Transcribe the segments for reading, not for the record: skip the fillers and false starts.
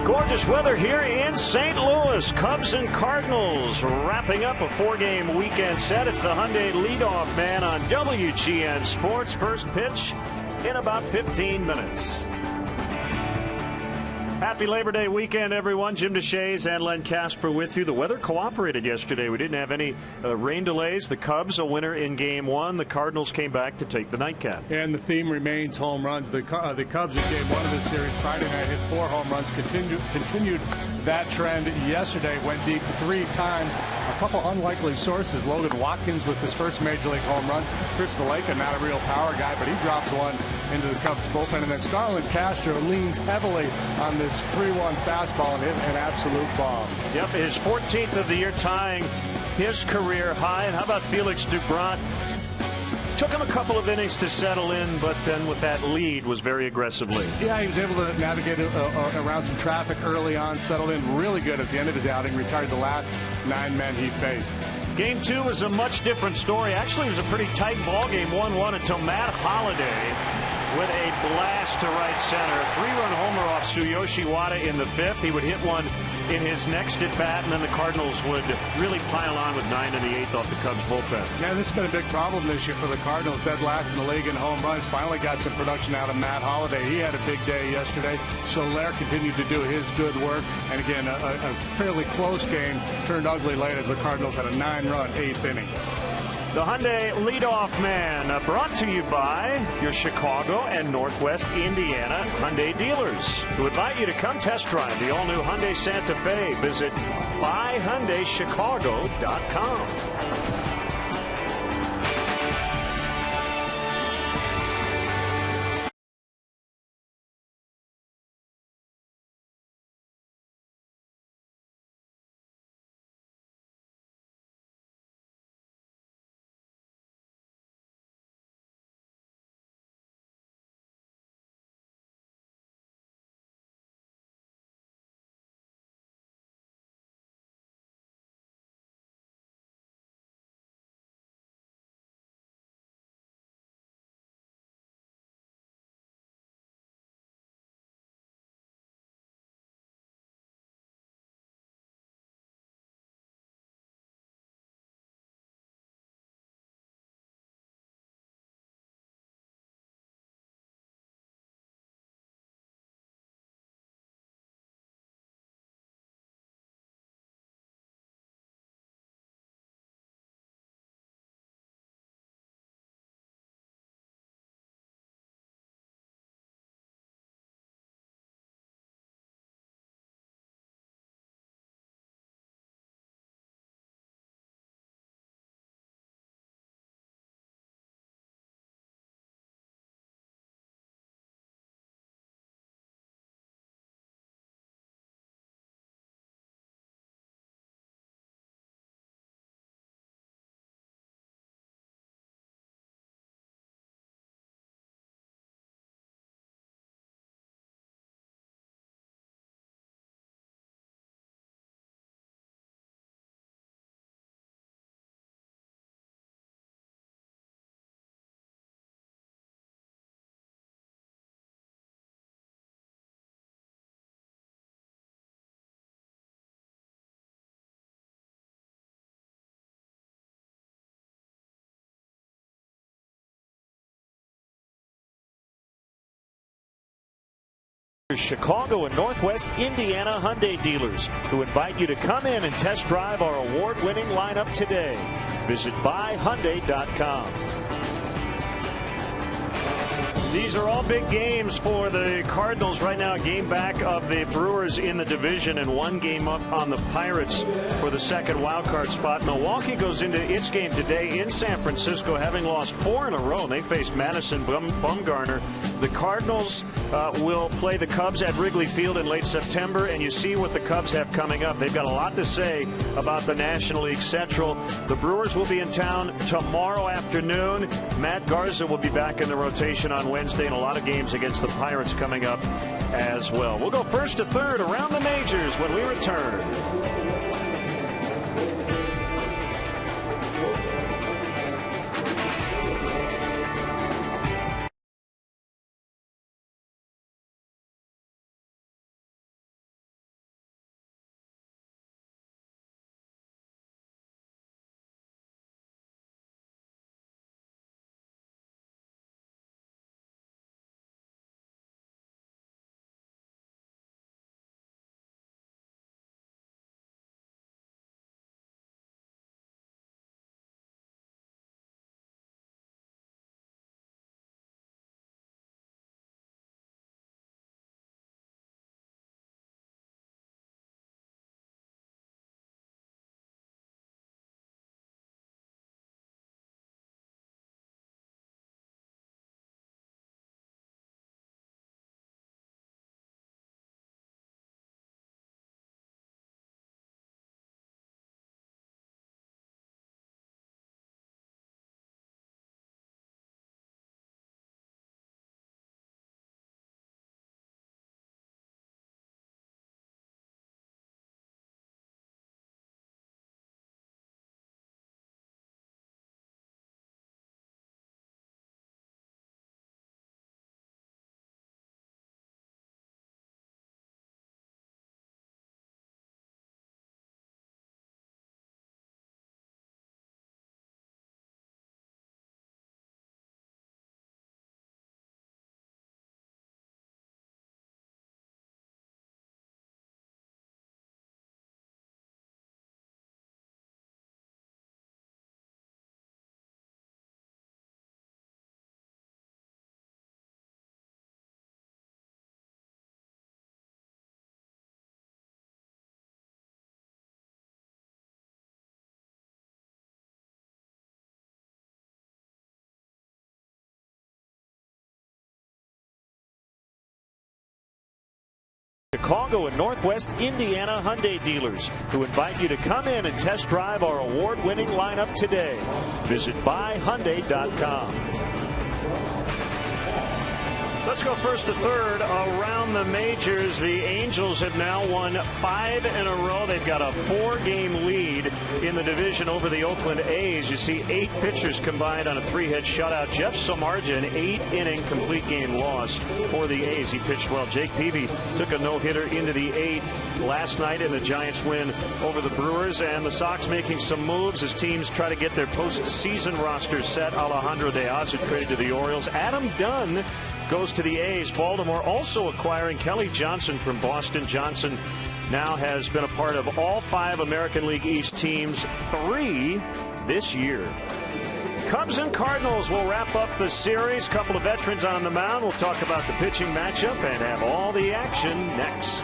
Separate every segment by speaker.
Speaker 1: Gorgeous weather here in St. Louis. Cubs and Cardinals wrapping up a 4-game weekend set. It's the Hyundai leadoff man on WGN Sports. First pitch in about 15 minutes. Happy Labor Day weekend, everyone. Jim DeShays and Len Casper with you. The weather cooperated yesterday. We didn't have any rain delays. The Cubs a winner in Game 1. The Cardinals came back to take the nightcap.
Speaker 2: And the theme remains home runs. The Cubs in Game 1 of the series Friday night hit 4 home runs. Continued that trend yesterday. Went deep 3 times. A couple unlikely sources. Logan Watkins with his first Major League home run. Chris Valleca, not a real power guy, but he drops one into the Cubs bullpen. And then Starlin Castro leans heavily on this 3-1 fastball and hit an absolute bomb.
Speaker 1: Yep, his 14th of the year, tying his career high. And how about Felix Doubront? Took him a couple of innings to settle in, but then with that lead was very aggressively.
Speaker 2: Yeah, he was able to navigate around some traffic early on, settled in really good at the end of his outing, retired the last 9 men he faced.
Speaker 1: Game 2 was a much different story. Actually, it was a pretty tight ball game, 1-1, until Matt Holliday with a blast to right center. 3-run homer off Tsuyoshi Wada in the 5th. He would hit one in his next at bat, and then the Cardinals would really pile on with 9 in the 8th off the Cubs bullpen.
Speaker 2: Yeah, this has been a big problem this year for the Cardinals. Dead last in the league in home runs. Finally got some production out of Matt Holliday. He had a big day yesterday. Soler continued to do his good work. And again, a fairly close game turned ugly late as the Cardinals had a 9-run 8th inning.
Speaker 1: The Hyundai leadoff man, brought to you by your Chicago and Northwest Indiana Hyundai dealers, who invite you to come test drive the all-new Hyundai Santa Fe. Visit buyhyundaichicago.com. Chicago and Northwest Indiana Hyundai dealers, who invite you to come in and test drive our award-winning lineup today. Visit buyhyundai.com. These are all big games for the Cardinals right now. A game back of the Brewers in the division and 1 game up on the Pirates for the second wild card spot. Milwaukee goes into its game today in San Francisco, having lost 4 in a row. They face Madison Bumgarner. The Cardinals will play the Cubs at Wrigley Field in late September, and you see what the Cubs have coming up. They've got a lot to say about the National League Central. The Brewers will be in town tomorrow afternoon. Matt Garza will be back in the rotation on Wednesday, and a lot of games against the Pirates coming up as well. We'll go first to third around the majors when we return.
Speaker 3: Chicago and Northwest Indiana Hyundai dealers, who invite you to come in and test drive our award-winning lineup today. Visit buyhyundai.com.
Speaker 1: Let's go first to third around the majors. The Angels have now won 5 in a row. They've got a 4-game lead in the division over the Oakland A's. You see 8 pitchers combined on a 3-hit shutout. Jeff Samardzija, an 8-inning complete game loss for the A's. He pitched well. Jake Peavy took a no-hitter into the 8th last night in the Giants win over the Brewers. And the Sox making some moves as teams try to get their postseason rosters set. Alejandro De Aza traded to the Orioles. Adam Dunn goes to the A's. Baltimore also acquiring Kelly Johnson from Boston. Johnson now has been a part of all 5 American League East teams, 3 this year. Cubs and Cardinals will wrap up the series. Couple of veterans on the mound. We'll talk about the pitching matchup and have all the action next.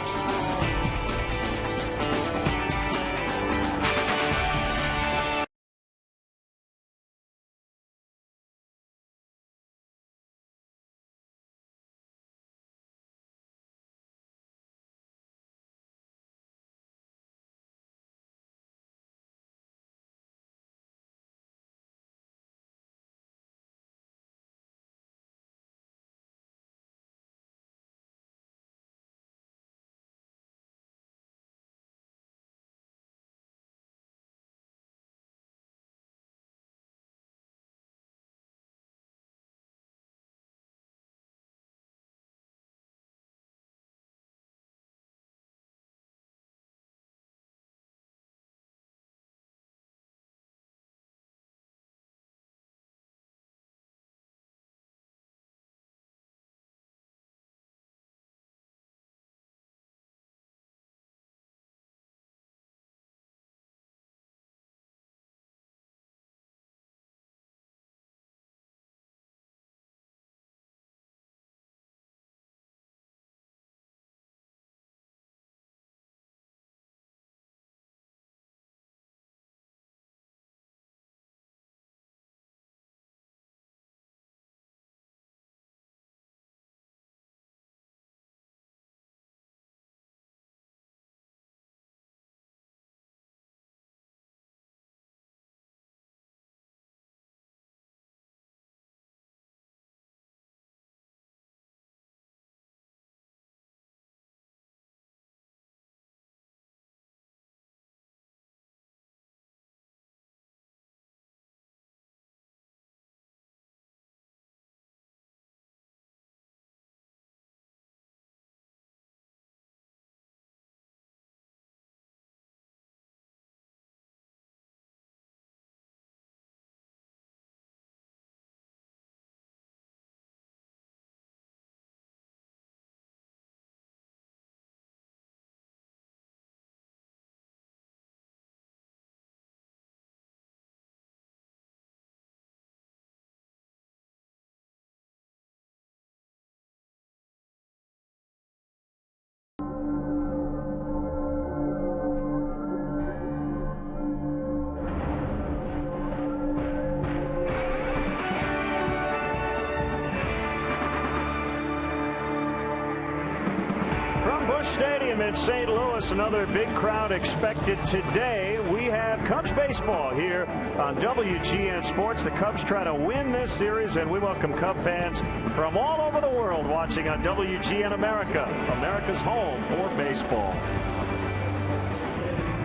Speaker 1: Stadium in St. Louis, another big crowd expected today. We have Cubs baseball here on WGN Sports. The Cubs try to win this series, and we welcome Cub fans from all over the world watching on WGN America, America's home for baseball.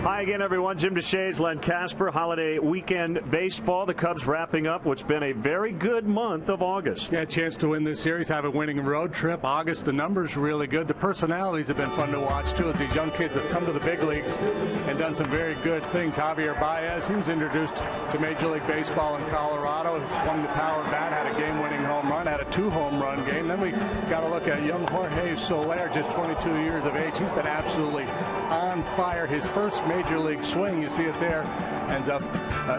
Speaker 1: Hi again, everyone. Jim DeShays, Len Casper. Holiday weekend baseball. The Cubs wrapping up what's been a very good month of August.
Speaker 2: Yeah, a chance to win this series, have a winning road trip. August, the numbers really good. The personalities have been fun to watch, too, as these young kids have come to the big leagues and done some very good things. Javier Baez, he was introduced to Major League Baseball in Colorado, swung the power bat, had a game-winning home run, had a 2-home-run game. Then we got to look at young Jorge Soler, just 22 years of age. He's been absolutely on fire. His first Major League swing, you see it there, ends up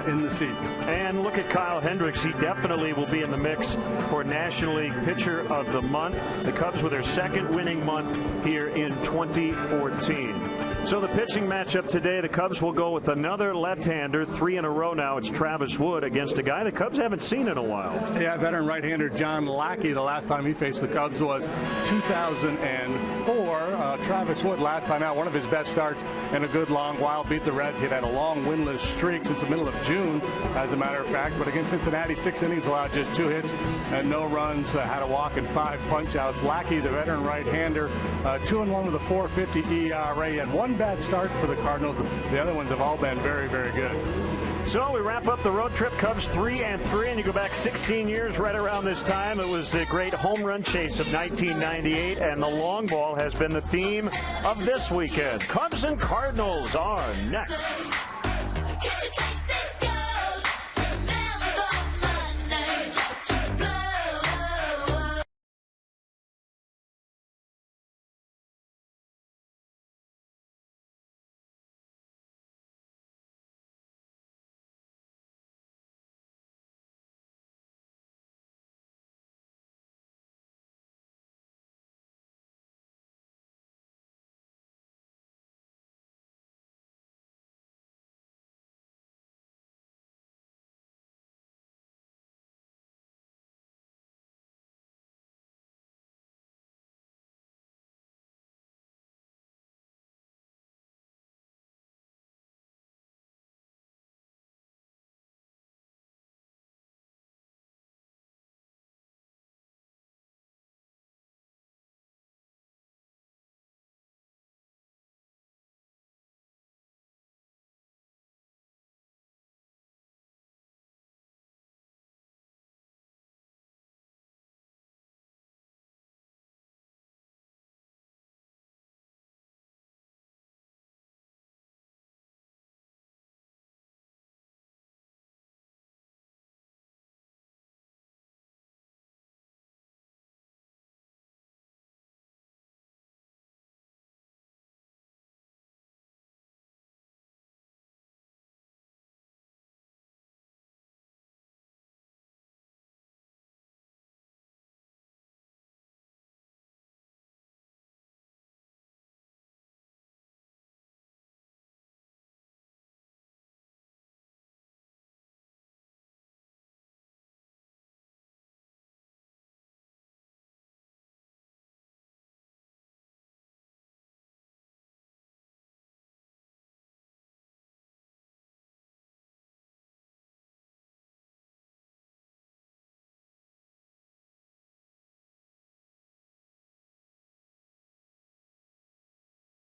Speaker 2: in the seats.
Speaker 1: And look at Kyle Hendricks. He definitely will be in the mix for National League Pitcher of the Month. The Cubs with their second winning month here in 2014. So the pitching matchup today, the Cubs will go with another left-hander, 3 in a row now. It's Travis Wood against a guy the Cubs haven't seen in a while.
Speaker 2: Yeah, veteran right-hander John John Lackey. The last time he faced the Cubs was 2004. Travis Wood, last time out, one of his best starts in a good long while, beat the Reds. He'd had a long winless streak since the middle of June, as a matter of fact. But against Cincinnati, 6 innings, allowed just 2 hits and no runs, had a walk and 5 punch-outs. Lackey, the veteran right-hander, 2-1 with a 4.50 ERA. He had 1 bad start for the Cardinals. The other ones have all been very, very good.
Speaker 1: So we wrap up the road trip. Cubs 3-3, and you go back 16 years right around this time. It was the great home run chase of 1998, and the long ball has been the theme of this weekend. Cubs and Cardinals are next.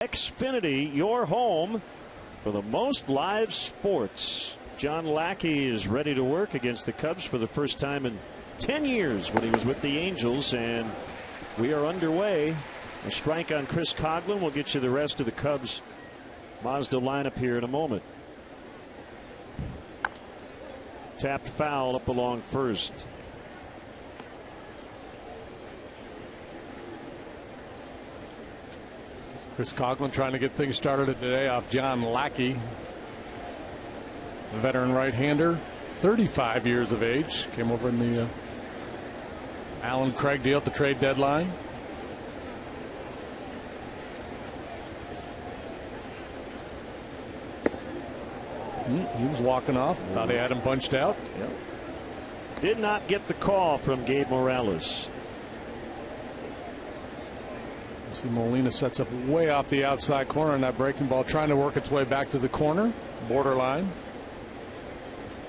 Speaker 1: Xfinity, your home for the most live sports. John Lackey is ready to work against the Cubs for the first time in 10 years when he was with the Angels, and we are underway. A strike on Chris Coghlan will get you the rest of the Cubs Mazda lineup here in a moment. Tapped foul up along first.
Speaker 2: Chris Coghlan trying to get things started today off John Lackey, a veteran right-hander, 35 years of age. Came over in the Allen Craig deal at the trade deadline. He was walking off. Thought he had him punched out.
Speaker 1: Yep. Did not get the call from Gabe Morales.
Speaker 2: See, Molina sets up way off the outside corner on that breaking ball, trying to work its way back to the corner, borderline.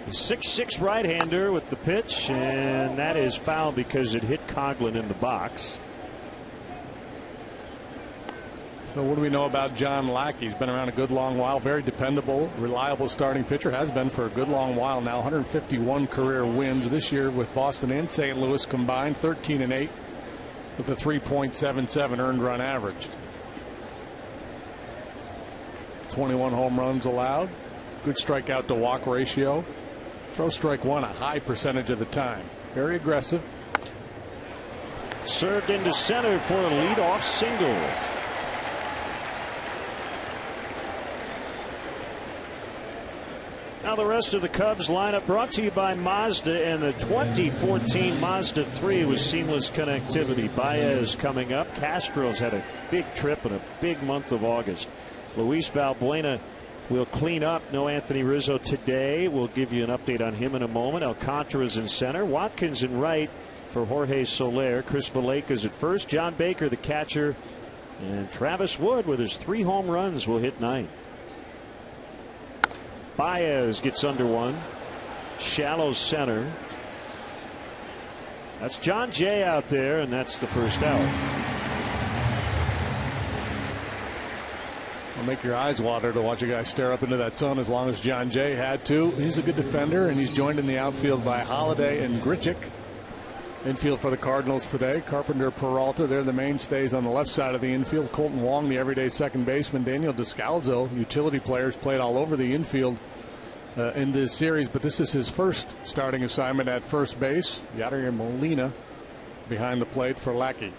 Speaker 1: 6'6" right-hander with the pitch, and that is foul because it hit Coghlan in the box.
Speaker 2: So what do we know about John Lackey? He's been around a good long while. Very dependable, reliable starting pitcher. Has been for a good long while now. 151 career wins this year with Boston and St. Louis combined. 13-8 with a 3.77 earned run average. 21 home runs allowed. Good strikeout to walk ratio. Throw strike one a high percentage of the time. Very aggressive.
Speaker 1: Served into center for a leadoff single. Now the rest of the Cubs lineup brought to you by Mazda, and the 2014 Mazda 3 with seamless connectivity. Baez coming up. Castro's had a big trip and a big month of August. Luis Valbuena will clean up. No Anthony Rizzo today. We'll give you an update on him in a moment. Alcantara's in center. Watkins in right. for Jorge Soler. Chris Valleca's at first. John Baker, the catcher. And Travis Wood, with his 3 home runs, will hit 9th. Baez gets under one. Shallow center. That's John Jay out there, and that's the first out.
Speaker 2: It'll make your eyes water to watch a guy stare up into that sun as long as John Jay had to. He's a good defender, and he's joined in the outfield by Holliday and Grichuk. Infield for the Cardinals today. Carpenter, Peralta, they're the mainstays on the left side of the infield. Colton Wong, the everyday second baseman. Daniel Descalzo, utility players, played all over the infield in this series, but this is his first starting assignment at first base. Yadier Molina behind the plate for Lackey.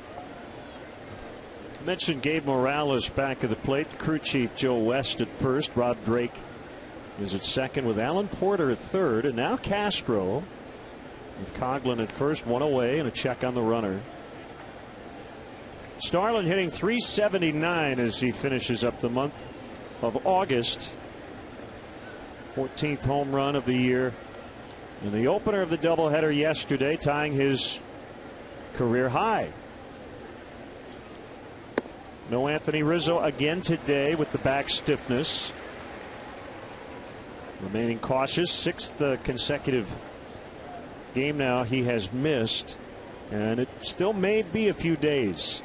Speaker 1: I mentioned Gabe Morales back at the plate. The crew chief Joe West at first. Rod Drake is at second with Alan Porter at third, and now Castro with Coughlin at first, 1 away, and a check on the runner. Starlin hitting .379 as he finishes up the month of August. 14th home run of the year in the opener of the doubleheader yesterday, tying his career high. No Anthony Rizzo again today with the back stiffness. Remaining cautious. 6th consecutive game now he has missed, and it still may be a few days.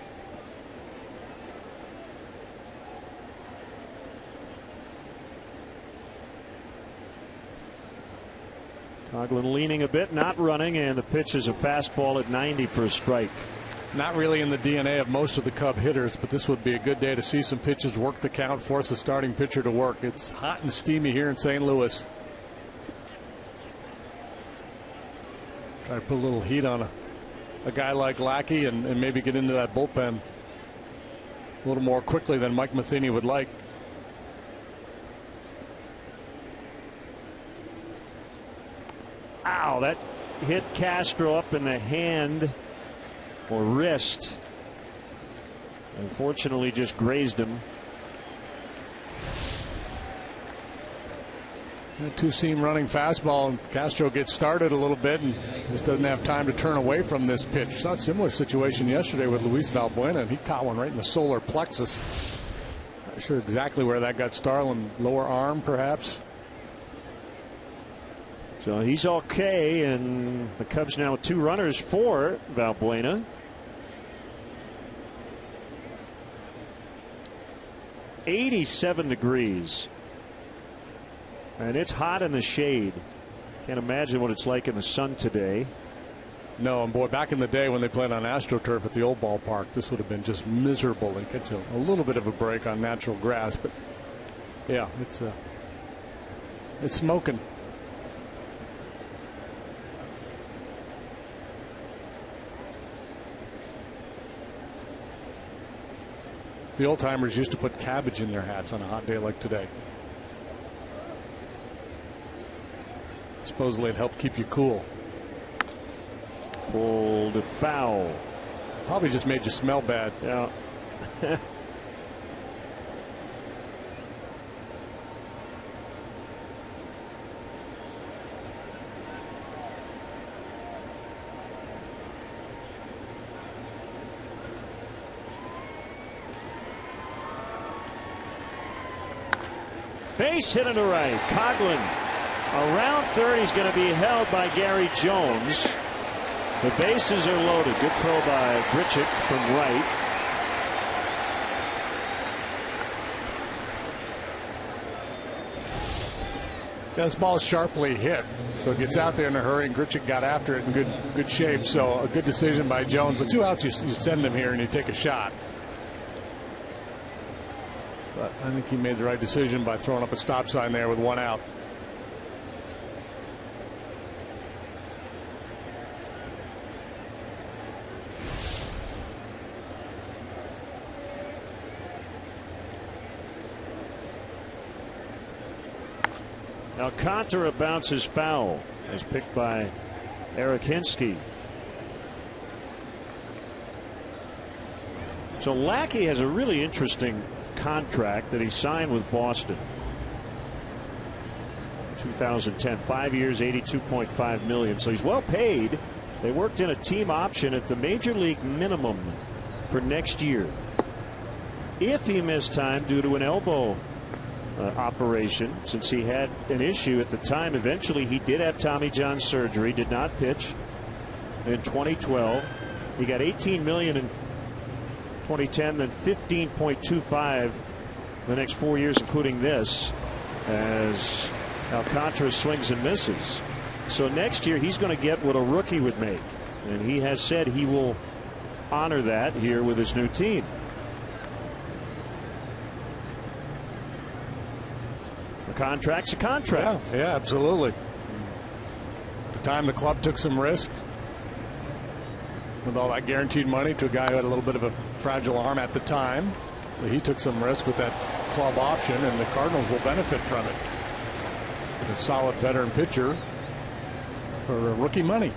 Speaker 1: Coughlin leaning a bit, not running, and the pitch is a fastball at 90 for a strike.
Speaker 2: Not really in the DNA of most of the Cub hitters, but this would be a good day to see some pitches work the count, force the starting pitcher to work. It's hot and steamy here in St. Louis. Try to put a little heat on a guy like Lackey and maybe get into that bullpen a little more quickly than Mike Matheny would like.
Speaker 1: Ow, that hit Castro up in the hand or wrist. Unfortunately, just grazed him.
Speaker 2: A two-seam running fastball, and Castro gets started a little bit and just doesn't have time to turn away from this pitch. Saw a similar situation yesterday with Luis Valbuena, and he caught one right in the solar plexus. Not sure exactly where that got Starlin. Lower arm, perhaps.
Speaker 1: So he's okay, and the Cubs now with 2 runners for Valbuena. 87 degrees. And it's hot in the shade. Can't imagine what it's like in the sun today.
Speaker 2: No, and boy, back in the day when they played on AstroTurf at the old ballpark, this would have been just miserable and catch a little bit of a break on natural grass. But yeah, it's smoking. The old timers used to put cabbage in their hats on a hot day like today. Supposedly it helped keep you cool.
Speaker 1: Pulled a foul.
Speaker 2: Probably just made you smell bad.
Speaker 1: Yeah. Base hit into right. Coughlin around third. He's going to be held by Gary Jones. The bases are loaded. Good throw by Grichuk from right.
Speaker 2: This ball is sharply hit, so it gets out there in a hurry, and Grichuk got after it in good shape. So a good decision by Jones. But 2 outs, you send him here and you take a shot. But I think he made the right decision by throwing up a stop sign there with 1 out.
Speaker 1: Alcantara bounces foul as picked by Eric Hinsky. So Lackey has a really interesting contract that he signed with Boston. 2010, 5 years, $82.5 million. So he's well paid. They worked in a team option at the major league minimum for next year. If he missed time due to an elbow operation, since he had an issue at the time, eventually he did have Tommy John surgery, did not pitch in 2012. He got $18 million in 2010, then $15.25 the next 4 years, including this, as Alcantara swings and misses. So next year he's going to get what a rookie would make, and he has said he will honor that here with his new team. A contract's a contract.
Speaker 2: Yeah, absolutely. At the time, the club took some risk with all that guaranteed money to a guy who had a little bit of a fragile arm at the time. So he took some risk with that club option, and the Cardinals will benefit from it. A solid veteran pitcher for rookie money.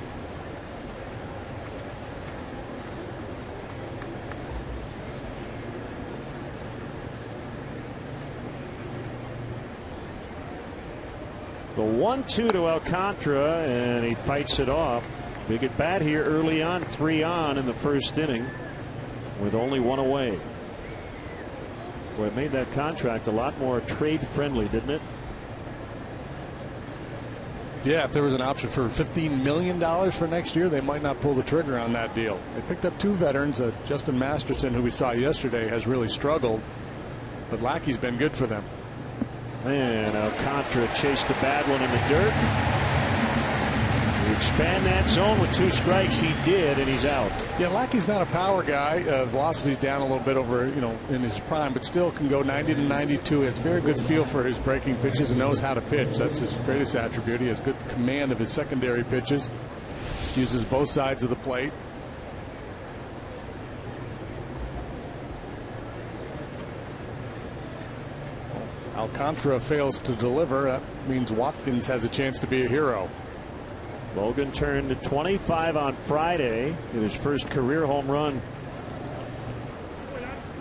Speaker 1: The 1-2 to Alcantara, and he fights it off. Big at bat here early on, 3 on in the first inning with only 1 away. Boy, it made that contract a lot more trade friendly, didn't it?
Speaker 2: Yeah, if there was an option for $15 million for next year, they might not pull the trigger on that deal. They picked up 2 veterans. Justin Masterson, who we saw yesterday, has really struggled, but Lackey's been good for them.
Speaker 1: And Alcantara chased a bad one in the dirt. You expand that zone with 2 strikes. He did, and he's out.
Speaker 2: Yeah, Lackey's not a power guy. Velocity's down a little bit over, in his prime, but still can go 90 to 92. He has very good feel for his breaking pitches and knows how to pitch. That's his greatest attribute. He has good command of his secondary pitches. Uses both sides of the plate. Alcantara fails to deliver. That means Watkins has a chance to be a hero.
Speaker 1: Logan turned 25 on Friday in his first career home run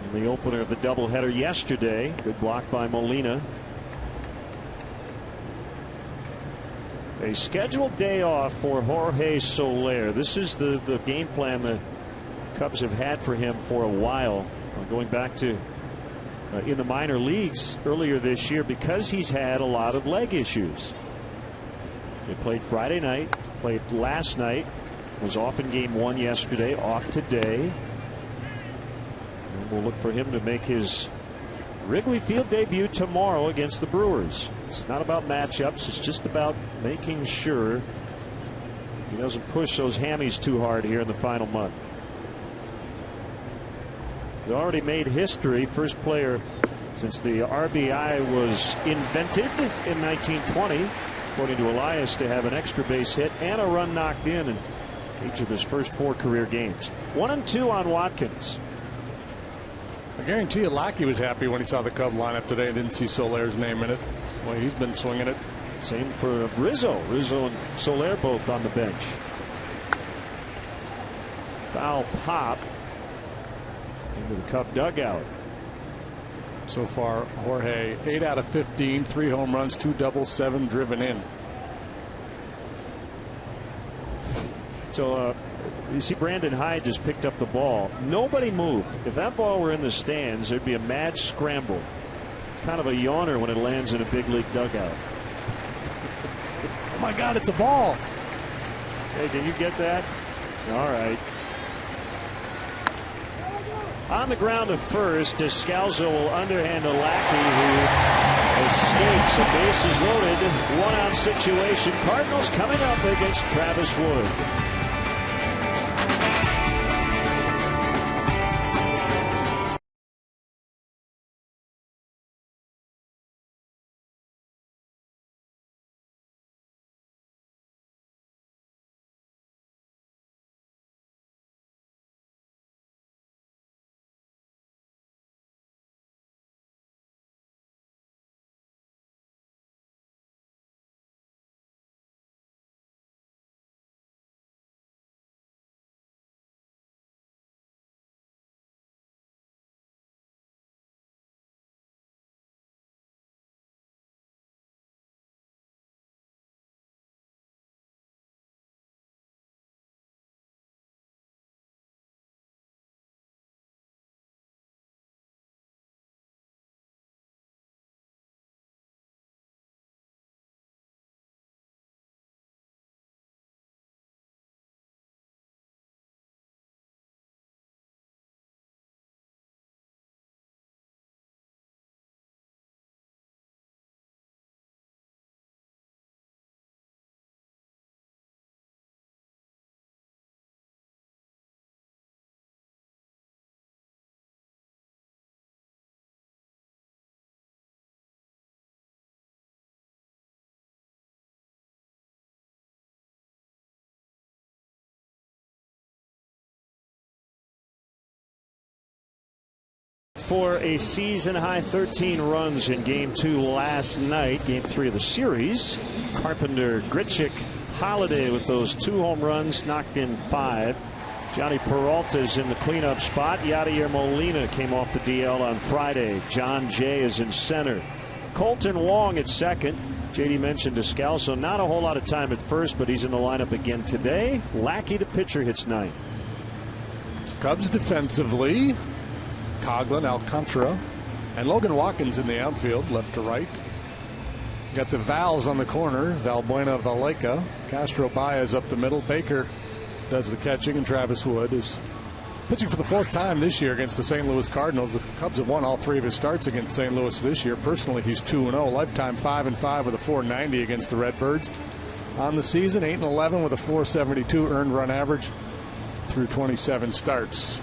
Speaker 1: in the opener of the doubleheader yesterday. Good block by Molina. A scheduled day off for Jorge Soler. This is the game plan the Cubs have had for him for a while, going back to in the minor leagues earlier this year, because he's had a lot of leg issues. He played Friday night, played last night, was off in game 1 yesterday, off today. And we'll look for him to make his Wrigley Field debut tomorrow against the Brewers. It's not about matchups, it's just about making sure he doesn't push those hammies too hard here in the final month. He's already made history, first player since the RBI was invented in 1920, according to Elias, to have an extra base hit and a run knocked in each of his first 4 career games. 1-2 on Watkins.
Speaker 2: I guarantee you Lackey was happy when he saw the Cub lineup today and didn't see Soler's name in it. Well, he's been swinging it.
Speaker 1: Same for Rizzo. Rizzo and Soler both on the bench. Foul pop into the Cub dugout.
Speaker 2: So far, Jorge 8 out of 15, 3 home runs, 2 doubles, 7 driven in.
Speaker 1: So you see Brandon Hyde just picked up the ball. Nobody moved. If that ball were in the stands, there'd be a mad scramble. Kind of a yawner when it lands in a big league dugout.
Speaker 2: Oh my God, it's a ball.
Speaker 1: Hey, did you get that? All right. On the ground to first, Descalzo will underhand a Lackey, who escapes. A bases loaded, 1-out situation. Cardinals coming up against Travis Wood. for a season-high 13 runs in Game 2 last night, Game 3 of the series. Carpenter, Grichuk, Holiday with those 2 home runs, knocked in 5. Johnny Peralta's in the cleanup spot. Yadier Molina came off the DL on Friday. John Jay is in center. Colton Wong at second. JD mentioned Descalso, not a whole lot of time at first, but he's in the lineup again today. Lackey, the pitcher, hits 9.
Speaker 2: Cubs defensively, Coghlan, Alcantara, and Logan Watkins in the outfield, left to right. Got the Vals on the corner, Valbuena, Valleca, Castro Baez up the middle. Baker does the catching, and Travis Wood is pitching for the 4th time this year against the St. Louis Cardinals. The Cubs have won all 3 of his starts against St. Louis this year. Personally, he's 2-0, lifetime 5-5 with a .490 against the Redbirds. On the season, 8-11 with a .472 earned run average through 27 starts.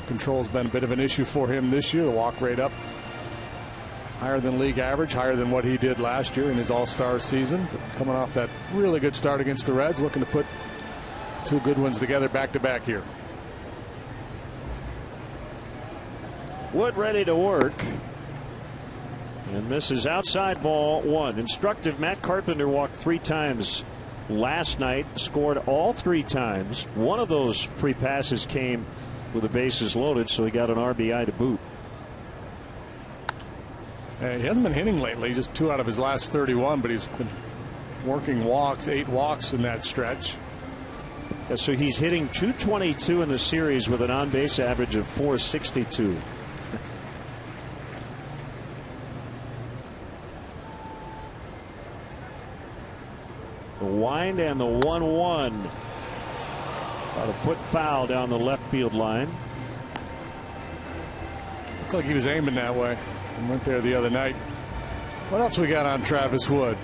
Speaker 2: Control's been a bit of an issue for him this year. The walk rate up higher than league average, higher than what he did last year in his All-Star season. But coming off that really good start against the Reds, looking to put 2 good ones together back-to-back here.
Speaker 1: Wood ready to work. And misses outside, ball 1. Instructive, Matt Carpenter walked 3 times last night, scored all 3 times. One of those free passes came with the bases loaded, so he got an RBI to boot.
Speaker 2: He hasn't been hitting lately, just 2 out of his last 31, but he's been working walks, 8 walks in that stretch.
Speaker 1: Yeah, so he's hitting .222 in the series with an on-base average of .462. The wind and the 1-1. About a foot foul down the left field line.
Speaker 2: Looked like he was aiming that way and went there the other night. What else we got on Travis Wood?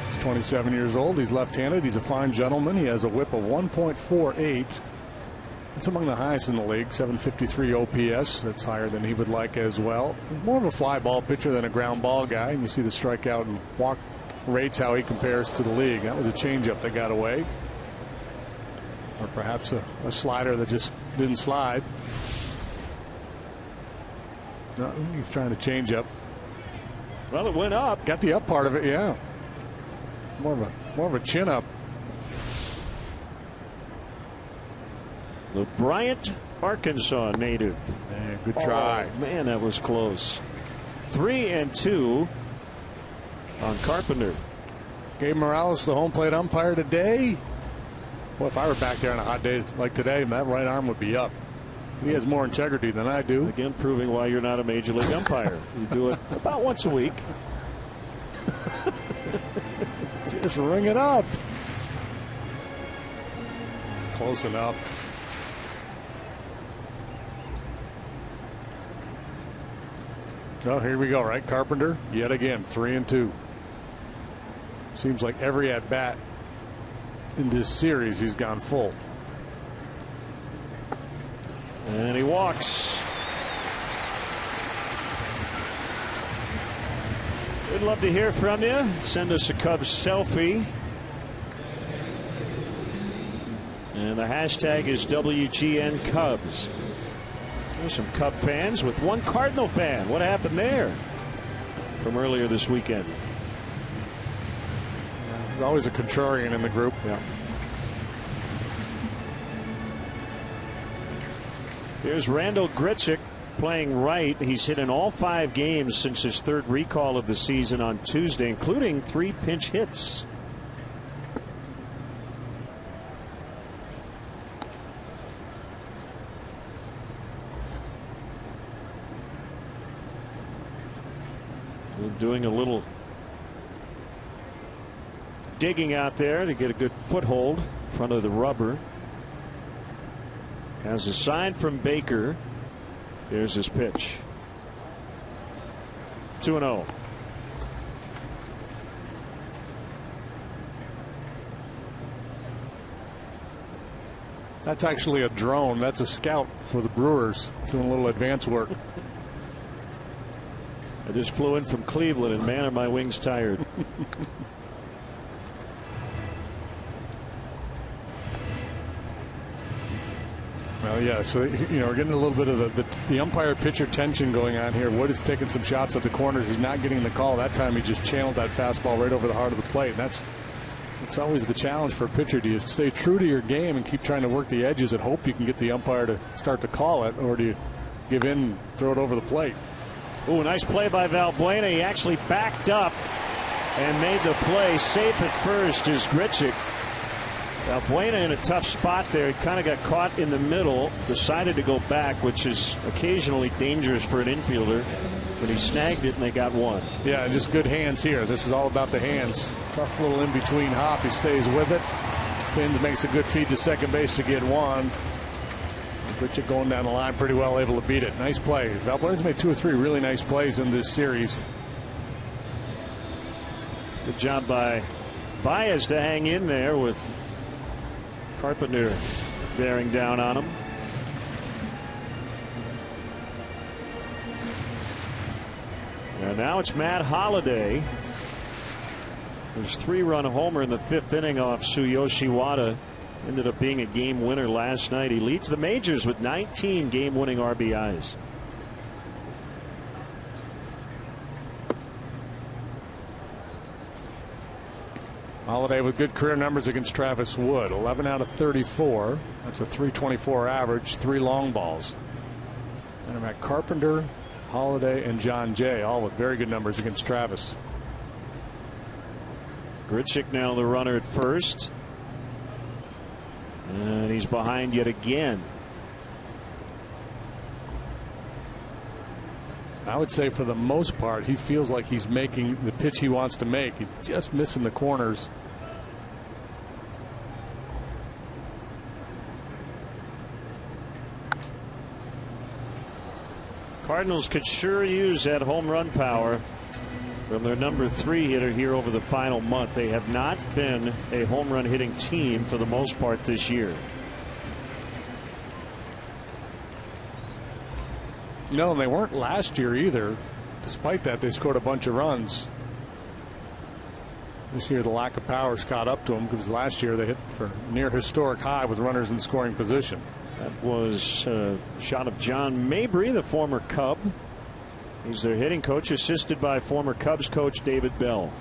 Speaker 2: He's 27 years old. He's left-handed. He's a fine gentleman. He has a whip of 1.48. It's among the highest in the league. 753 OPS. That's higher than he would like as well. More of a fly ball pitcher than a ground ball guy. And you see the strikeout and walk rates, how he compares to the league. That was a changeup that got away. Or perhaps a slider that just didn't slide. No, he's trying to change up.
Speaker 1: Well, it went up.
Speaker 2: Got the up part of it, yeah. More of a chin up.
Speaker 1: The Bryant, Arkansas native.
Speaker 2: Man, good try.
Speaker 1: Oh, man, that was close. 3-2 on Carpenter.
Speaker 2: Gabe Morales, the home plate umpire today. Boy, if I were back there on a hot day like today, that right arm would be up. He has more integrity than I do.
Speaker 1: Again, proving why you're not a major league umpire. You do it about once a week.
Speaker 2: Just ring it up. It's close enough. Oh, here we go, right? Carpenter, yet again, 3-2. Seems like every at-bat in this series he's gone full.
Speaker 1: And he walks. We'd love to hear from you. Send us a Cubs selfie. And the hashtag is WGN Cubs. There's some Cub fans with one Cardinal fan. What happened there from earlier this weekend?
Speaker 2: There's always a contrarian in the group.
Speaker 1: Yeah. Here's Randall Grichuk playing right. He's hit in all 5 games since his 3rd recall of the season on Tuesday, including 3 pinch hits. We're doing a little digging out there to get a good foothold in front of the rubber. Has a sign from Baker. There's his pitch. 2-0.
Speaker 2: That's actually a drone. That's a scout for the Brewers doing a little advance work.
Speaker 1: I just flew in from Cleveland, and man, are my wings tired.
Speaker 2: Well, Yeah, so we're getting a little bit of the umpire-pitcher tension going on here. Wood is taking some shots at the corners. He's not getting the call. That time he just channeled that fastball right over the heart of the plate. And it's always the challenge for a pitcher. Do you stay true to your game and keep trying to work the edges and hope you can get the umpire to start to call it, or do you give in and throw it over the plate?
Speaker 3: Ooh, nice play by Valbuena. He actually backed up and made the play. Safe at first is Grichuk. Valbuena in a tough spot there. He kind of got caught in the middle, decided to go back, which is occasionally dangerous for an infielder. But he snagged it and they got one.
Speaker 2: Yeah, just good hands here. This is all about the hands. Tough little in-between hop. He stays with it. Spins, makes a good feed to second base to get one. Grichuk going down the line pretty well, able to beat it. Nice play. Valbuena's made 2 or 3 really nice plays in this series.
Speaker 3: Good job by Baez to hang in there with Carpenter bearing down on him. And now it's Matt Holliday. His 3-run homer in the 5th inning off Tsuyoshi Wada. Ended up being a game winner last night. He leads the majors with 19 game-winning RBIs.
Speaker 2: Holliday with good career numbers against Travis Wood. 11 out of 34. That's a .324 average. 3 long balls. And I'm at Carpenter, Holliday, and John Jay, all with very good numbers against Travis.
Speaker 3: Grichuk now the runner at first. And he's behind yet again.
Speaker 2: I would say for the most part, he feels like he's making the pitch he wants to make. He's just missing the corners.
Speaker 3: Cardinals could sure use that home run power from their number 3 hitter here over the final month. They have not been a home run hitting team for the most part this year.
Speaker 2: No, and they weren't last year either. Despite that, they scored a bunch of runs. This year, the lack of power's caught up to them, because last year they hit for near historic high with runners in scoring position.
Speaker 3: That was a shot of John Mabry, the former Cub. He's their hitting coach, assisted by former Cubs coach David Bell.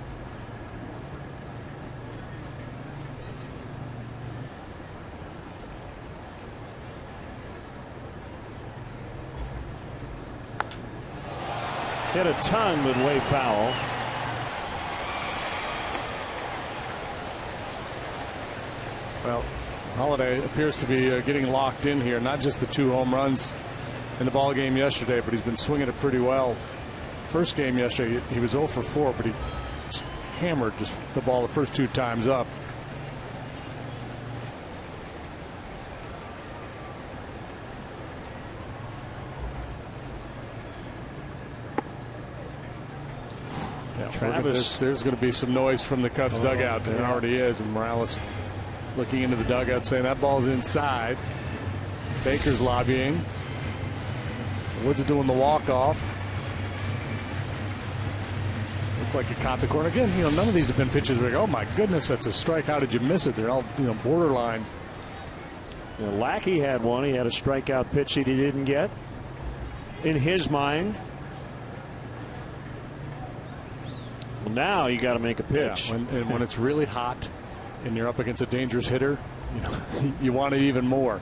Speaker 3: Hit a ton, but way foul.
Speaker 2: Well, Holliday appears to be getting locked in here. Not just the 2 home runs in the ball game yesterday, but he's been swinging it pretty well. First game yesterday, he was 0 for 4, but he hammered just the ball the first 2 times up.
Speaker 3: Travis.
Speaker 2: There's going to be some noise from the Cubs dugout. There already is, and Morales looking into the dugout saying that ball's inside. Baker's lobbying. Woods is doing the walk-off. Looked like he caught the corner. Again, none of these have been pitches where you go, oh my goodness, that's a strike. How did you miss it? They're all, borderline.
Speaker 3: Lackey had one. He had a strikeout pitch that he didn't get. In his mind. Well, now you got to make a pitch.
Speaker 2: Yeah, when it's really hot and you're up against a dangerous hitter, you want it even more.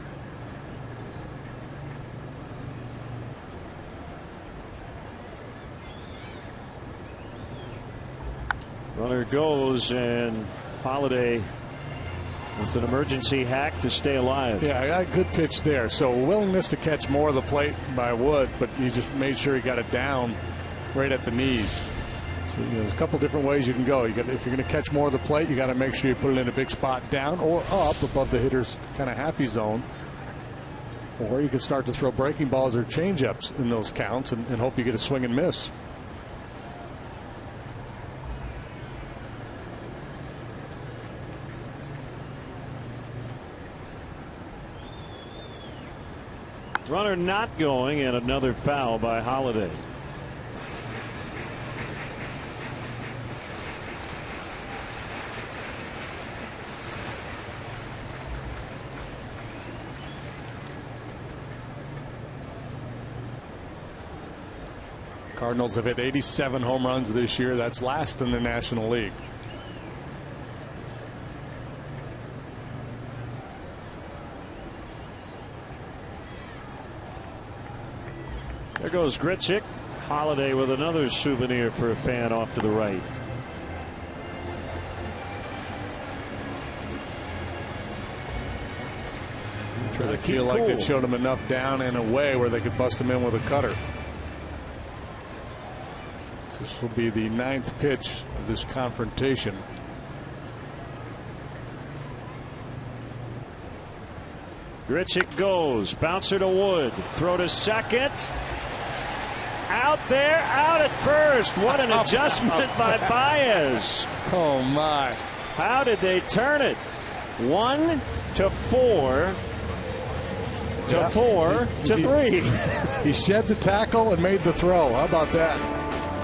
Speaker 3: Runner goes, and Holliday with an emergency hack to stay alive.
Speaker 2: Yeah, I got a good pitch there. So willingness to catch more of the plate by Wood, but he just made sure he got it down right at the knees. So, there's a couple different ways you can go. If you're going to catch more of the plate, you got to make sure you put it in a big spot down or up above the hitter's kind of happy zone. Or you can start to throw breaking balls or changeups in those counts and hope you get a swing and miss.
Speaker 3: Runner not going, and another foul by Holliday.
Speaker 2: Cardinals have hit 87 home runs this year. That's last in the National League.
Speaker 3: There goes Grichuk. Holiday with another souvenir for a fan off to the right.
Speaker 2: I feel like they showed him enough down and away where they could bust him in with a cutter. This will be the 9th pitch of this confrontation.
Speaker 3: Grichuk goes. Bouncer to Wood. Throw to second. Out there, out at first. What an adjustment by Baez.
Speaker 2: Oh, my.
Speaker 3: How did they turn it? 1 to 4 to 4 to 3.
Speaker 2: He shed the tackle and made the throw. How about that?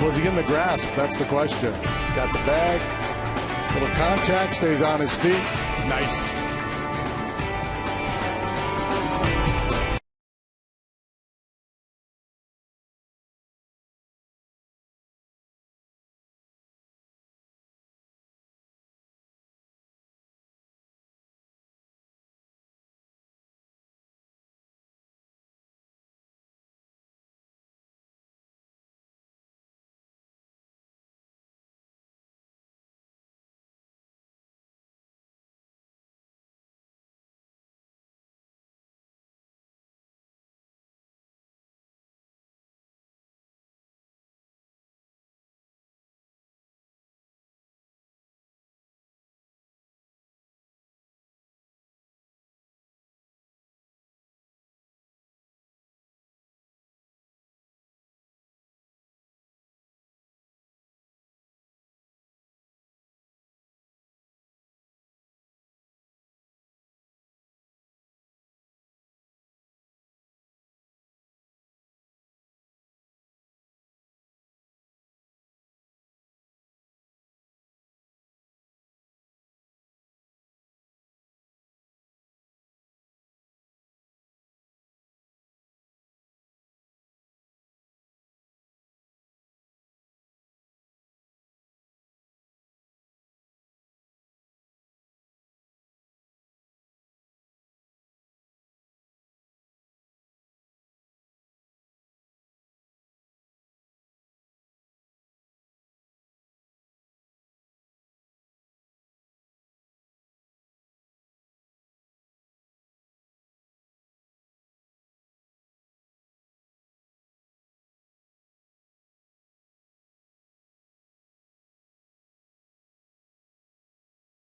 Speaker 2: Was he in the grasp? That's the question. Got the bag. Little contact, stays on his feet. Nice.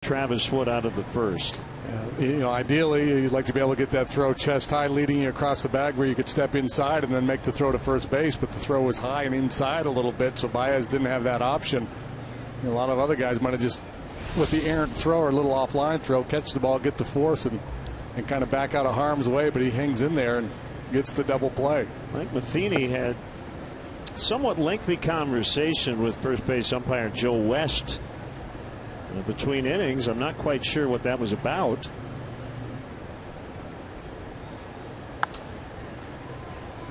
Speaker 3: Travis Wood out of the first.
Speaker 2: Ideally, you'd like to be able to get that throw chest high, leading you across the bag where you could step inside and then make the throw to first base. But the throw was high and inside a little bit, so Baez didn't have that option. A lot of other guys might have just, with the errant throw or a little offline throw, catch the ball, get the force, and kind of back out of harm's way. But he hangs in there and gets the double play.
Speaker 3: Mike Matheny had somewhat lengthy conversation with first base umpire Joe West between innings. I'm not quite sure what that was about.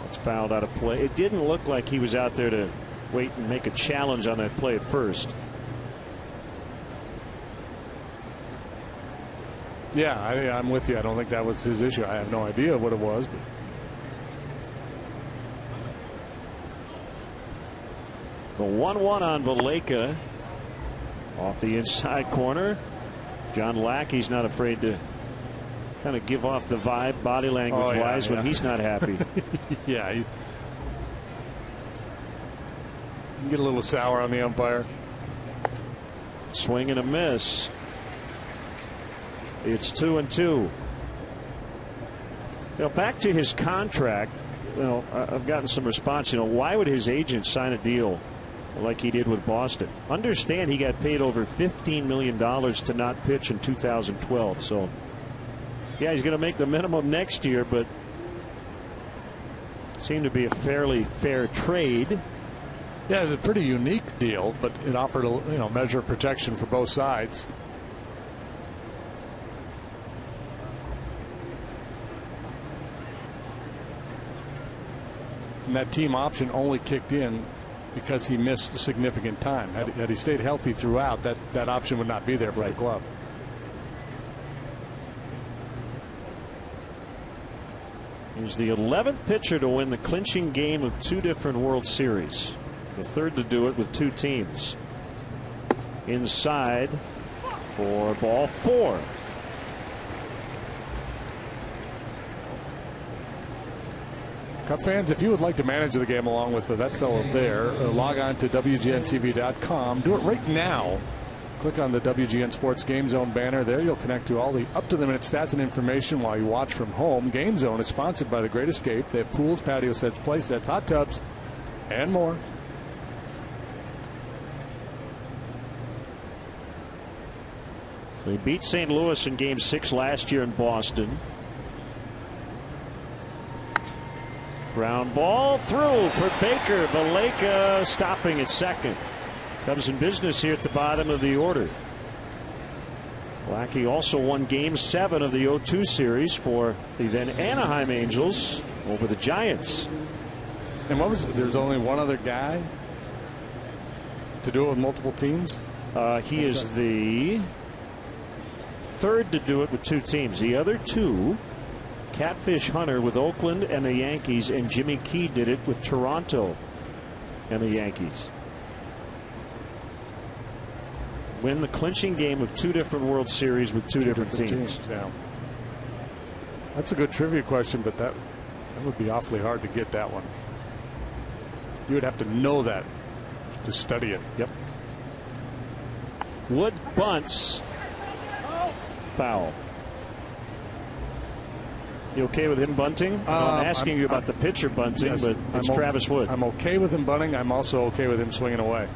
Speaker 3: It's fouled out of play. It didn't look like he was out there to wait and make a challenge on that play at first.
Speaker 2: Yeah, I'm with you. I don't think that was his issue. I have no idea what it was.
Speaker 3: The 1-1 on Valleca. Off the inside corner. John Lackey's not afraid to kind of give off the vibe body language wise when he's not happy.
Speaker 2: Yeah. You get a little sour on the umpire.
Speaker 3: Swing and a miss. It's 2-2. Back to his contract. I've gotten some response. Why would his agent sign a deal like he did with Boston? Understand he got paid over $15 million to not pitch in 2012. So, yeah, he's going to make the minimum next year, but it seemed to be a fairly fair trade.
Speaker 2: Yeah, it was a pretty unique deal, but it offered a measure of protection for both sides. And that team option only kicked in because he missed significant time. Had he stayed healthy throughout, that option would not be there for the club.
Speaker 3: He's the 11th pitcher to win the clinching game of 2 different World Series. The 3rd to do it with 2 teams. Inside for ball 4.
Speaker 2: Cub fans, if you would like to manage the game along with that fellow there, log on to WGNTV.com. Do it right now. Click on the WGN Sports Game Zone banner. There you'll connect to all the up-to-the-minute stats and information while you watch from home. Game Zone is sponsored by The Great Escape. They have pools, patio sets, play sets, hot tubs, and more.
Speaker 3: They beat St. Louis in Game 6 last year in Boston. Ground ball through for Baker. Valaika stopping at second. Cubs in business here at the bottom of the order. Lackey also won Game 7 of the 0-2 series for the then Anaheim Angels over the Giants.
Speaker 2: And there's only one other guy to do it with multiple teams?
Speaker 3: He is the 3rd to do it with 2 teams. The other 2, Catfish Hunter with Oakland and the Yankees, and Jimmy Key did it with Toronto and the Yankees. Win the clinching game of 2 different World Series with 2 different teams.
Speaker 2: Yeah. That's a good trivia question, but that would be awfully hard to get that one. You would have to know that to study it.
Speaker 3: Yep. Wood bunts. Foul. You okay with him bunting? I'm asking you about the pitcher bunting, yes, but it's Travis Wood.
Speaker 2: I'm okay with him bunting. I'm also okay with him swinging away.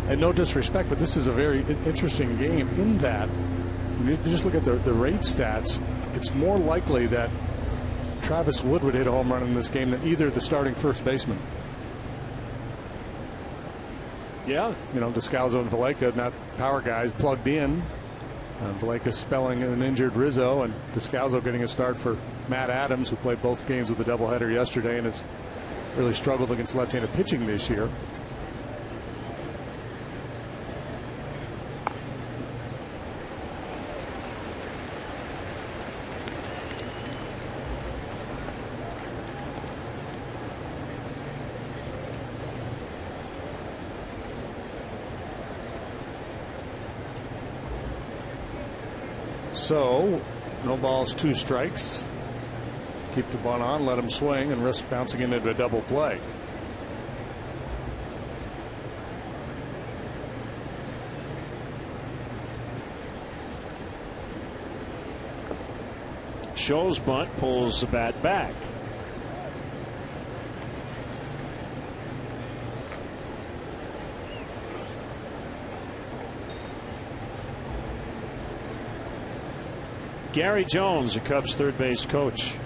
Speaker 2: And no disrespect, but this is a very interesting game in that when you just look at the rate stats, it's more likely that Travis Wood would hit a home run in this game than either the starting first baseman.
Speaker 3: Yeah.
Speaker 2: You know, Descalzo and Valaika, not power guys, plugged in. Valaika spelling an injured Rizzo, and Descalzo getting a start for Matt Adams, who played both games of the doubleheader yesterday and has really struggled against left-handed pitching this year. So, no balls, 2 strikes. Keep the bunt on, let him swing, and risk bouncing into a double play.
Speaker 3: Show's bunt pulls the bat back. Gary Jones, the Cubs' third base coach.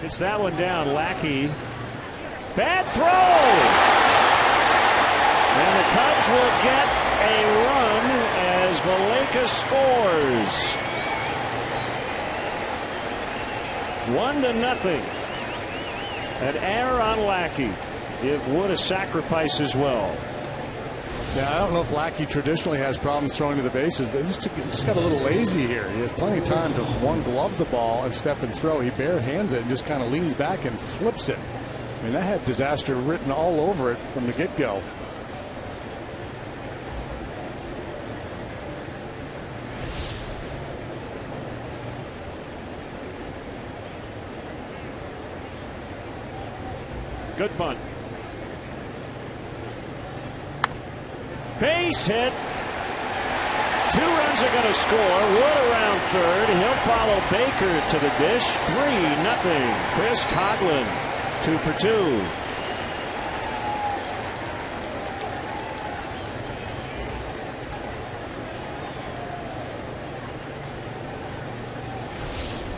Speaker 3: It's that one down. Lackey. Bad throw. And the Cubs will get a run as Valaika scores. 1-0. An error on Lackey. Give Wood a sacrifice as well.
Speaker 2: Yeah, I don't know if Lackey traditionally has problems throwing to the bases. They just got a little lazy here. He has plenty of time to glove the ball and step and throw. He bare hands it and just kind of leans back and flips it. I mean, that had disaster written all over it from the get-go.
Speaker 3: Good bunt. Base hit. 2 runs are going to score. Wood around third. He'll follow Baker to the dish. 3-0. Chris Coghlan, 2 for 2.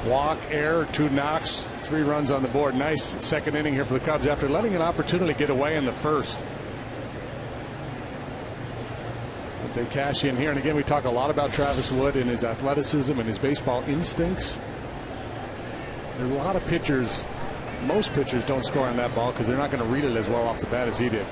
Speaker 2: Walk, error, 2 knocks, 3 runs on the board. Nice second inning here for the Cubs after letting an opportunity get away in the first. But they cash in here. And again, we talk a lot about Travis Wood and his athleticism and his baseball instincts. There's a lot of pitchers, most pitchers don't score on that ball because they're not going to read it as well off the bat as he did.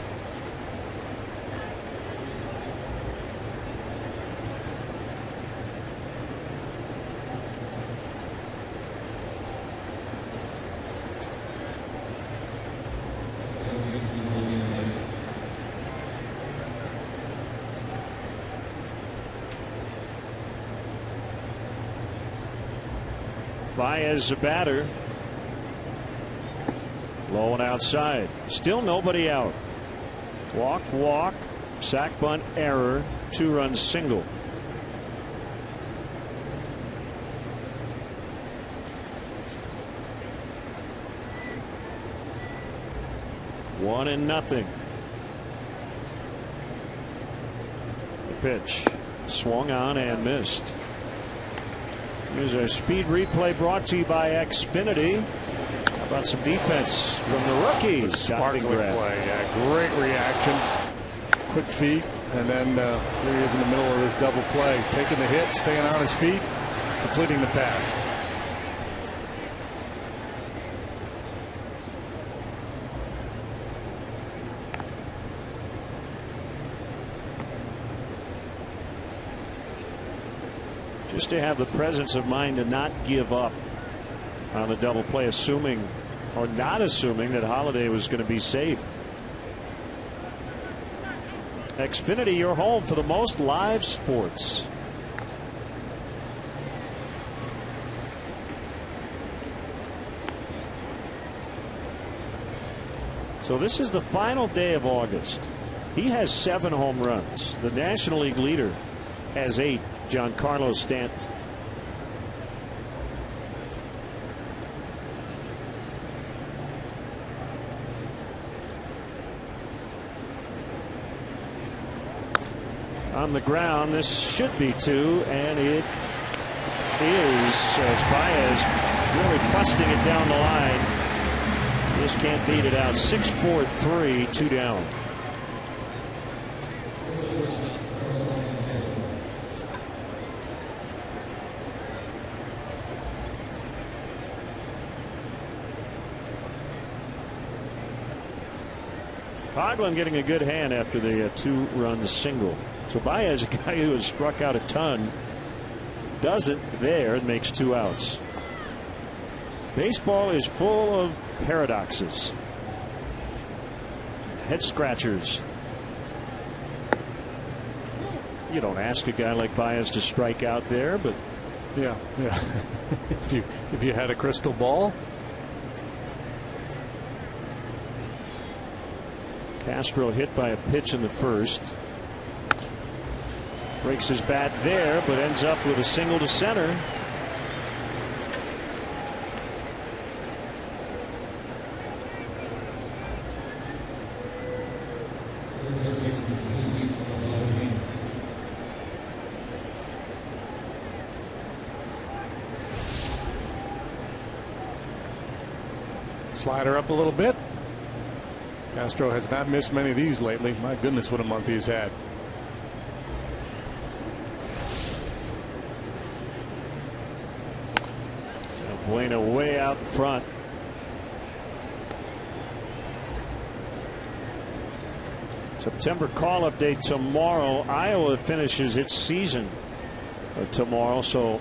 Speaker 3: Baez the batter. Low and outside. Still nobody out. Walk, walk, sac bunt, error, 2-run single. One and nothing. The pitch swung on and missed. Here's a speed replay brought to you by Xfinity. How about some defense from the rookies?
Speaker 2: Sparkling play. Yeah, great reaction. Quick feet. And then here he is in the middle of this double play. Taking the hit, staying on his feet, completing the pass.
Speaker 3: Just to have the presence of mind to not give up on the double play, assuming or not assuming that Holiday was going to be safe. Xfinity, your home for the most live sports. So this is the final day of August. He has 7 home runs. The National League leader has 8. Giancarlo Stanton. On the ground, this should be 2, and it is, as Baez really busting it down the line. Just can't beat it out. 6-4-3, 2 down. Coghlan getting a good hand after the 2-run single. So Baez, a guy who has struck out a ton, doesn't there and makes 2 outs. Baseball is full of paradoxes, head scratchers. You don't ask a guy like Baez to strike out there, but
Speaker 2: yeah. if you had a crystal ball.
Speaker 3: Castro hit by a pitch in the first. Breaks his bat there, but ends up with a single to center.
Speaker 2: Slider up a little bit. Castro has not missed many of these lately. My goodness, what a month he's had.
Speaker 3: Buena way out in front. September call-up date tomorrow. Iowa finishes its season tomorrow, so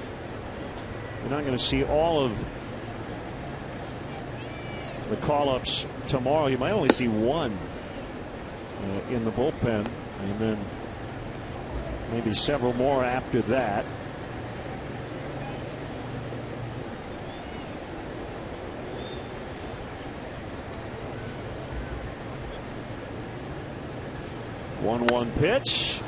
Speaker 3: you're not going to see all of the call-ups tomorrow. You might only see one in the bullpen, and then maybe several more after that. One pitch.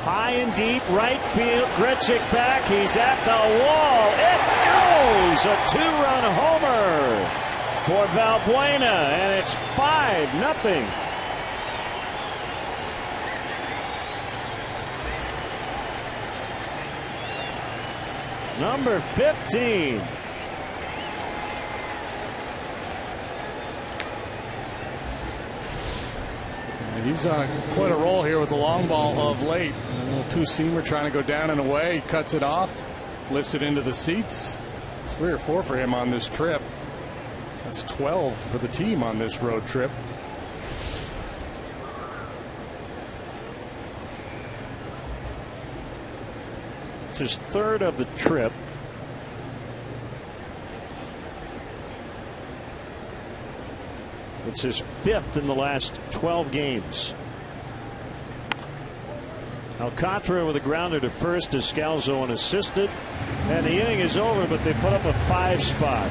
Speaker 3: High and deep right field. Grichuk back. He's at the wall. It goes. A 2-run homer for Valbuena, and it's 5-0. Number 15.
Speaker 2: He's on quite a roll here with the long ball of late. A little two-seamer trying to go down and away. He cuts it off, lifts it into the seats. It's 3 or 4 for him on this trip. That's 12 for the team on this road trip.
Speaker 3: It's his 3rd of the trip. It's his 5th in the last 12 games. Alcantara with a grounder to first. Descalzo unassisted. And the inning is over, but they put up a 5 spot.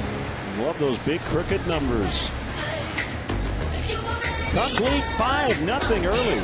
Speaker 3: Love those big crooked numbers. Cubs lead 5-0 early.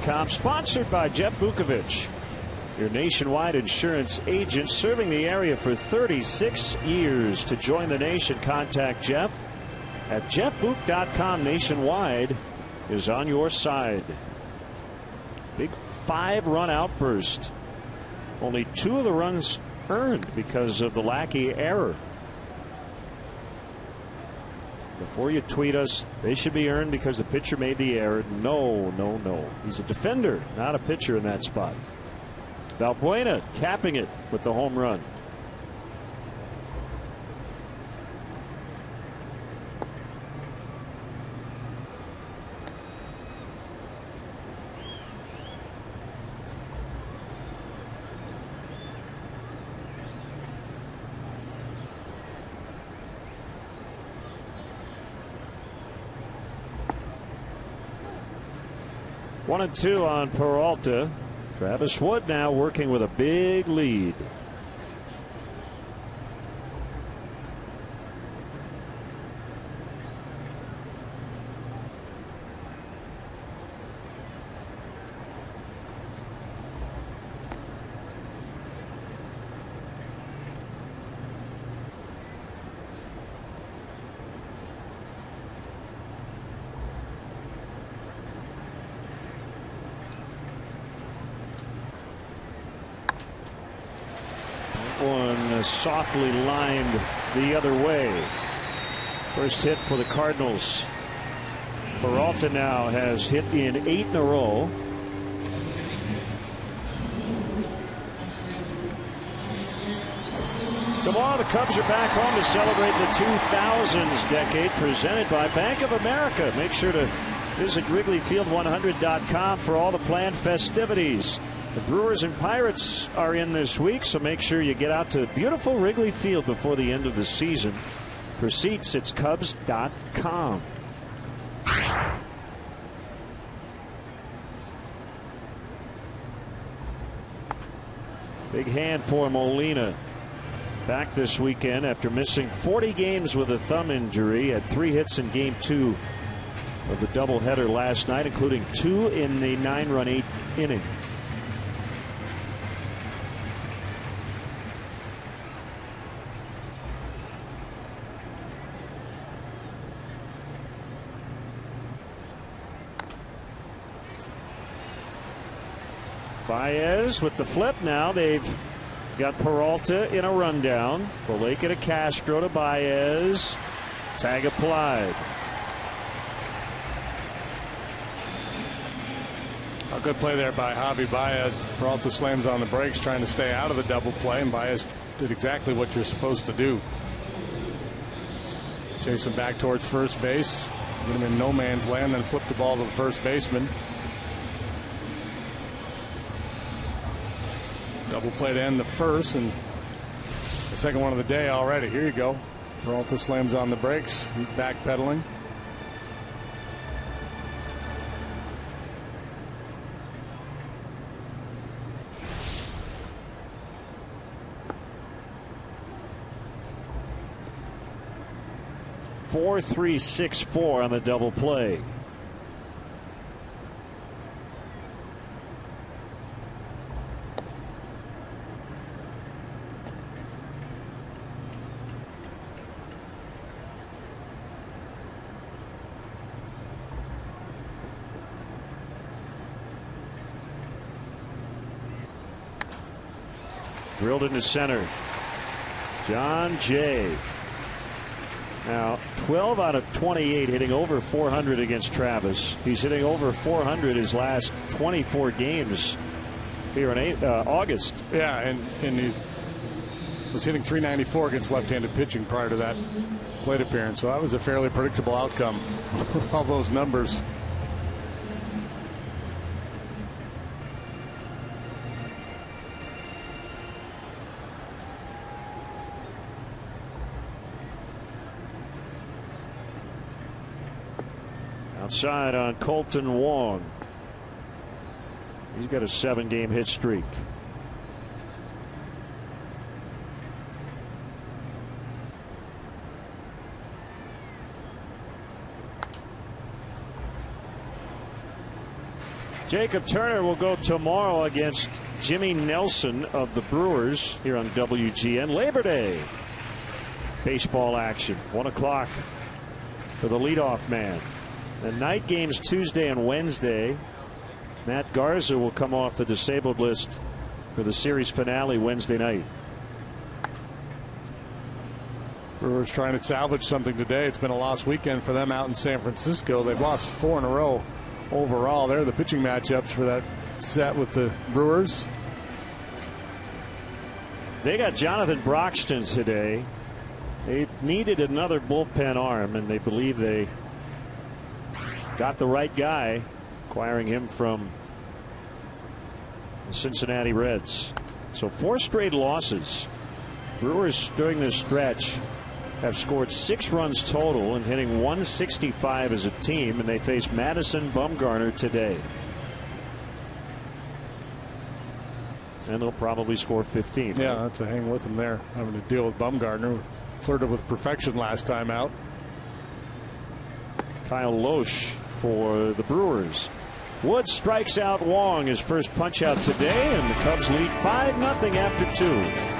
Speaker 3: .com, sponsored by Jeff Vukovich, your nationwide insurance agent serving the area for 36 years. To join the nation, contact Jeff at jeffvuk.com. Nationwide is on your side. Big 5-run outburst. Only 2 of the runs earned because of the Lackey error. Before you tweet us, they should be earned because the pitcher made the error. No, no, no. He's a defender, not a pitcher in that spot. Valbuena capping it with the home run. One and 2 on Peralta. Travis Wood now working with a big lead. One softly lined the other way. First hit for the Cardinals. Peralta now has hit in 8 in a row. Tomorrow the Cubs are back home to celebrate the 2000s decade, presented by Bank of America. Make sure to visit WrigleyField100.com for all the planned festivities. The Brewers and Pirates are in this week, so make sure you get out to beautiful Wrigley Field before the end of the season. For seats, it's Cubs.com. Big hand for Molina. Back this weekend after missing 40 games with a thumb injury. Had 3 hits in Game 2 of the doubleheader last night, including 2 in the 9-run 8th inning. Baez with the flip. Now they've got Peralta in a rundown. Baleka to Castro to Baez. Tag applied.
Speaker 2: A good play there by Javi Baez. Peralta slams on the brakes trying to stay out of the double play, and Baez did exactly what you're supposed to do. Chase him back towards first base. Get him in no man's land, then flip the ball to the first baseman. Double play to end the first, and the second one of the day already. Here you go. Peralta slams on the brakes, backpedaling.
Speaker 3: Four, 3, 6, 4 on the double play. Drilled into center. John Jay. Now 12 out of 28 hitting over 400 against Travis. He's hitting over 400 his last 24 games here in August.
Speaker 2: Yeah, and he was hitting .394 against left-handed pitching prior to that plate appearance. So that was a fairly predictable outcome. All those numbers.
Speaker 3: Outside on Colton Wong. He's got a 7-game hit streak. Jacob Turner will go tomorrow against Jimmy Nelson of the Brewers here on WGN. Labor Day baseball action. 1 o'clock for the leadoff man. The night games Tuesday and Wednesday. Matt Garza will come off the disabled list for the series finale Wednesday night.
Speaker 2: Brewers trying to salvage something today. It's been a lost weekend for them out in San Francisco. They've lost 4 in a row overall. They're the pitching matchups for that set with the Brewers.
Speaker 3: They got Jonathan Broxton today. They needed another bullpen arm, and they believe they got the right guy, acquiring him from the Cincinnati Reds. So 4 straight losses. Brewers during this stretch have scored 6 runs total and hitting 165 as a team, and they face Madison Bumgarner today. And they'll probably score 15.
Speaker 2: Yeah, that's a hang with them there, having to deal with Bumgarner, who flirted with perfection last time out.
Speaker 3: Kyle Loesch for the Brewers. Woods strikes out Wong, his first punch out today, and the Cubs lead 5-0 after 2.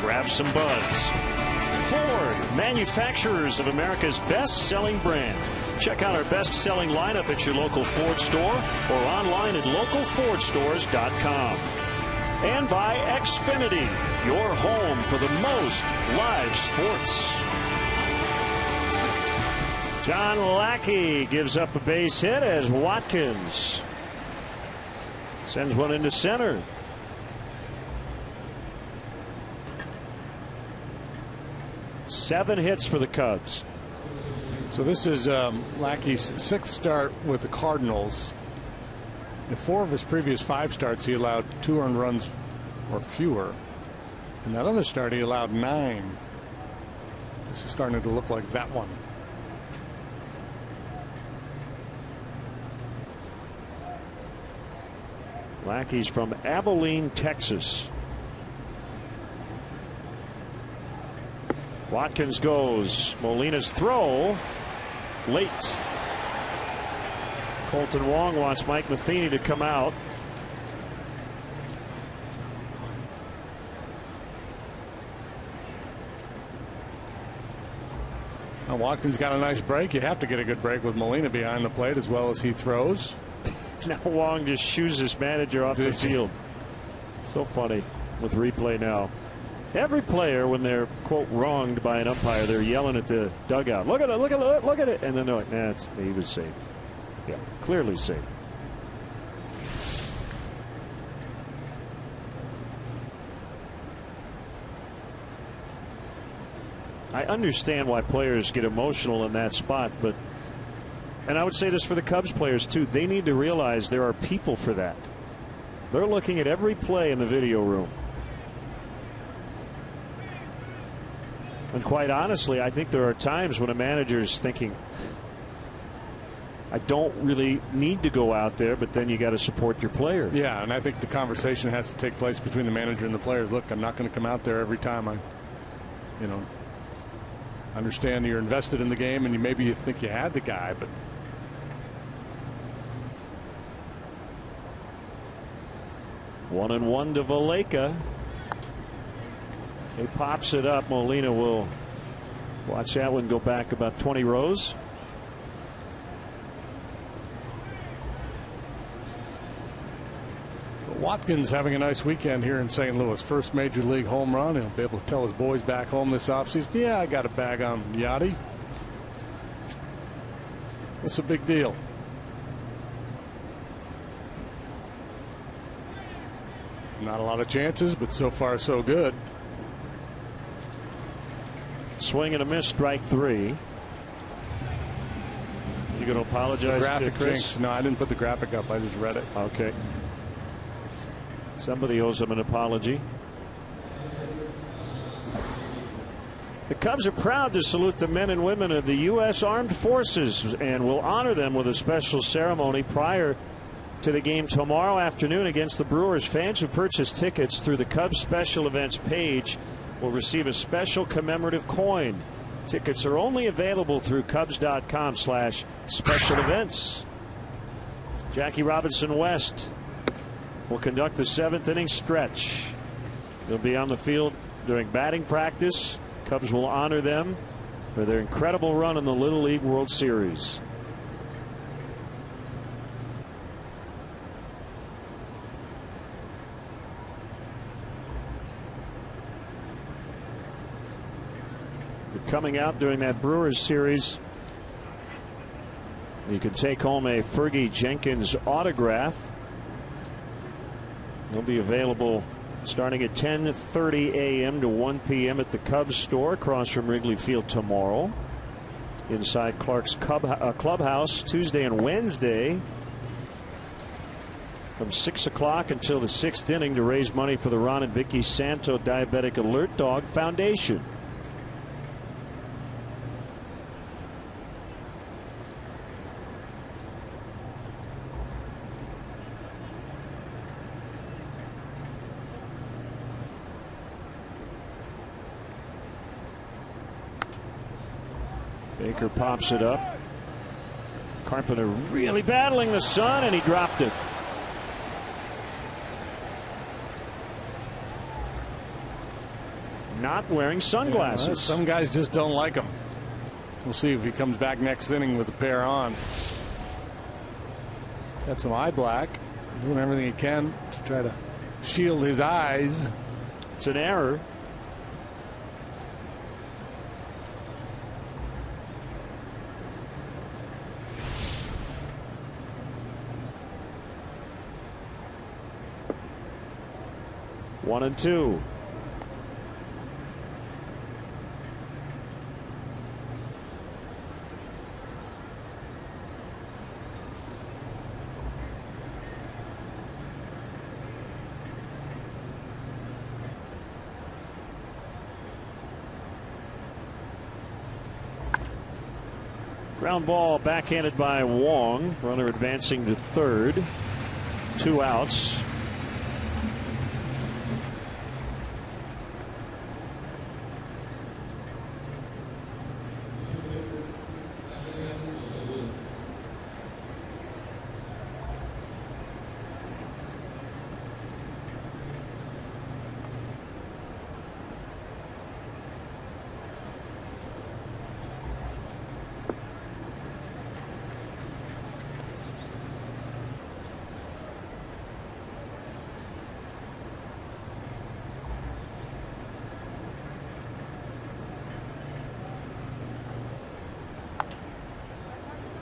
Speaker 1: grab some buds. Ford, manufacturers of America's best-selling brand. Check out our best-selling lineup at your local Ford store or online at localfordstores.com. And by Xfinity, your home for the most live sports. John Lackey gives up a base hit as Watkins sends one into center. Seven hits for the Cubs.
Speaker 2: So this is Lackey's sixth start with the Cardinals. In 4 of his previous 5 starts, he allowed 2 earned runs or fewer. In that other start, he allowed 9. This is starting to look like that one.
Speaker 3: Lackey's from Abilene, Texas. Watkins goes. Molina's throw late. Colton Wong wants Mike Matheny to come out.
Speaker 2: Now Watkins got a nice break. You have to get a good break with Molina behind the plate as well as he throws.
Speaker 3: Now Wong just shoos his manager off the field. So funny with replay now. Every player, when they're, quote, wronged by an umpire, they're yelling at the dugout. Look at it, look at it, look at it. And then they're like, nah, he was safe. Yeah, clearly safe. I understand why players get emotional in that spot, but, and I would say this for the Cubs players too, they need to realize there are people for that. They're looking at every play in the video room. And quite honestly, I think there are times when a manager's thinking, I don't really need to go out there, but then you got to support your player.
Speaker 2: Yeah, and I think the conversation has to take place between the manager and the players. Look, I'm not going to come out there every time. I understand you're invested in the game, and maybe you think you had the guy, but.
Speaker 3: One and one to Valleca. He pops it up. Molina will watch that one go back about 20 rows.
Speaker 2: Watkins having a nice weekend here in St. Louis. First major league home run. He'll be able to tell his boys back home this offseason, yeah, I got a bag on Yachty. That's a big deal. Not a lot of chances, but so far so good.
Speaker 3: Swing and a miss, strike 3. You going to apologize to Chris?
Speaker 2: Jinx. No, I didn't put the graphic up. I just read it.
Speaker 3: Okay. Somebody owes him an apology. The Cubs are proud to salute the men and women of the U.S. Armed Forces and will honor them with a special ceremony prior to the game tomorrow afternoon against the Brewers. Fans who purchase tickets through the Cubs special events page will receive a special commemorative coin. Tickets are only available through Cubs.com/special events. Jackie Robinson West will conduct the 7th inning stretch. They'll be on the field during batting practice. Cubs will honor them for their incredible run in the Little League World Series. Coming out during that Brewers series, you can take home a Fergie Jenkins autograph. They'll be available starting at 10:30 a.m. to 1 p.m. at the Cubs store across from Wrigley Field tomorrow. Inside Clark's clubhouse Tuesday and Wednesday from 6 o'clock until the 6th inning to raise money for the Ron and Vicky Santo Diabetic Alert Dog Foundation. Baker pops it up. Carpenter really battling the sun, and he dropped it. not wearing sunglasses.
Speaker 2: Yeah, some guys just don't like them. We'll see if he comes back next inning with a pair on. Got some eye black. Doing everything he can to try to shield his eyes.
Speaker 3: It's an error. One and two. Ground ball backhanded by Wong. Runner advancing to third. 2 outs.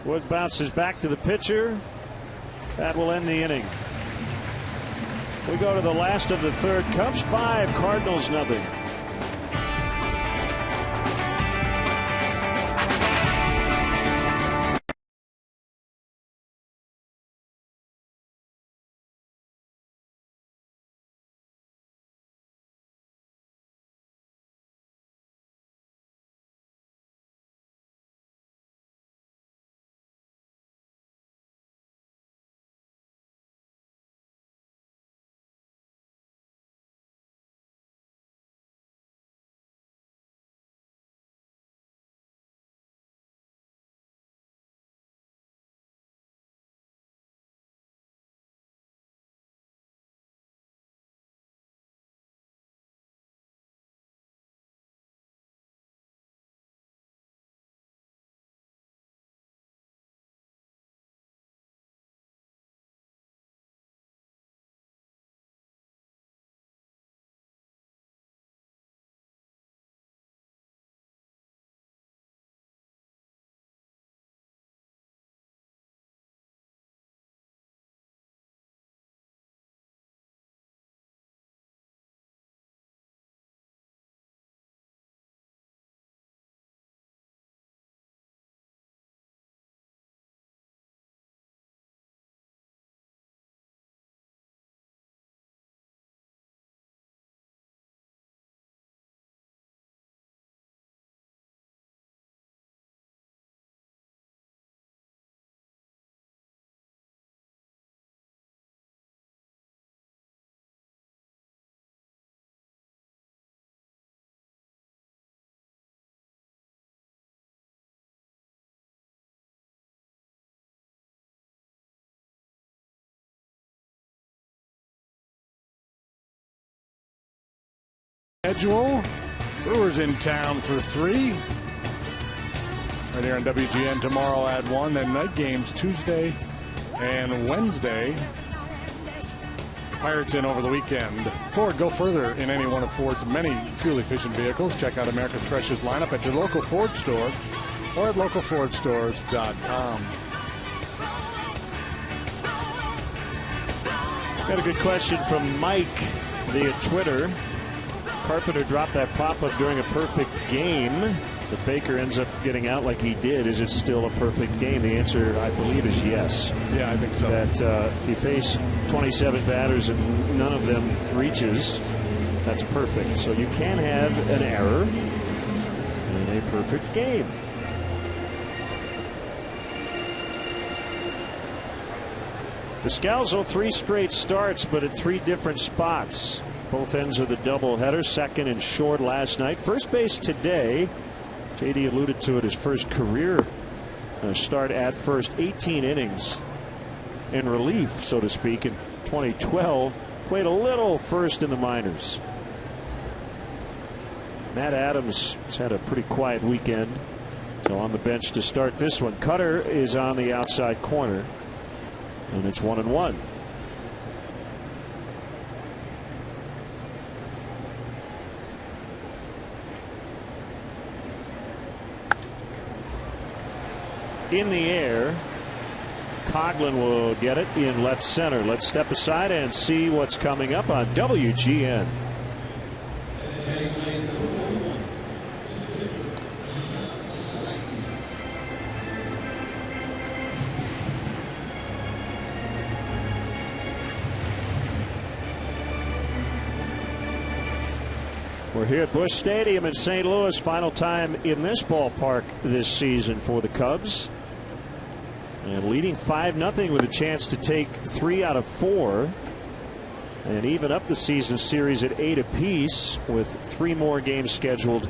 Speaker 3: Wood bounces back to the pitcher. That will end the inning. We go to the last of the third. Cubs 5, Cardinals nothing.
Speaker 2: Schedule. Brewers in town for 3. Right here on WGN tomorrow at 1. Then night games Tuesday and Wednesday. Pirates in over the weekend. Ford, go further in any one of Ford's many fuel-efficient vehicles. Check out America's freshest lineup at your local Ford store or at localfordstores.com.
Speaker 3: Got a good question from Mike via Twitter. Carpenter dropped that pop-up during a perfect game. If Baker ends up getting out like he did, is it still a perfect game? The answer, I believe, is yes.
Speaker 2: Yeah, I think so.
Speaker 3: That if you face 27 batters and none of them reaches, that's perfect. So you can have an error in a perfect game. Descalzo 3 straight starts, but at 3 different spots. Both ends of the doubleheader, second and short last night. First base today. JD alluded to it, his first career start at first. 18 innings in relief, so to speak, in 2012. Played a little first in the minors. Matt Adams has had a pretty quiet weekend, so on the bench to start this one. Cutter is on the outside corner, and it's 1-1. In the air, Coghlan will get it in left center. Let's step aside and see what's coming up on WGN. We're here at Busch Stadium in St. Louis. Final time in this ballpark this season for the Cubs. And leading 5-0 with a chance to take 3 out of 4 and even up the season series at 8 apiece, with 3 more games scheduled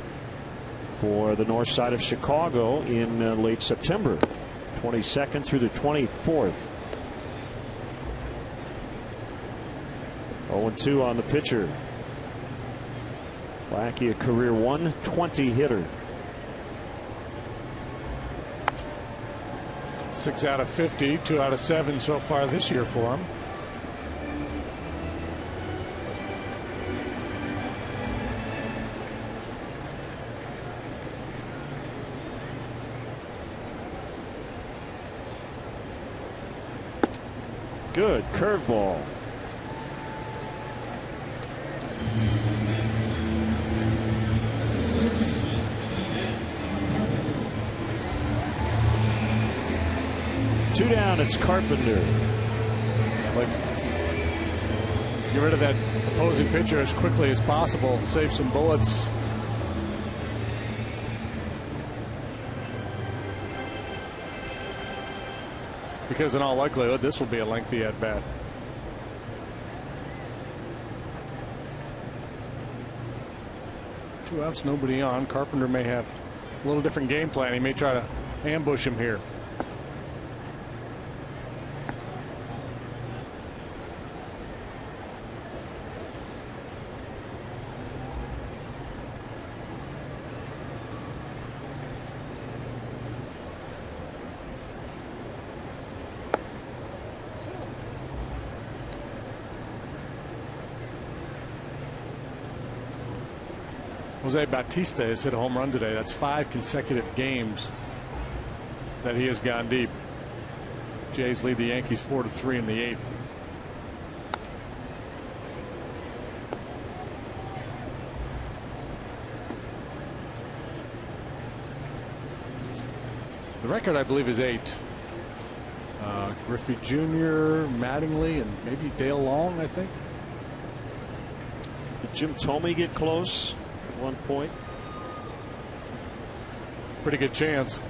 Speaker 3: for the north side of Chicago in late September, 22nd through the 24th. 0-2 on the pitcher. Lackey, a career 120 hitter.
Speaker 2: 6 out of 50, 2 out of 7 so far this year for him.
Speaker 3: Good curveball. Two down, it's Carpenter.
Speaker 2: Like, get rid of that opposing pitcher as quickly as possible. Save some bullets. Because in all likelihood, this will be a lengthy at bat. Two outs, nobody on. Carpenter may have a little different game plan. He may try to ambush him here. Jose Bautista has hit a home run today. That's 5 consecutive games that he has gone deep. Jays lead the Yankees 4-3 in the 8th. The record, I believe, is 8. Griffey Jr., Mattingly, and maybe Dale Long, I think.
Speaker 3: Did Jim Thome get close at one point?
Speaker 2: Pretty good chance.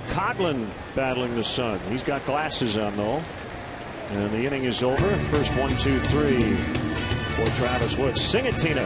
Speaker 3: Coghlan battling the sun. He's got glasses on, though. And the inning is over. First 1, 2, 3 for Travis Woods. Sing it, Tina.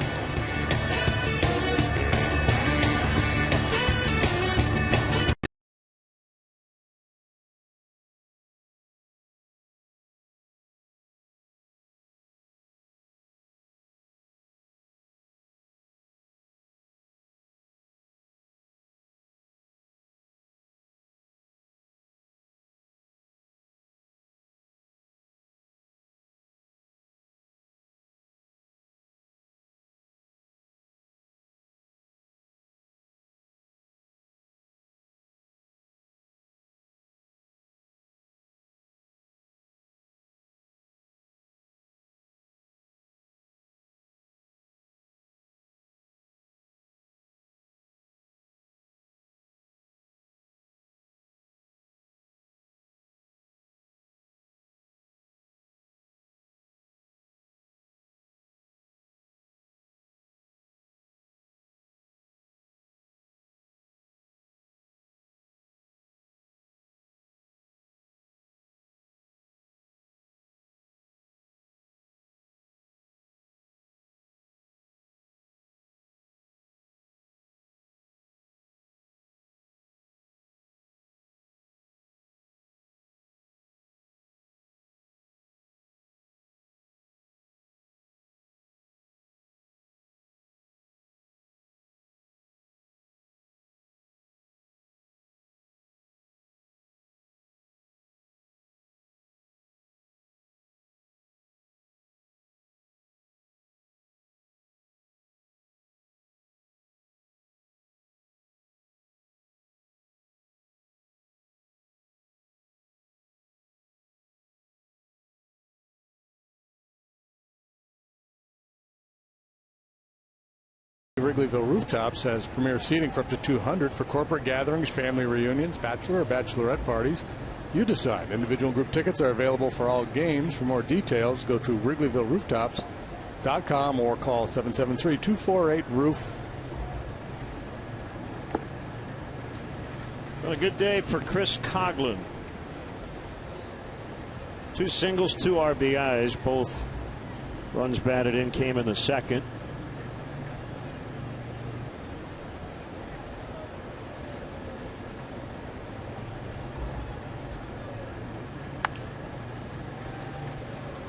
Speaker 2: Wrigleyville Rooftops has premier seating for up to 200 for corporate gatherings, family reunions, bachelor or bachelorette parties. You decide. Individual and group tickets are available for all games. For more details, go to WrigleyvilleRooftops.com or call 773-248-ROOF.
Speaker 3: Well, a good day for Chris Coghlan. 2 singles, 2 RBIs. Both runs batted in came in the second.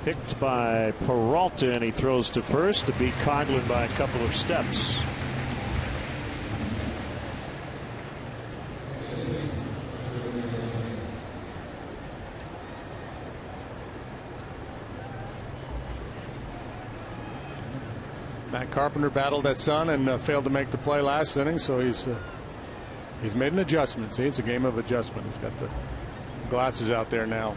Speaker 3: Picked by Peralta, and he throws to first to beat Coghlan by a couple of steps.
Speaker 2: Matt Carpenter battled that sun and failed to make the play last inning, so he's made an adjustment. See, it's a game of adjustment. He's got the glasses out there now.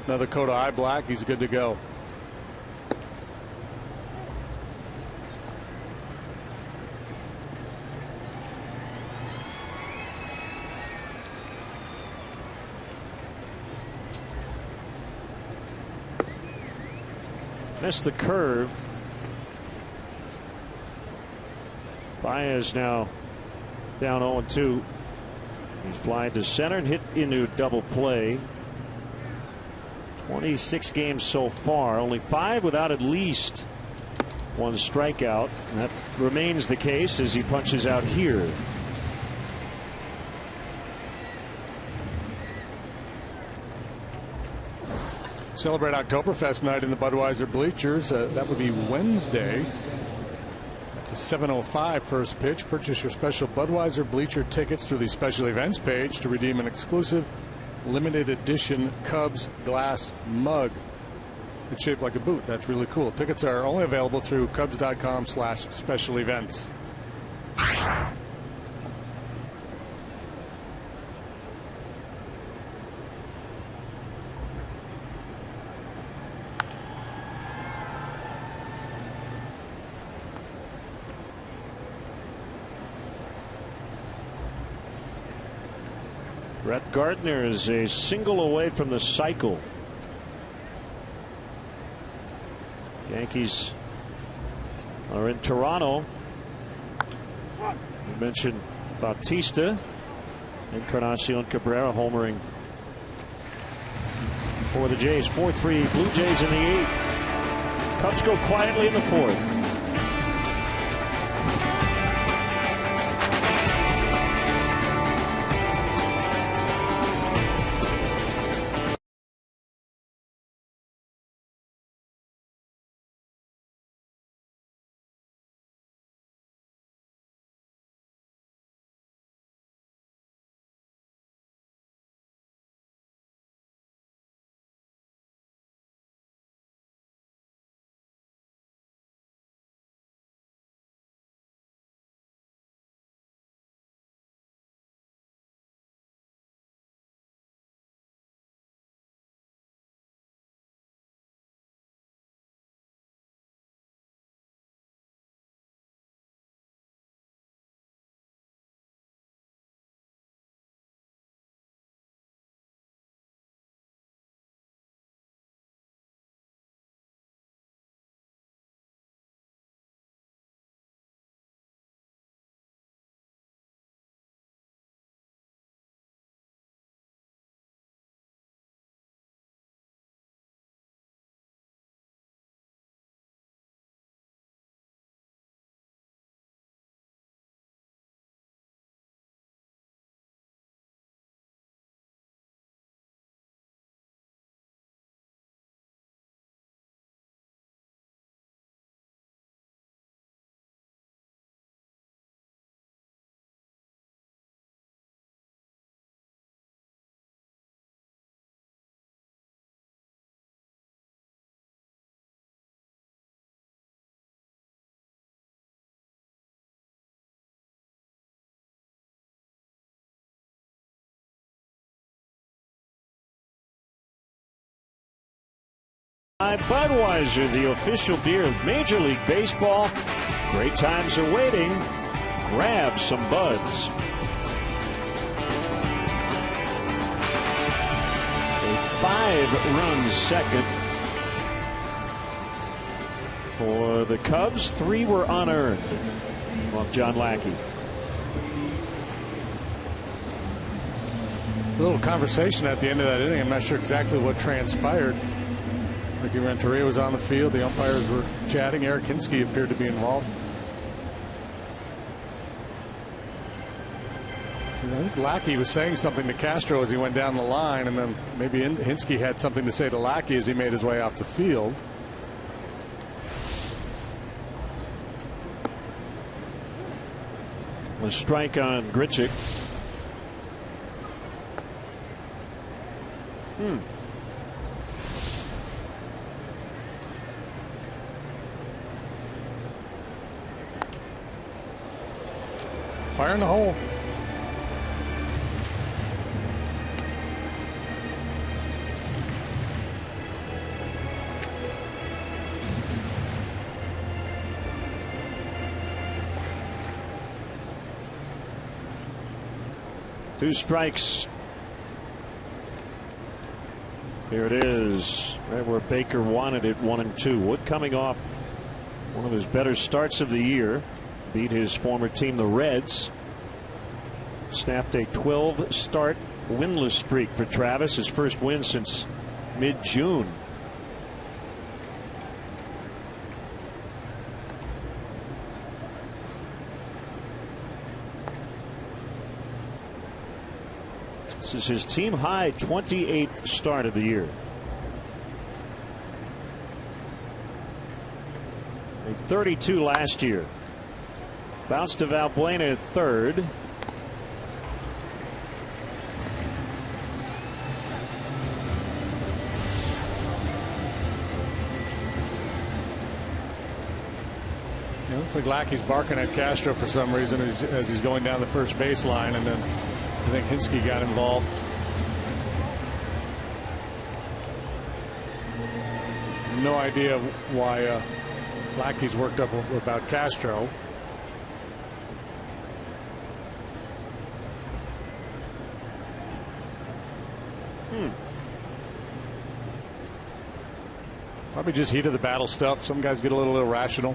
Speaker 2: Another coat of eye black. He's good to go.
Speaker 3: Missed the curve. Baez now down 0-2. He flied to center and hit into double play. 26 games so far, only 5 without at least 1 strikeout. And that remains the case as he punches out here.
Speaker 2: Celebrate Oktoberfest night in the Budweiser bleachers. That would be Wednesday. That's a 7:05 first pitch. Purchase your special Budweiser bleacher tickets through the special events page to redeem an exclusive limited edition Cubs glass mug. It's shaped like a boot. That's really cool. Tickets are only available through Cubs.com/special events.
Speaker 3: Brett Gardner is a single away from the cycle. Yankees are in Toronto. You mentioned Bautista, Encarnacion Cabrera homering for the Jays. 4-3 Blue Jays in the 8th. Cubs go quietly in the 4th. Budweiser, the official beer of Major League Baseball. Great times are waiting. Grab some Buds. A 5-run second for the Cubs. 3 were unearned off John Lackey.
Speaker 2: A little conversation at the end of that inning. I'm not sure exactly what transpired. Ricky Renteria was on the field. The umpires were chatting. Eric Hinske appeared to be involved. So I think Lackey was saying something to Castro as he went down the line, and then maybe Hinske had something to say to Lackey as he made his way off the field.
Speaker 3: A strike on Grichuk.
Speaker 2: Fire in the hole.
Speaker 3: Two strikes. Here it is, right where Baker wanted it, 1-2. Wood coming off one of his better starts of the year. Beat his former team, the Reds. Snapped a 12-start winless streak for Travis, his first win since mid-June. This is his team high 28th start of the year. Made 32 last year. Bounced to Valbuena at third.
Speaker 2: It looks like Lackey's barking at Castro for some reason as he's going down the first baseline, and then I think Hinske got involved. No idea why Lackey's worked up about Castro. Probably just heat of the battle stuff. Some guys get a little irrational.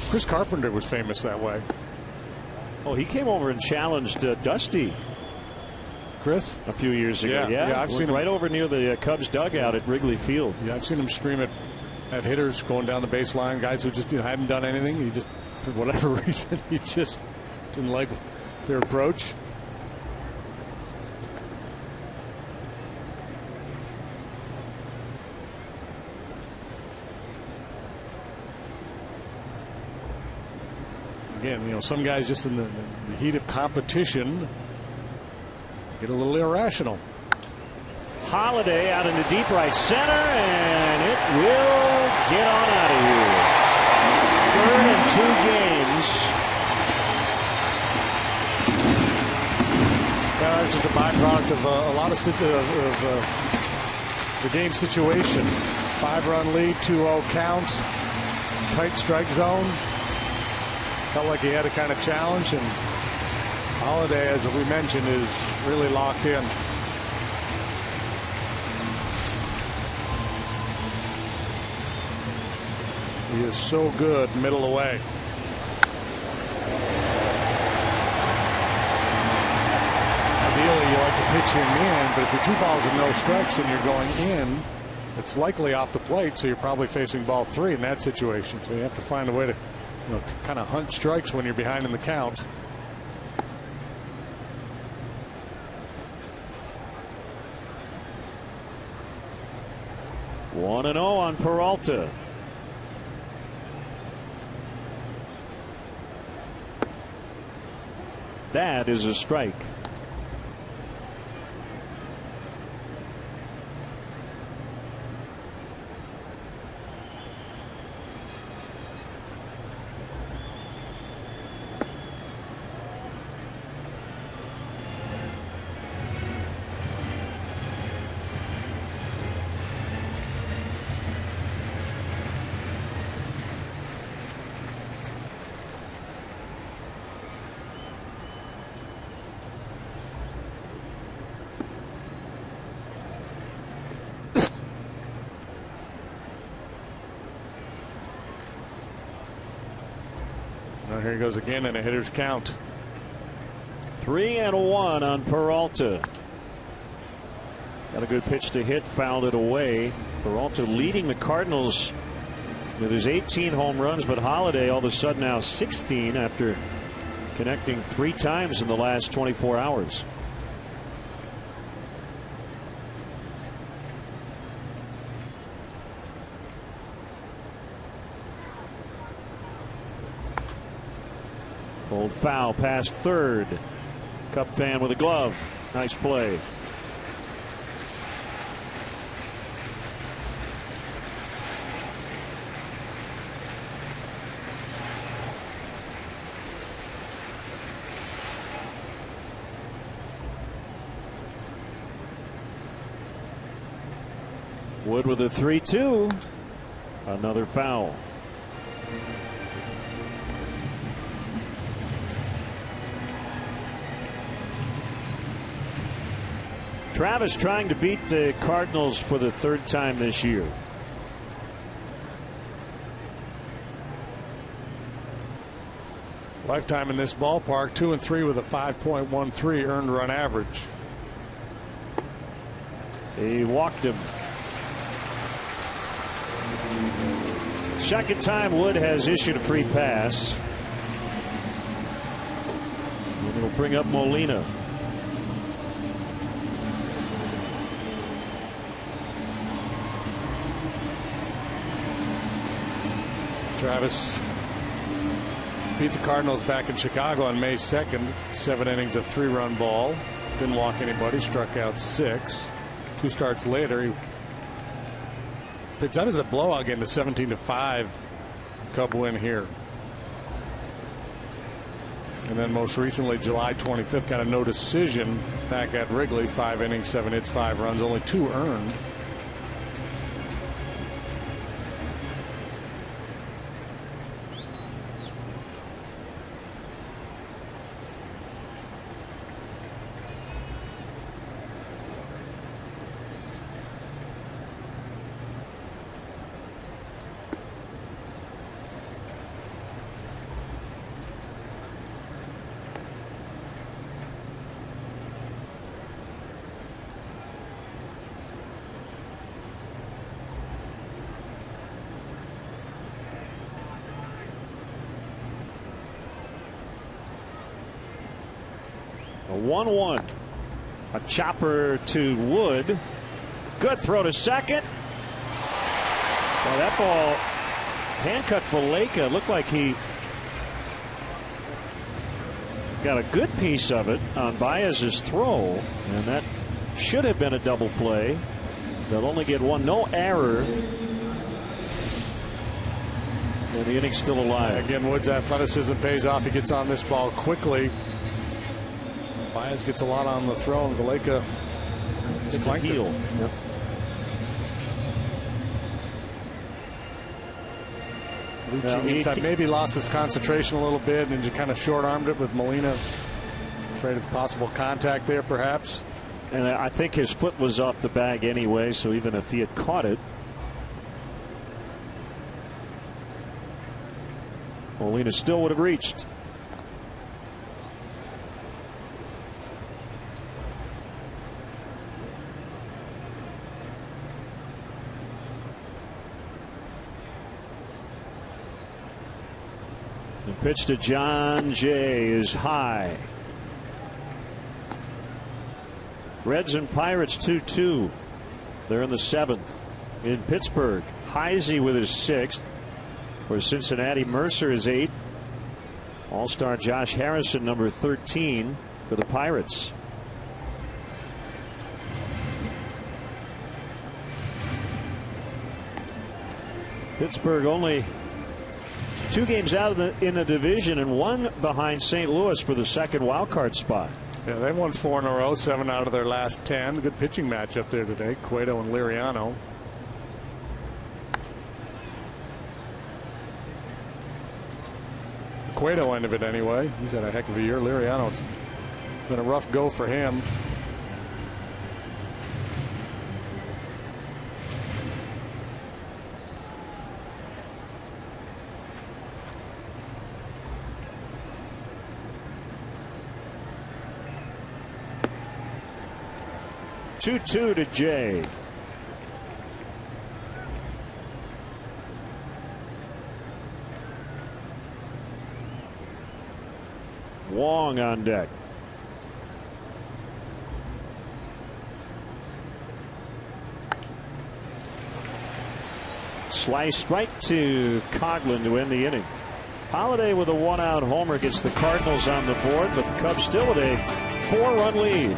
Speaker 2: Chris Carpenter was famous that way.
Speaker 3: Oh, he came over and challenged Dusty.
Speaker 2: Chris?
Speaker 3: A few years ago.
Speaker 2: Yeah, I've seen him
Speaker 3: right over near the Cubs dugout at Wrigley Field.
Speaker 2: Yeah, I've seen him scream at hitters going down the baseline, guys who just hadn't done anything. He just, for whatever reason, he just didn't like their approach. Again, some guys just in the heat of competition get a little irrational.
Speaker 3: Holiday out into deep right center, and it will get on out of here. Third in 2 games.
Speaker 2: It's just a byproduct of a lot of the game situation. 5-run lead, 2-0 count, tight strike zone. Felt like he had a kind of challenge, and Holiday, as we mentioned, is really locked in. He is so good middle away. Ideally, you like to pitch him in, but if you're 2 balls and no strikes and you're going in, it's likely off the plate, so you're probably facing ball 3 in that situation. So you have to find a way to kind of hunt strikes when you're behind in the count.
Speaker 3: One 1-0 on Peralta. That is a strike.
Speaker 2: Well, here he goes again in a hitter's count.
Speaker 3: 3-1 on Peralta. Got a good pitch to hit, fouled it away. Peralta leading the Cardinals with his 18 home runs, but Holiday all of a sudden now 16 after connecting 3 times in the last 24 hours. Old foul past third. Cub fan with a glove. Nice play. Wood with a 3-2. Another foul. Travis trying to beat the Cardinals for the 3rd time this year.
Speaker 2: Lifetime in this ballpark, 2-3 with a 5.13 earned run average.
Speaker 3: He walked him. Second time Wood has issued a free pass. And it'll bring up Molina.
Speaker 2: Travis beat the Cardinals back in Chicago on May 2nd. 7 innings of 3-run ball. Didn't walk anybody. Struck out 6. 2 starts later, he picked that as a blowout game, the 17-5 Cub win here. And then most recently, July 25th, got a no decision back at Wrigley. 5 innings, 7 hits, 5 runs, only 2 earned.
Speaker 3: A 1-1. A chopper to Wood. Good throw to second. Well, that ball handcuffed Valaika. Looked like he got a good piece of it on Baez's throw, and that should have been a double play. They'll only get 1. No error. And the inning's still alive.
Speaker 2: Again, Wood's athleticism pays off. He gets on this ball quickly. Baez gets a lot on the throw, and Valaika
Speaker 3: hits the heel. Yep.
Speaker 2: Lucci maybe lost his concentration a little bit and just kind of short-armed it with Molina. Afraid of possible contact there, perhaps.
Speaker 3: And I think his foot was off the bag anyway, so even if he had caught it, Molina still would have reached. The pitch to John Jay is high. Reds and Pirates 2-2. They're in the 7th. In Pittsburgh, Heisey with his 6th. For Cincinnati, Mercer is 8th. All-star Josh Harrison, number 13 for the Pirates. Pittsburgh only 2 games out in the division and 1 behind St. Louis for the 2nd wild card spot.
Speaker 2: Yeah, they won 4 in a row, 7 out of their last 10. Good pitching matchup there today. Cueto and Liriano. The Cueto end of it anyway. He's had a heck of a year. Liriano, it's been a rough go for him.
Speaker 3: 2-2 to Jay. Wong on deck. Sliced right to Coghlan to end the inning. Holiday with a 1-out homer gets the Cardinals on the board, but the Cubs still with a 4-run lead.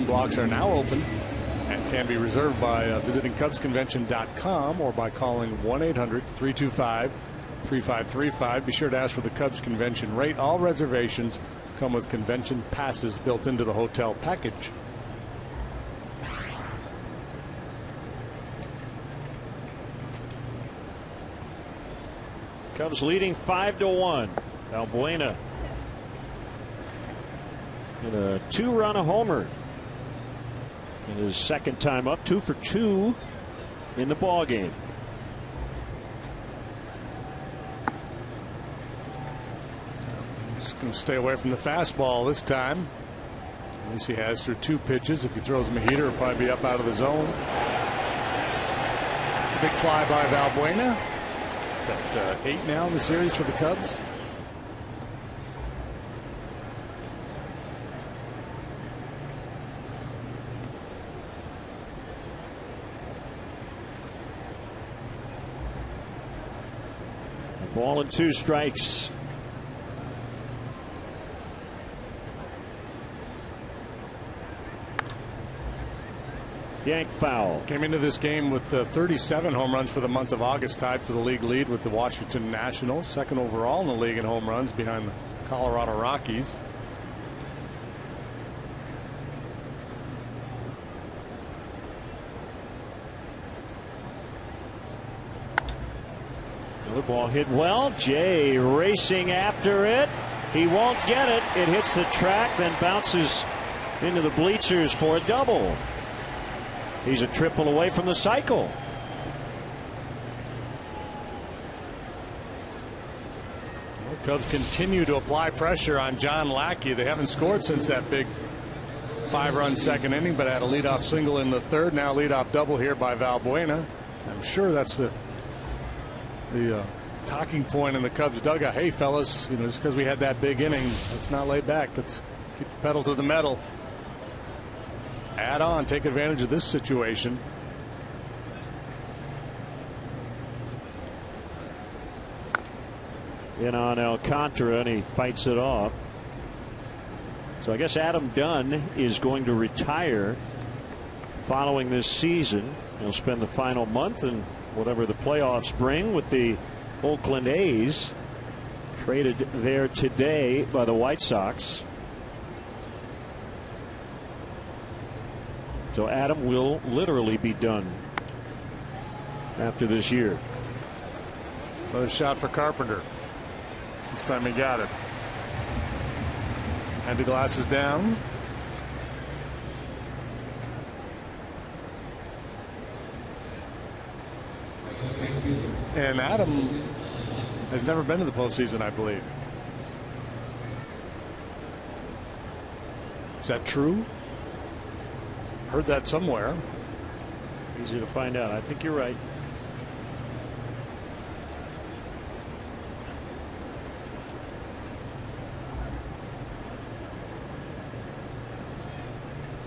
Speaker 2: Blocks are now open and can be reserved by visiting CubsConvention.com or by calling 1-800-325-3535. Be sure to ask for the Cubs Convention rate. All reservations come with convention passes built into the hotel package.
Speaker 3: Cubs leading 5-1. Valbuena in a 2-run homer. In his second time up, 2 for 2 in the ball game.
Speaker 2: Just going to stay away from the fastball this time. At least he has through 2 pitches. If he throws him a heater, he'll probably be up out of the zone. Just a big fly by Valbuena. It's at 8 now in the series for the Cubs.
Speaker 3: Ball and 2 strikes. Yank foul.
Speaker 2: Came into this game with 37 home runs for the month of August, tied for the league lead with the Washington Nationals, second overall in the league in home runs behind the Colorado Rockies.
Speaker 3: The ball hit well. Jay racing after it. He won't get it. It hits the track, then bounces into the bleachers for a double. He's a triple away from the cycle.
Speaker 2: The Cubs continue to apply pressure on John Lackey. They haven't scored since that big 5-run second inning, but had a leadoff single in the third. Now leadoff double here by Valbuena. I'm sure that's the talking point in the Cubs dugout. Hey fellas, just because we had that big inning, let's not lay back. Let's keep the pedal to the metal. Add on, take advantage of this situation.
Speaker 3: In on Alcantara, and he fights it off. So I guess Adam Dunn is going to retire following this season. He'll spend the final month and whatever the playoffs bring with the Oakland A's, traded there today by the White Sox. So Adam will literally be done after this year.
Speaker 2: Another shot for Carpenter. This time he got it. And the glasses down. And Adam has never been to the postseason, I believe. Is that true? Heard that somewhere.
Speaker 3: Easy to find out. I think you're right.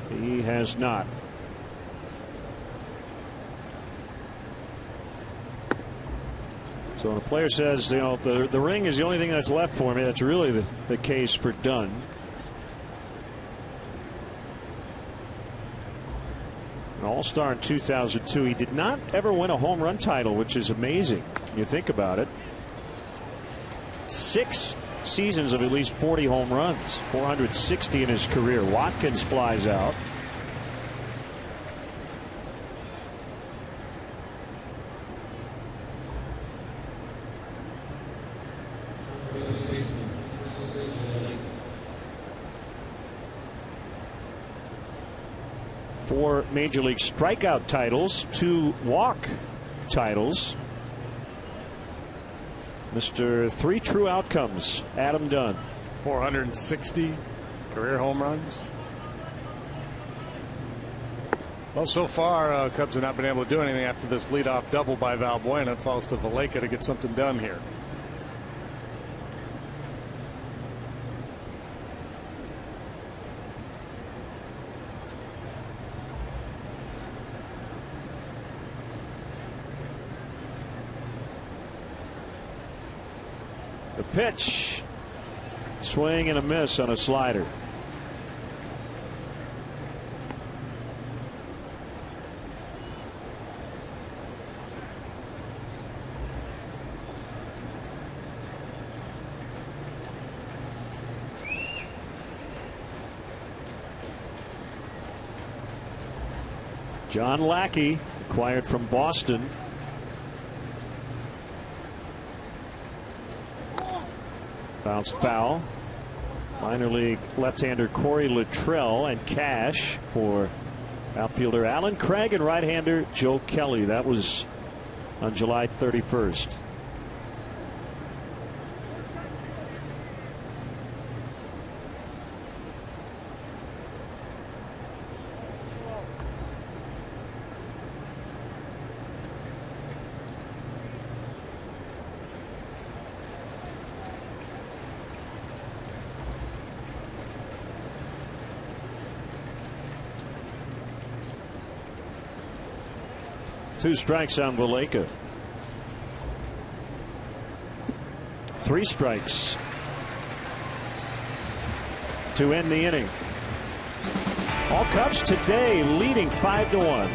Speaker 3: He has not. So when a player says, you know, the ring is the only thing that's left for me, that's really the case for Dunn. An All-Star in 2002. He did not ever win a home run title, which is amazing when you think about it. 6 seasons of at least 40 home runs, 460 in his career. Watkins flies out. Four Major League strikeout titles, 2 walk titles. Mr. 3 true outcomes, Adam Dunn.
Speaker 2: 460 career home runs. Well, so far, Cubs have not been able to do anything after this leadoff double by Valbuena. It falls to Valleca to get something done here.
Speaker 3: The pitch, swing and a miss on a slider. John Lackey, acquired from Boston. Bounced foul. Minor league left-hander Corey Luttrell and cash for outfielder Alan Craig and right-hander Joe Kelly. That was on July 31st. Two strikes on Valleca. 3 strikes to end the inning. All Cubs today leading 5-1.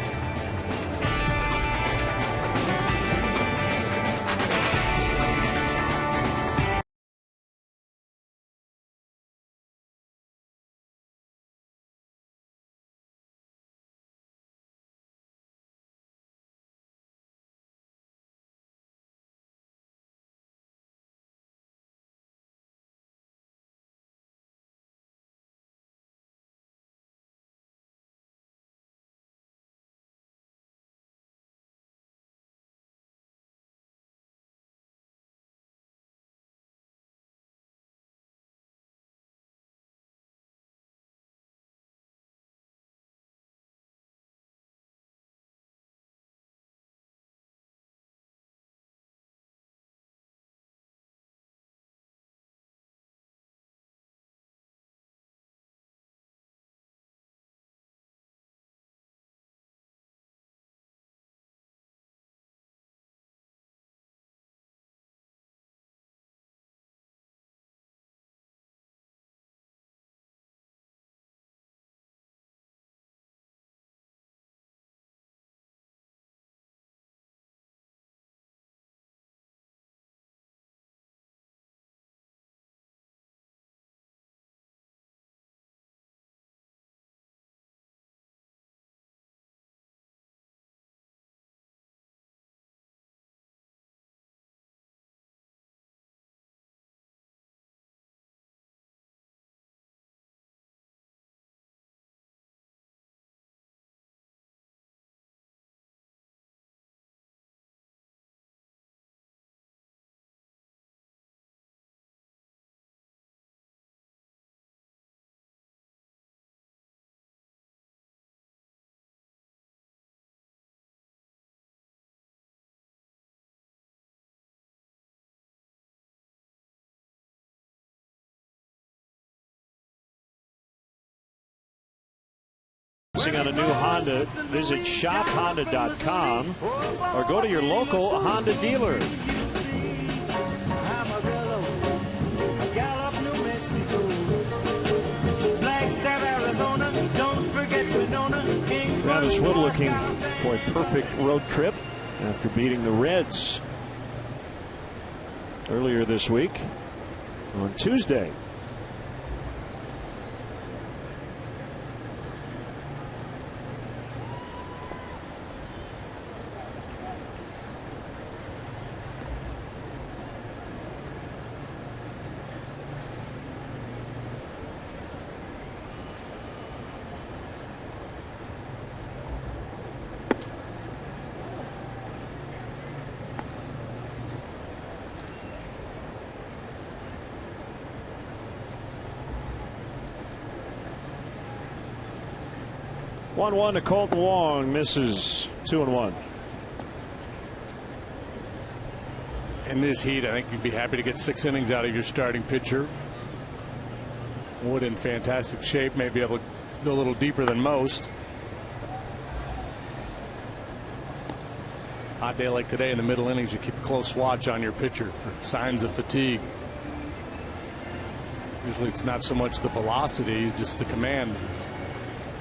Speaker 3: On a new Honda, visit shophonda.com or go to your local Honda dealer. Travis Wood looking for a perfect road trip after beating the Reds earlier this week on Tuesday. One to Colton Wong, misses 2-1.
Speaker 2: In this heat, I think you'd be happy to get 6 innings out of your starting pitcher. Wood in fantastic shape, may be able to go a little deeper than most. Hot day like today in the middle innings, you keep a close watch on your pitcher for signs of fatigue. Usually it's not so much the velocity, just the command.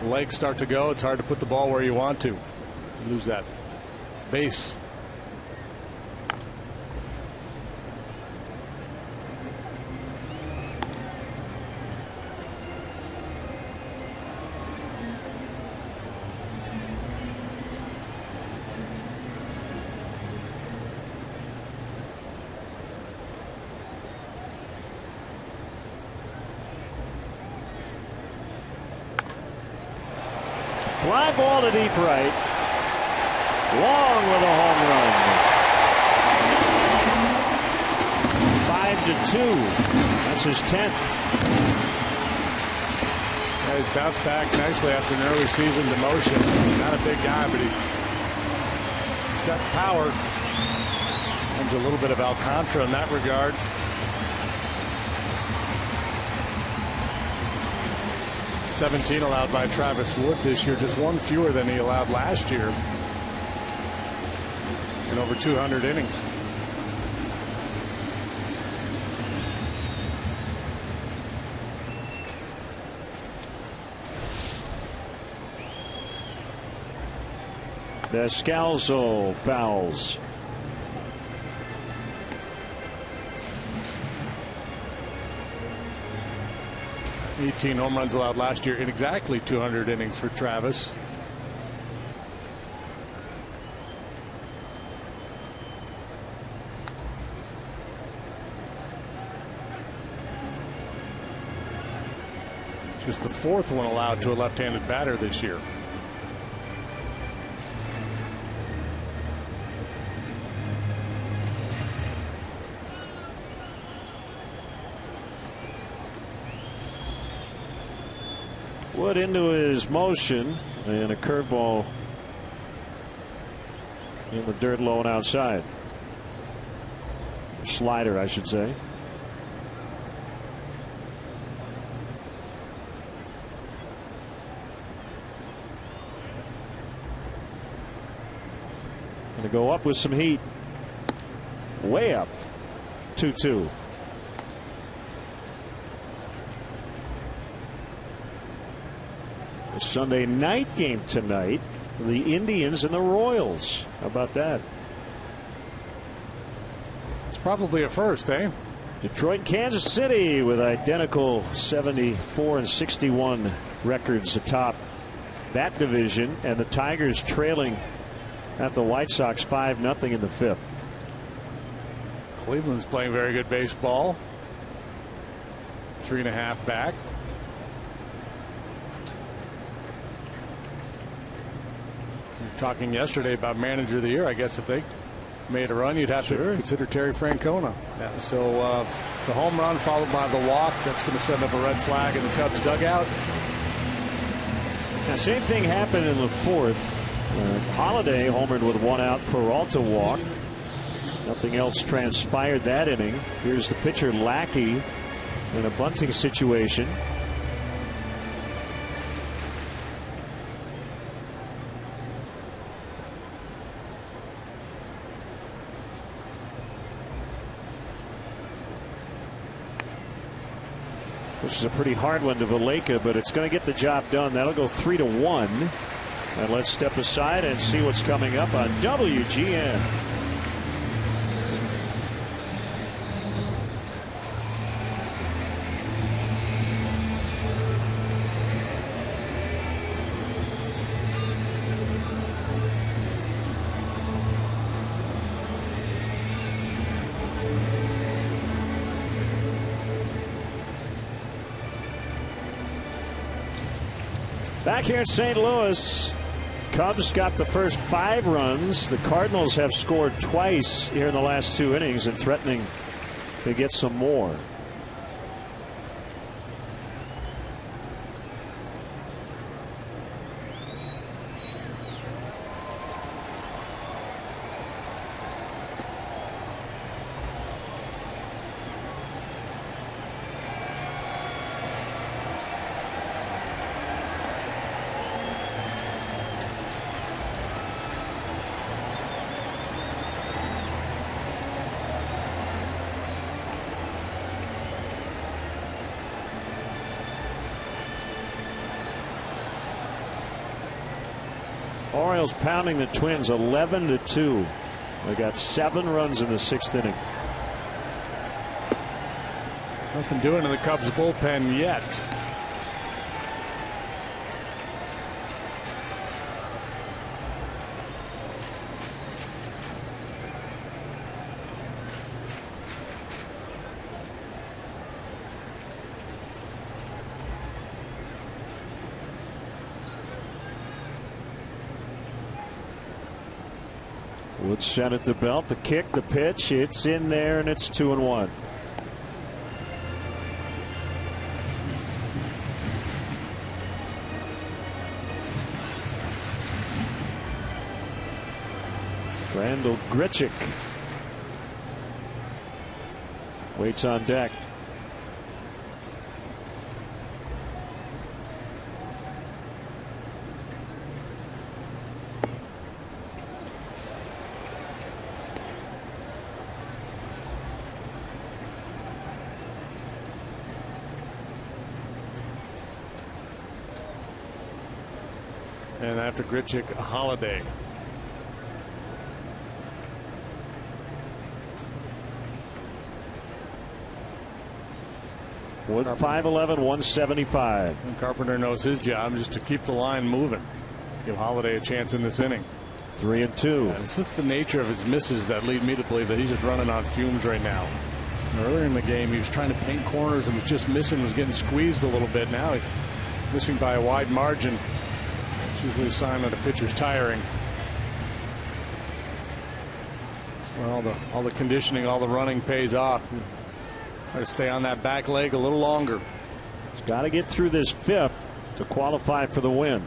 Speaker 2: The legs start to go, it's hard to put the ball where you want to. You lose that base.
Speaker 3: Fly ball to deep right. Long with a home run. 5-2. That's his 10th.
Speaker 2: Yeah, he's bounced back nicely after an early season demotion. Not a big guy, but he's got power. And a little bit of Alcantara in that regard. $17 allowed by Travis Wood this year, just one fewer than he allowed last year in over 200 innings.
Speaker 3: Descalso fouls.
Speaker 2: $18 home runs allowed last year in exactly 200 innings for Travis. It's just the 4th one allowed to a left-handed batter this year.
Speaker 3: Wood into his motion, and a curveball in the dirt low and outside. Slider, I should say. Going to go up with some heat. Way up. 2-2. Sunday night game tonight, the Indians and the Royals. How about that?
Speaker 2: It's probably a first, eh?
Speaker 3: Detroit and Kansas City with identical 74 and 61 records atop that division, and the Tigers trailing at the White Sox 5-0 in the 5th.
Speaker 2: Cleveland's playing very good baseball. 3.5 back. Talking yesterday about manager of the year. I guess if they made a run, you'd have to consider Terry Francona. Yeah. So the home run followed by the walk, that's going to send up a red flag in the Cubs dugout.
Speaker 3: Now, same thing happened in the 4th. Holiday homered with 1 out. Peralta walked. Nothing else transpired that inning. Here's the pitcher Lackey in a bunting situation. which is a pretty hard one to Valleca, but it's going to get the job done. That'll go 3-1. And let's step aside and see what's coming up on WGN. Back here in St. Louis, Cubs got the first 5 runs. The Cardinals have scored twice here in the last 2 innings and threatening to get some more. Orioles pounding the Twins 11-2. They got 7 runs in the 6th inning.
Speaker 2: Nothing doing in the Cubs bullpen yet.
Speaker 3: Wood set at the belt, the kick, the pitch, it's in there, and it's 2-1. Randall Grichuk waits on deck.
Speaker 2: And after Grichuk, Holiday.
Speaker 3: Wood 5'11", 175.
Speaker 2: And Carpenter knows his job is to keep the line moving. Give Holiday a chance in this inning.
Speaker 3: 3-2.
Speaker 2: And it's the nature of his misses that lead me to believe that he's just running on fumes right now. And earlier in the game, he was trying to paint corners and was just missing, was getting squeezed a little bit. Now he's missing by a wide margin. It's usually a sign that a pitcher's tiring. Well, all the conditioning, all the running pays off. Try to stay on that back leg a little longer.
Speaker 3: He's got to get through this 5th to qualify for the win.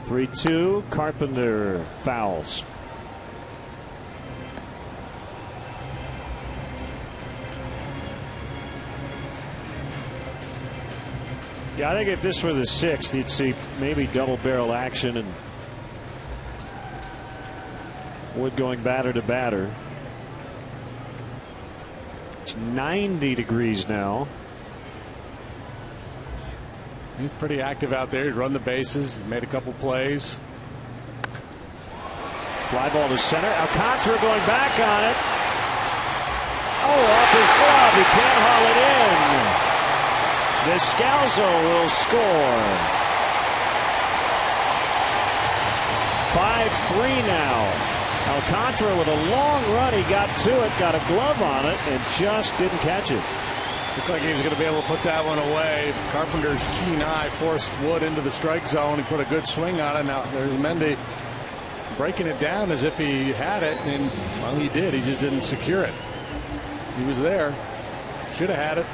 Speaker 3: 3-2. Carpenter fouls. Yeah, I think if this were the 6th, you'd see maybe double barrel action and Wood going batter to batter. It's 90 degrees now.
Speaker 2: He's pretty active out there. He's run the bases, made a couple plays.
Speaker 3: Fly ball to center. Alcantara going back on it. Oh, off his glove. He can't haul it in. Descalzo will score. 5-3 now. Alcantara with a long run. He got to it, got a glove on it, and just didn't catch it.
Speaker 2: Looked like he was going to be able to put that one away. Carpenter's keen eye forced Wood into the strike zone. He put a good swing on it. Now there's Mendy breaking it down as if he had it, and well, he did. He just didn't secure it. He was there. Should have had it.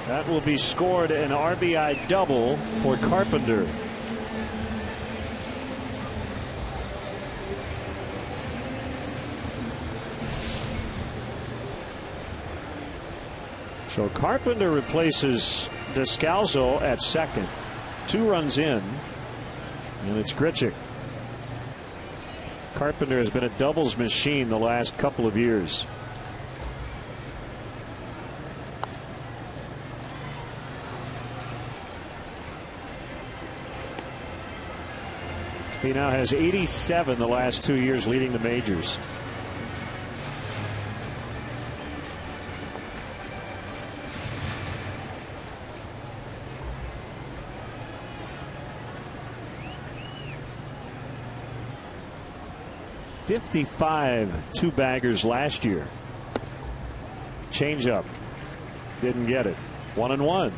Speaker 3: That will be scored an RBI double for Carpenter. So Carpenter replaces Descalzo at second. 2 runs in, and it's Grichuk. Carpenter has been a doubles machine the last couple of years. He now has 87 the last 2 years, leading the majors. $55 two-baggers last year. Changeup. Didn't get it. 1-1.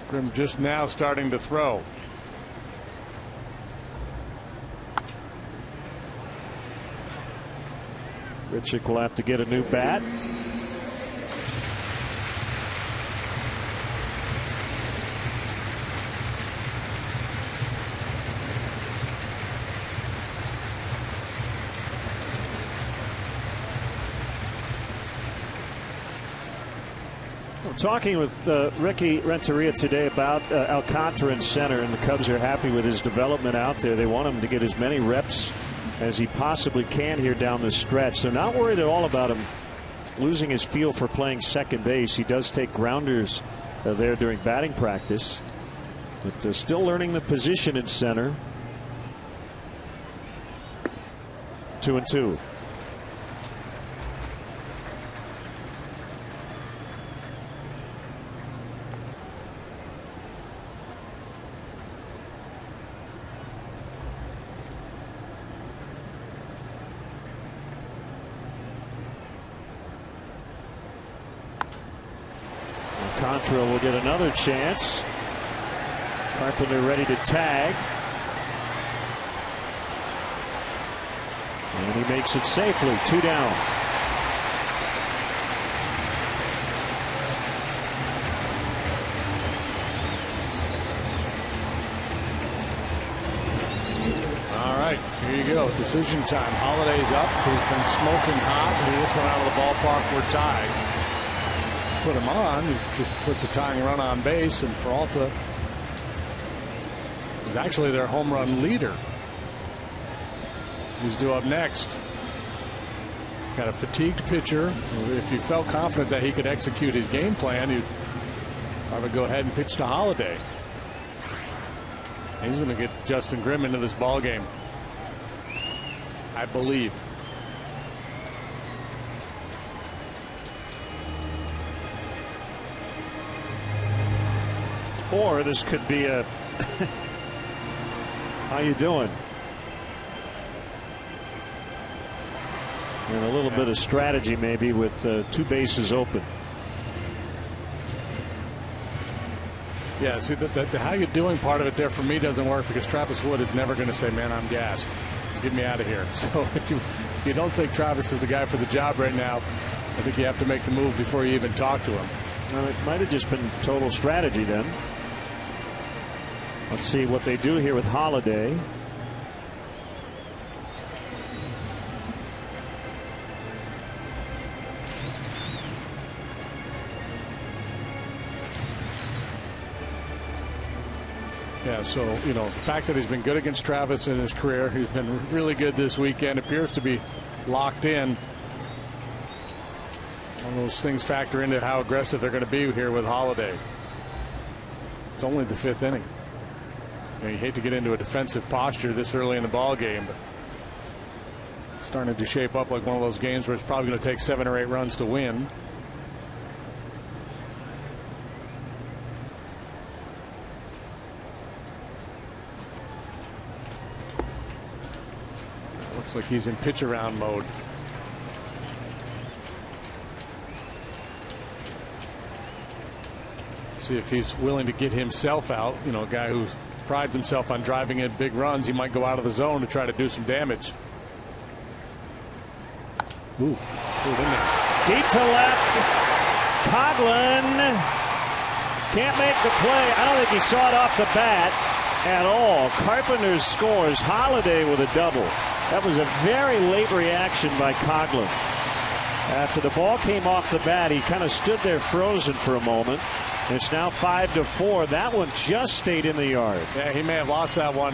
Speaker 2: Grimm just now starting to throw.
Speaker 3: Grichuk will have to get a new bat. Talking with Ricky Renteria today about Alcantara in center, and the Cubs are happy with his development out there. They want him to get as many reps as he possibly can here down the stretch. They're not worried at all about him losing his feel for playing second base. He does take grounders there during batting practice, but still learning the position in center. 2-2. Alcantara will get another chance. Carpenter ready to tag. And he makes it safely. 2 down.
Speaker 2: All right, here you go. Decision time. Holiday's up. He's been smoking hot. He hits one out of the ballpark. We're tied. Put him on. He just put the tying run on base, and Peralta is actually their home run leader. He's due up next. Got a fatigued pitcher. If you felt confident that he could execute his game plan, you'd probably go ahead and pitch to Holiday. He's going to get Justin Grimm into this ball game, I believe.
Speaker 3: Or this could be a how you doing? And a little bit of strategy maybe with 2 bases open.
Speaker 2: Yeah, see, the how you doing part of it there for me doesn't work, because Travis Wood is never going to say, man, I'm gassed. Get me out of here. So if you don't think Travis is the guy for the job right now, I think you have to make the move before you even talk to him.
Speaker 3: Well, it might have just been total strategy then. Let's see what they do here with Holiday.
Speaker 2: Yeah, so, the fact that he's been good against Travis in his career, he's been really good this weekend, appears to be locked in. All those things factor into how aggressive they're going to be here with Holiday. It's only the 5th inning. You hate to get into a defensive posture this early in the ball game, but it's starting to shape up like one of those games where it's probably going to take 7 or 8 runs to win. Looks like he's in pitch around mode. See if he's willing to get himself out. A guy who prides himself on driving in big runs. He might go out of the zone to try to do some damage. Ooh, threw it in there.
Speaker 3: Deep to left. Coghlan can't make the play. I don't think he saw it off the bat at all. Carpenter scores. Holiday with a double. That was a very late reaction by Coghlan. After the ball came off the bat, he kind of stood there frozen for a moment. It's now 5-4. That one just stayed in the yard.
Speaker 2: Yeah, he may have lost that one.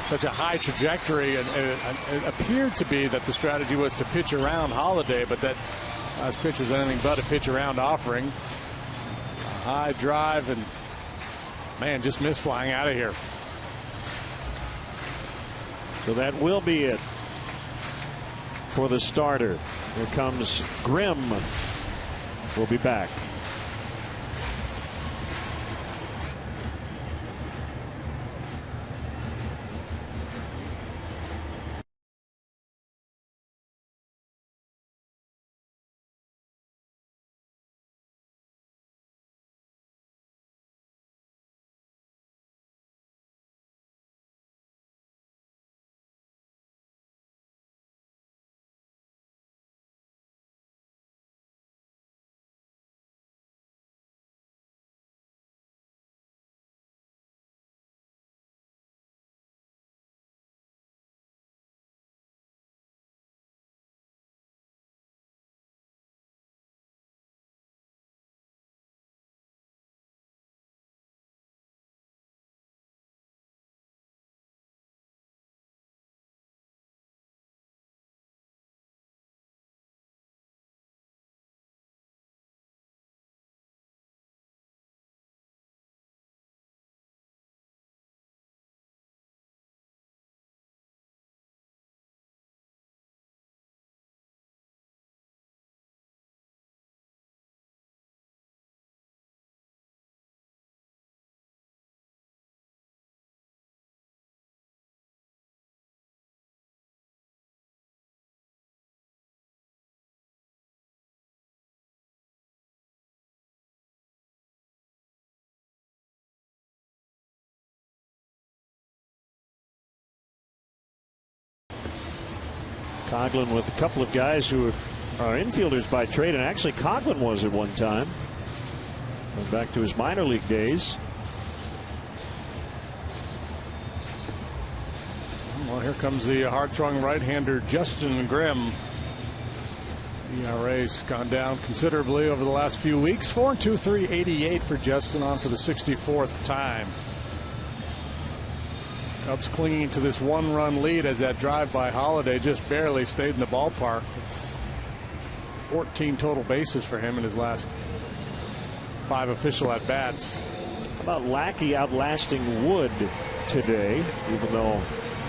Speaker 2: such a high trajectory, and it appeared to be that the strategy was to pitch around Holiday, but that last pitch was anything but a pitch around offering. A high drive, and man, just missed flying out of here.
Speaker 3: So that will be it for the starter. Here comes Grimm. We'll be back. Coughlin with a couple of guys who are infielders by trade, and actually Coughlin was at one time. Went back to his minor league days.
Speaker 2: Well, here comes the hard-throwing right-hander Justin Grimm. ERA's gone down considerably over the last few weeks. 4.23, 388 for Justin, on for the 64th time. Cubs clinging to this one-run lead as that drive by Holiday just barely stayed in the ballpark. It's 14 total bases for him in his last 5 official at-bats.
Speaker 3: How about Lackey outlasting Wood today, even though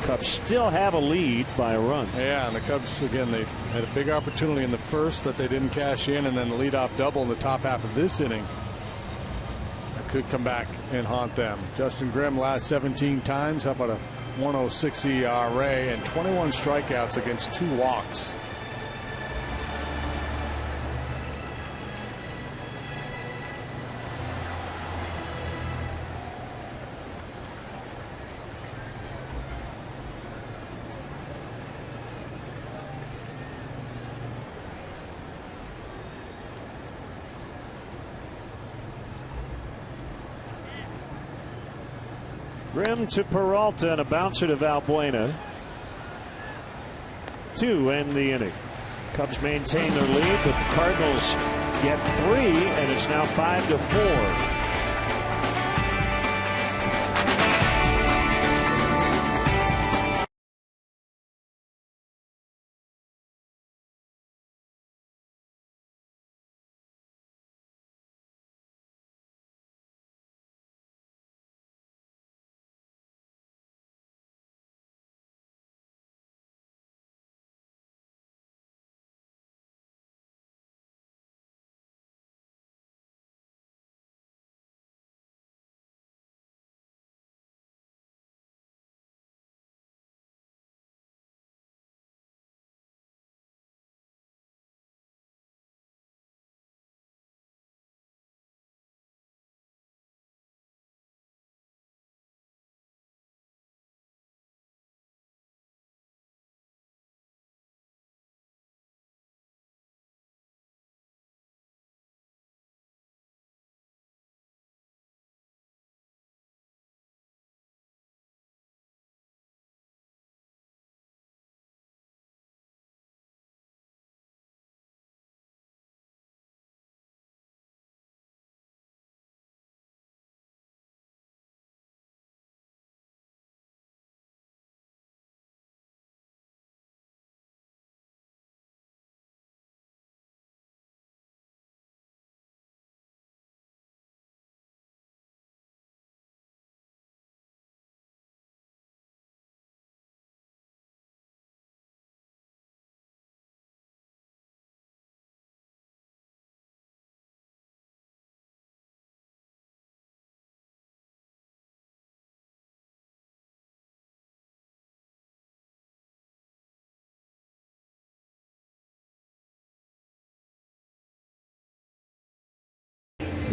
Speaker 3: Cubs still have a lead by a run?
Speaker 2: Yeah, and the Cubs, again, they had a big opportunity in the first that they didn't cash in, and then the leadoff double in the top half of this inning could come back and haunt them. Justin Grimm last 17 times. How about a 106 ERA and 21 strikeouts against 2 walks?
Speaker 3: Grimm to Peralta and a bouncer to Valbuena. 2 end the inning. Cubs maintain their lead, but the Cardinals get 3, and it's now 5-4.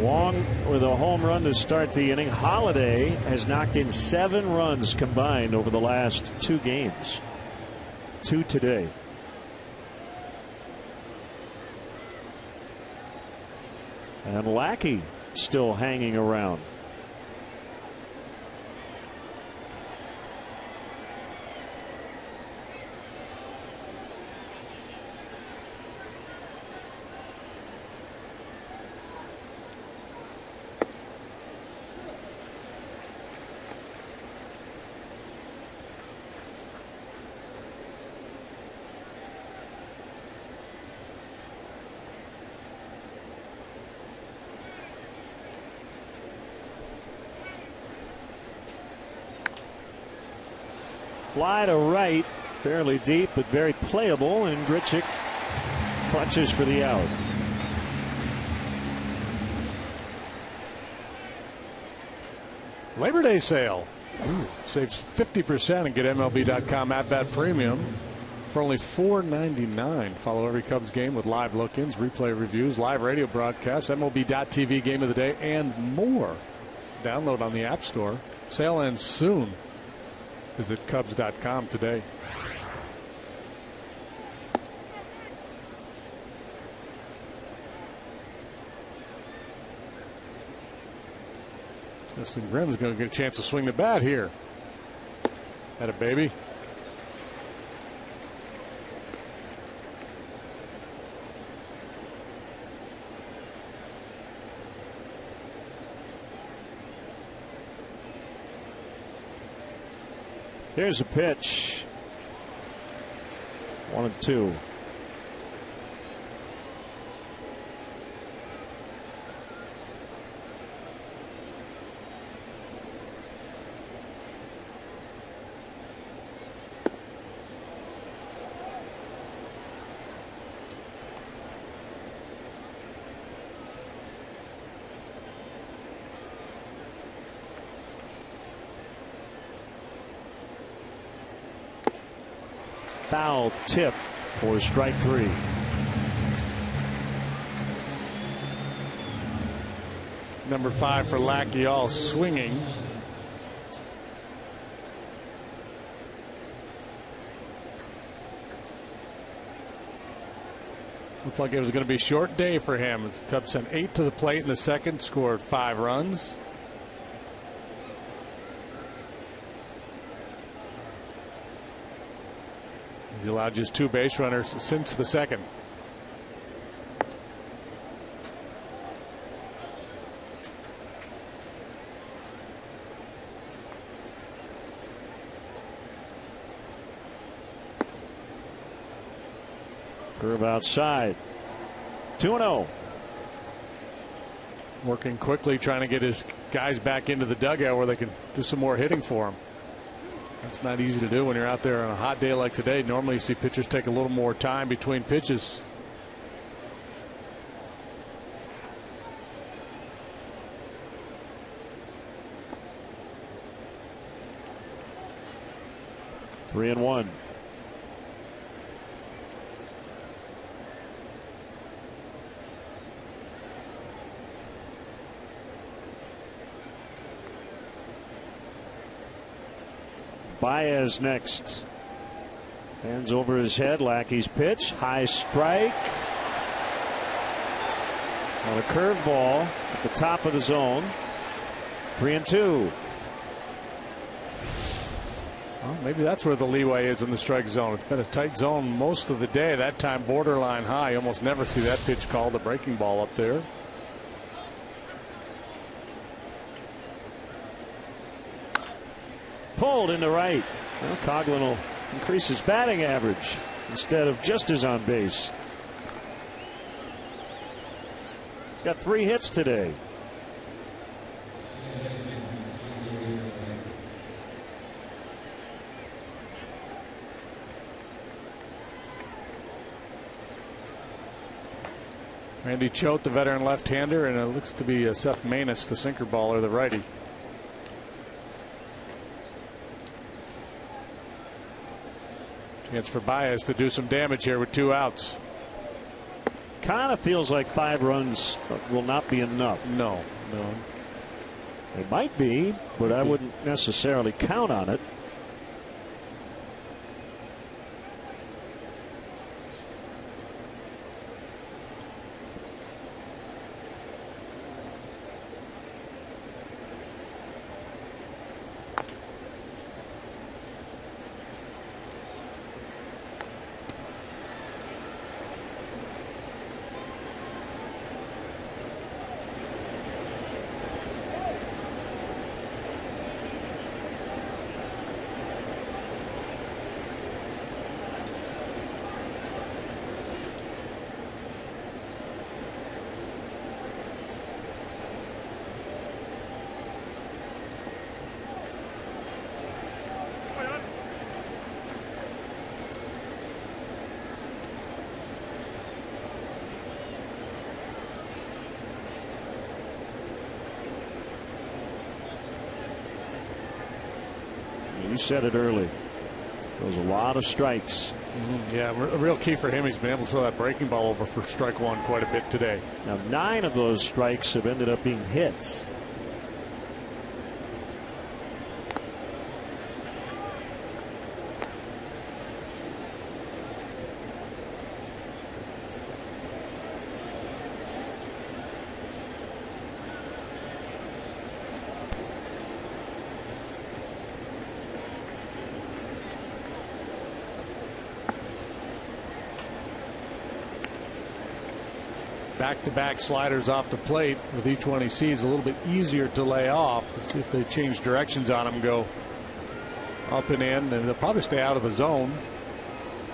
Speaker 3: Wong with a home run to start the inning. Holiday has knocked in 7 runs combined over the last 2 games. 2 today. And Lackey still hanging around. Fly to right, fairly deep but very playable, and Grichuk clutches for the out.
Speaker 2: Labor Day sale. Saves 50% and get MLB.com at-bat premium for only $4.99. Follow every Cubs game with live look-ins, replay reviews, live radio broadcasts, MLB.tv game of the day, and more. Download on the App Store. Sale ends soon. Visit Cubs.com today. Justin Grimm's going to get a chance to swing the bat here. Had a baby.
Speaker 3: Here's a pitch. 1-2. Foul tip for strike 3.
Speaker 2: Number 5 for Lackey, all swinging. Looked like it was going to be a short day for him. The Cubs sent 8 to the plate in the second, scored 5 runs. He allowed just 2 base runners since the second.
Speaker 3: Curve outside. 2-0.
Speaker 2: Working quickly, trying to get his guys back into the dugout where they can do some more hitting for him. That's not easy to do when you're out there on a hot day like today. Normally you see pitchers take a little more time between pitches.
Speaker 3: Three and one. Baez next. Hands over his head. Lackey's pitch. High strike. On a curveball at the top of the zone. 3-2.
Speaker 2: Well, maybe that's where the leeway is in the strike zone. It's been a tight zone most of the day. That time borderline high. You almost never see that pitch called a breaking ball up there.
Speaker 3: Pulled into right. Well, Coughlin will increase his batting average instead of just his on base. He's got 3 hits today.
Speaker 2: Randy Choate, the veteran left-hander, and it looks to be Seth Maness, the sinker baller, the righty. Chance for Baez to do some damage here with 2 outs.
Speaker 3: kind of feels like 5 runs will not be enough.
Speaker 2: No.
Speaker 3: It might be, but I wouldn't necessarily count on it. You said it early. There was a lot of strikes.
Speaker 2: Yeah, a real key for him. He's been able to throw that breaking ball over for strike 1 quite a bit today.
Speaker 3: Now 9 of those strikes have ended up being hits.
Speaker 2: Back-to-back sliders off the plate. With each one he sees, a little bit easier to lay off. Let's see if they change directions on him, go up and in, and they'll probably stay out of the zone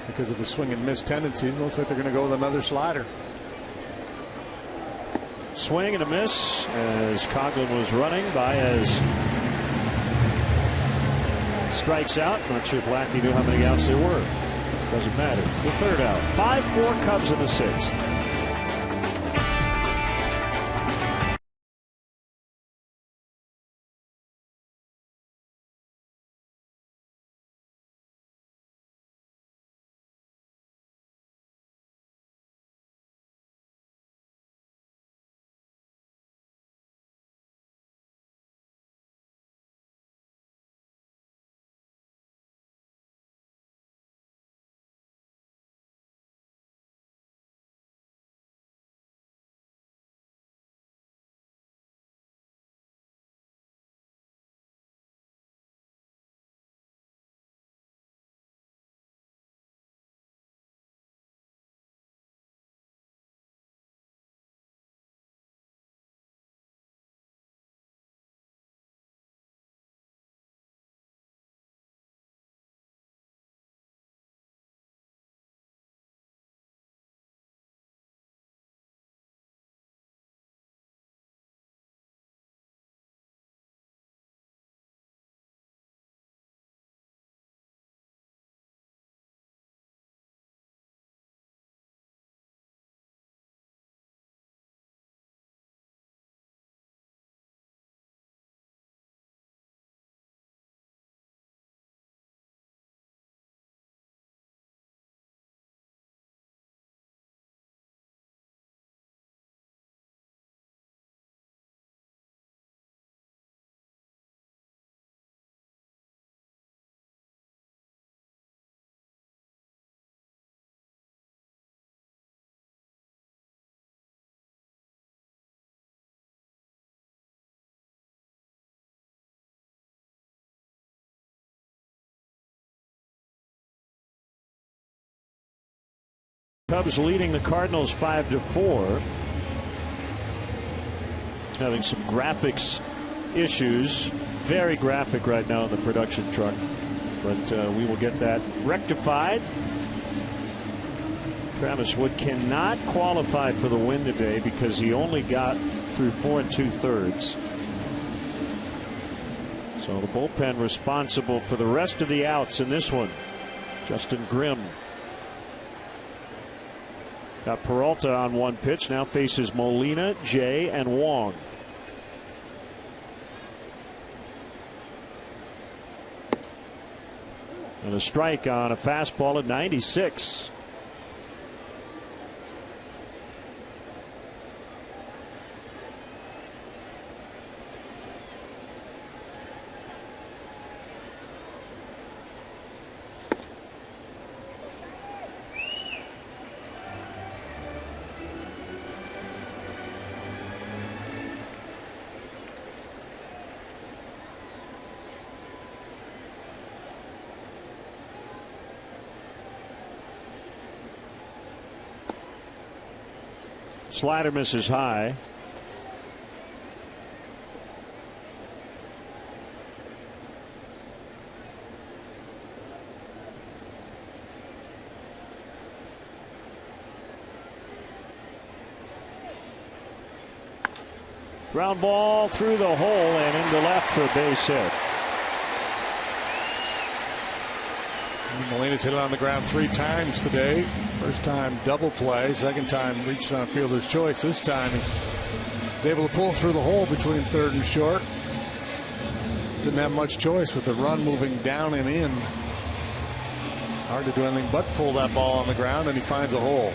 Speaker 2: because of the swing and miss tendencies. It looks like they're going to go with another slider.
Speaker 3: Swing and a miss as Coughlin was running. Baez strikes out. Not sure if Lackey knew how many outs there were. Doesn't matter. It's the 3rd out. 5-4 Cubs in the 6th. Cubs leading the Cardinals 5-4. Having some graphics issues. Very graphic right now in the production truck. But we will get that rectified. Travis Wood cannot qualify for the win today because he only got through 4 2/3. So the bullpen responsible for the rest of the outs in this one. Justin Grimm. Got Peralta on 1 pitch. Now faces Molina, Jay, and Wong. And a strike on a fastball at 96. Slider misses high. Ground ball through the hole and into left for a base hit.
Speaker 2: Molina's hit it on the ground 3 times today. First time double play. Second time reached on fielder's choice. This time he's able to pull through the hole between third and short. Didn't have much choice with the run moving down and in. Hard to do anything but pull that ball on the ground, and he finds a hole.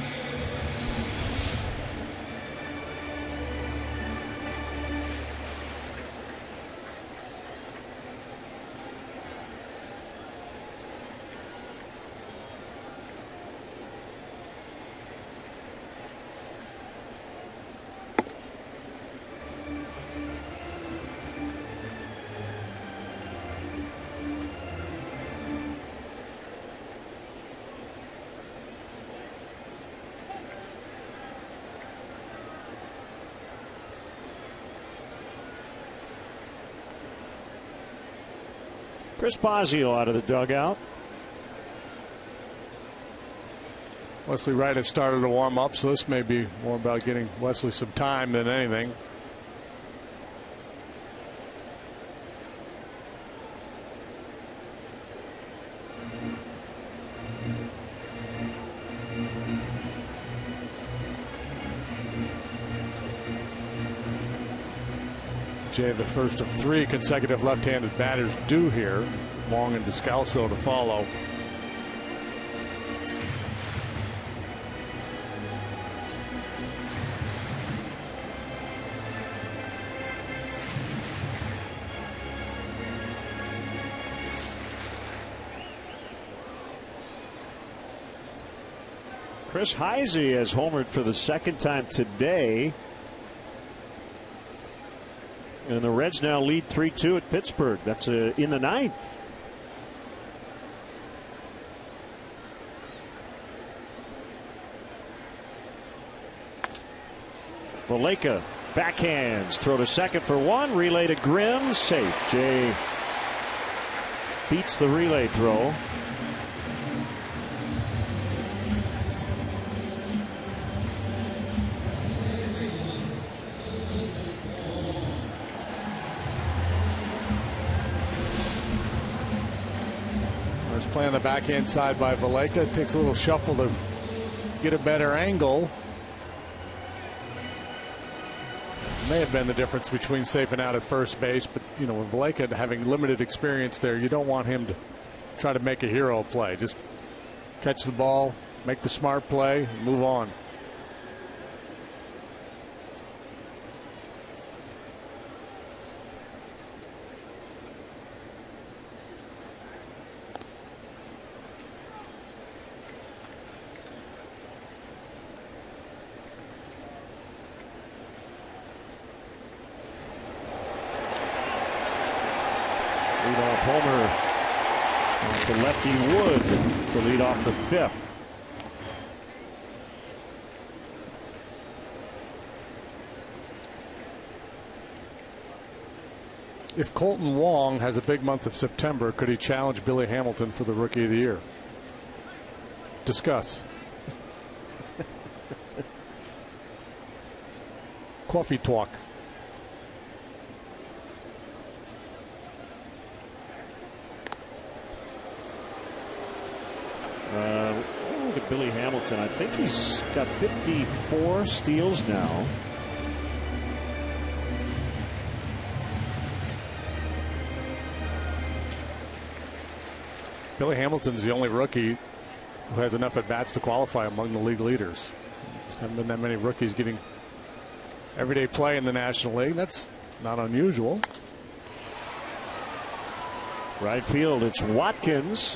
Speaker 3: Chris Bosio out of the dugout.
Speaker 2: Wesley Wright had started to warm up, so this may be more about getting Wesley some time than anything. Jay, the first of 3 consecutive left-handed batters due here. Wong and Descalso to follow.
Speaker 3: Chris Heisey has homered for the second time today. And the Reds now lead 3-2 at Pittsburgh. That's in the 9th. Valleca backhands, throw to second for 1, relay to Grimm, safe. Jay beats the relay throw.
Speaker 2: Play on the backhand side by Valleca. It takes a little shuffle to get a better angle. May have been the difference between safe and out at first base, but you know, with Valleca having limited experience there, you don't want him to try to make a hero play. Just catch the ball, make the smart play, and move on.
Speaker 3: Homer to lefty Wood to lead off the 5th.
Speaker 2: If Colton Wong has a big month of September, could he challenge Billy Hamilton for the Rookie of the Year? Discuss. Coffee talk.
Speaker 3: Look at Billy Hamilton. I think he's got 54 steals now.
Speaker 2: Billy Hamilton's the only rookie who has enough at bats to qualify among the league leaders. Just haven't been that many rookies getting everyday play in the National League. That's not unusual.
Speaker 3: Right field, it's Watkins.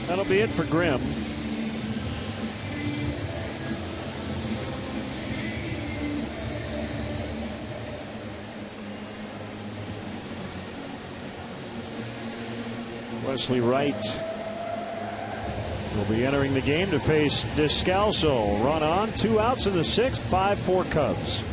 Speaker 3: That'll be it for Grimm. Wesley Wright will be entering the game to face Descalso. Run on, 2 outs in the 6th, 5-4 Cubs.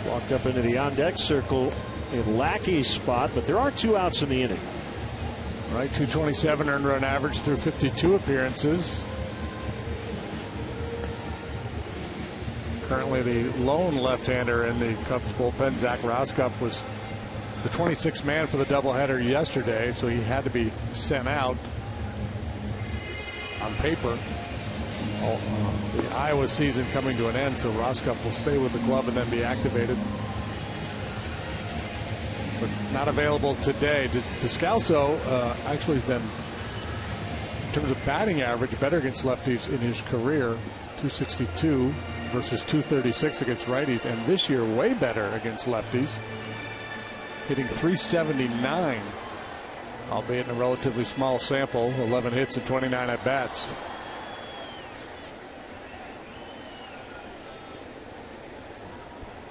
Speaker 3: Walked up into the on-deck circle in Lackey's spot, but there are 2 outs in the inning.
Speaker 2: Right, 227 earned run average through 52 appearances. Currently the lone left-hander in the Cubs bullpen. Zach Roskup was the 26th man for the doubleheader yesterday, so he had to be sent out on paper. The Iowa season coming to an end, so Roskup will stay with the club and then be activated. But not available today. Descalso actually has been, in terms of batting average, better against lefties in his career. 262 versus 236 against righties, and this year way better against lefties. Hitting 379, albeit in a relatively small sample. 11 hits and 29 at-bats.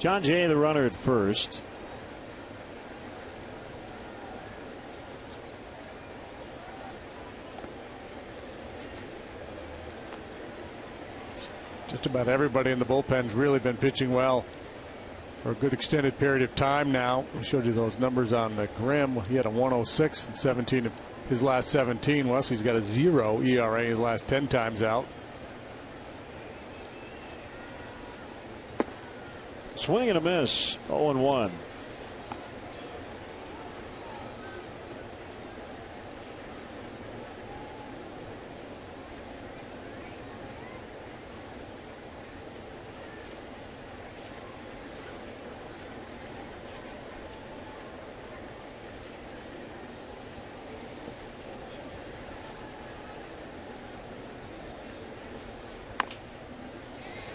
Speaker 3: John Jay, the runner at first.
Speaker 2: Just about everybody in the bullpen's really been pitching well for a good extended period of time now. I showed you those numbers on the Grimm. He had a 106 in 17 of his last 17. Wesley's got a 0 ERA his last 10 times out.
Speaker 3: Swing and a miss, 0-1.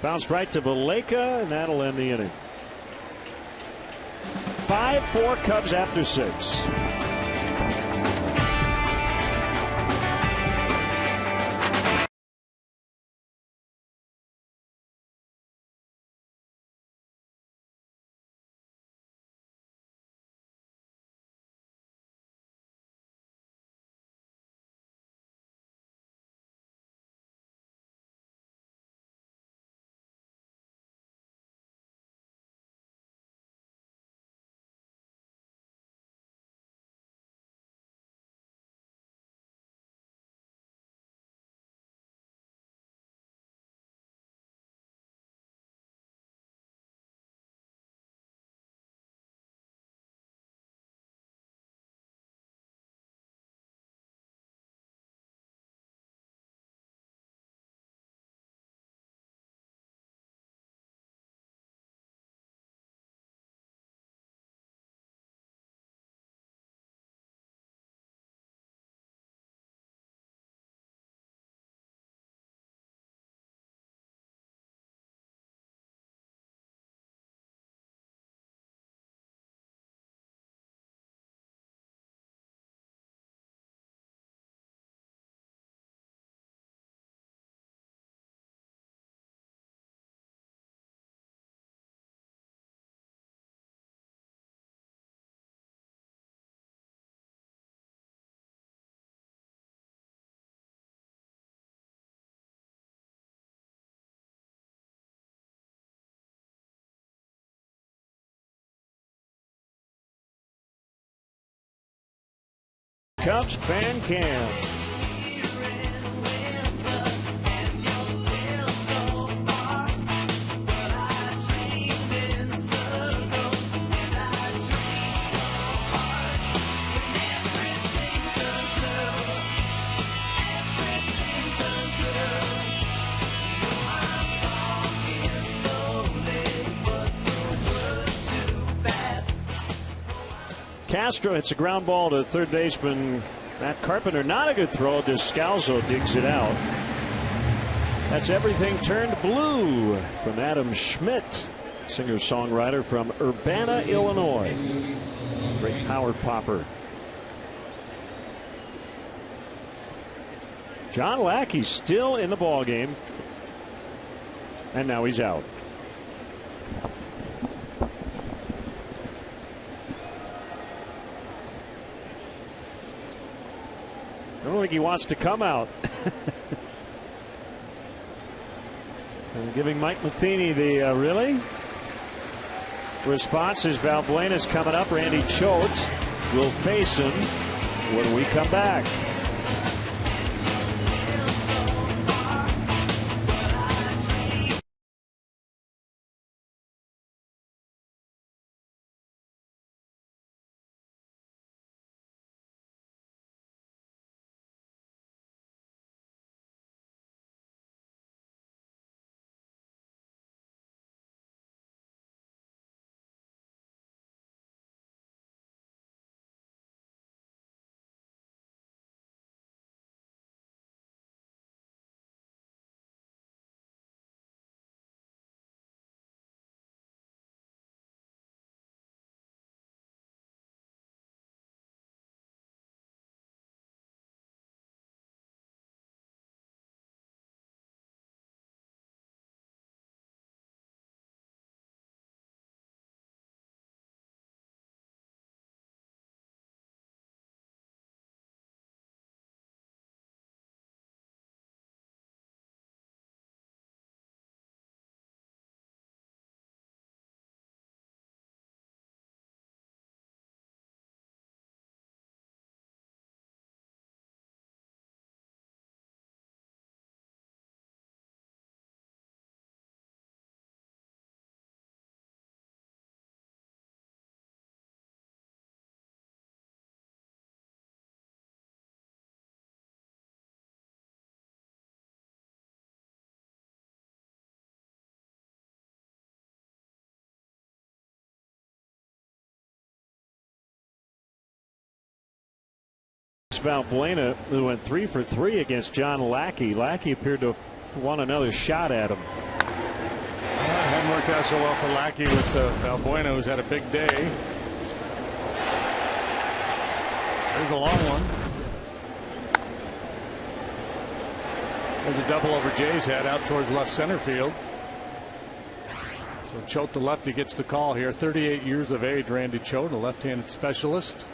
Speaker 3: Bounced right to Valleca, and that'll end the inning. 5-4 Cubs after 6. Cubs fan cam. Castro hits a ground ball to third baseman Matt Carpenter. Not a good throw. Descalzo digs it out. That's Everything Turned Blue from Adam Schmidt, singer-songwriter from Urbana, Illinois. Great power popper. John Lackey still in the ball game, and now he's out. I don't think he wants to come out. And giving Mike Matheny the really response is Valbuena's coming up. Randy Choate will face him when we come back. Valbuena, who went 3 for 3 against John Lackey. Lackey appeared to want another shot at him.
Speaker 2: Hadn't worked out so well for Lackey with Valbuena, who's had a big day. There's a long one. There's a double over Jay's head out towards left center field. So Choate, the lefty, gets the call here. 38 years of age, Randy Choate, a left-handed specialist.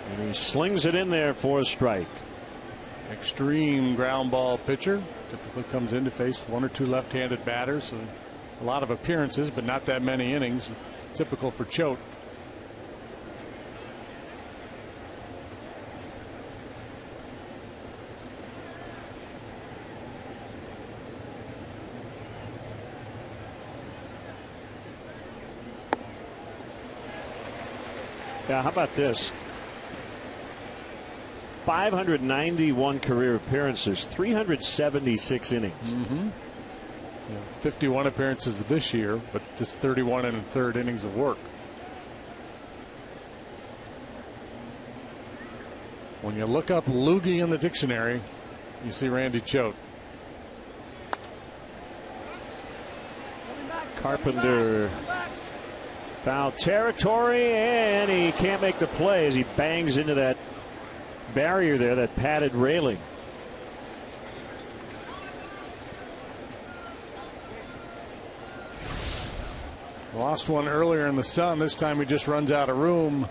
Speaker 3: And he slings it in there for a strike.
Speaker 2: Extreme ground ball pitcher. Typically comes in to face 1 or 2 left-handed batters. So a lot of appearances, but not that many innings. Typical for Choate.
Speaker 3: Yeah, how about this? 591 career appearances, 376 innings.
Speaker 2: 51 appearances this year, but just 31 1/3 innings of work. When you look up loogie in the dictionary, you see Randy Choate.
Speaker 3: Carpenter, foul territory, and he can't make the play as he bangs into that barrier there, that padded railing.
Speaker 2: Lost one earlier in the sun. This time he just runs out of room.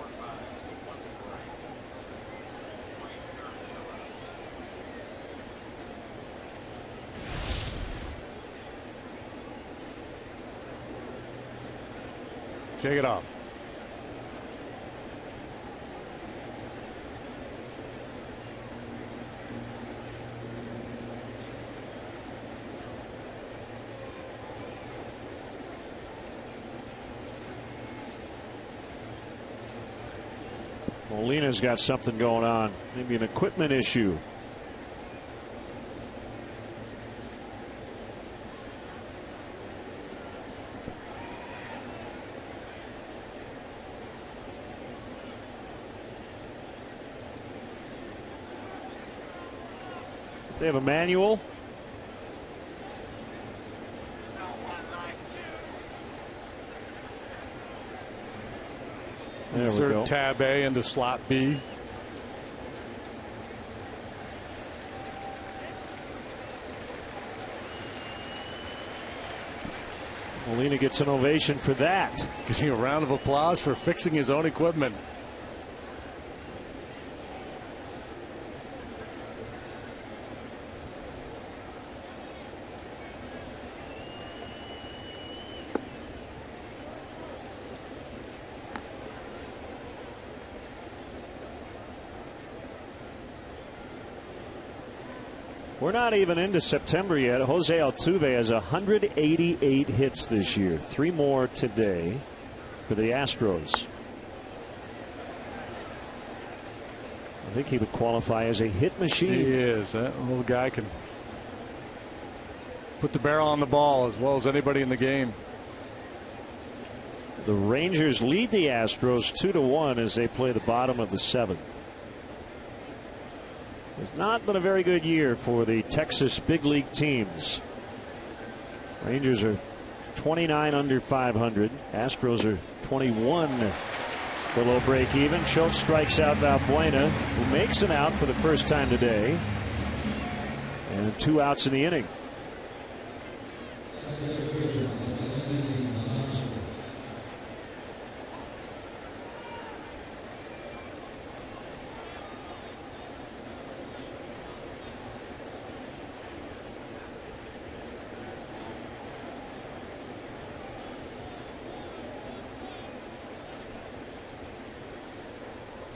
Speaker 2: Shake it off.
Speaker 3: Molina's got something going on. Maybe an equipment issue. They have a manual. There we go.
Speaker 2: Insert tab A into slot B.
Speaker 3: Molina gets an ovation for that.
Speaker 2: Getting a round of applause for fixing his own equipment.
Speaker 3: We're not even into September yet. Jose Altuve has 188 hits this year. 3 more today for the Astros. I think he would qualify as a hit machine.
Speaker 2: He is. That little guy can put the barrel on the ball as well as anybody in the game.
Speaker 3: The Rangers lead the Astros 2-1 as they play the bottom of the 7th. It's not been a very good year for the Texas big league teams. Rangers are 29 under 500. Astros are 21 below break even. Schultz strikes out Valbuena, who makes an out for the first time today. And 2 outs in the inning.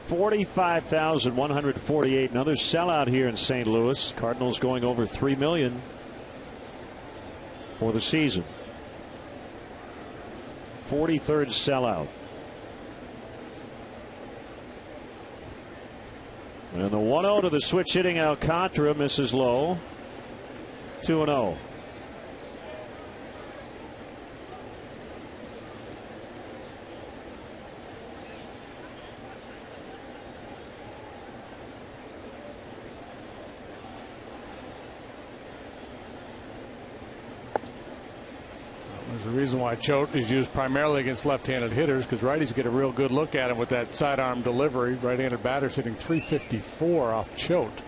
Speaker 3: $45,148. Another sellout here in St. Louis. Cardinals going over $3 million for the season. 43rd sellout. And the 1-0 to the switch hitting Alcantara misses low. 2-0.
Speaker 2: There's a reason why Choate is used primarily against left-handed hitters, because righties get a real good look at him with that sidearm delivery. Right-handed batters hitting .354 off Choate.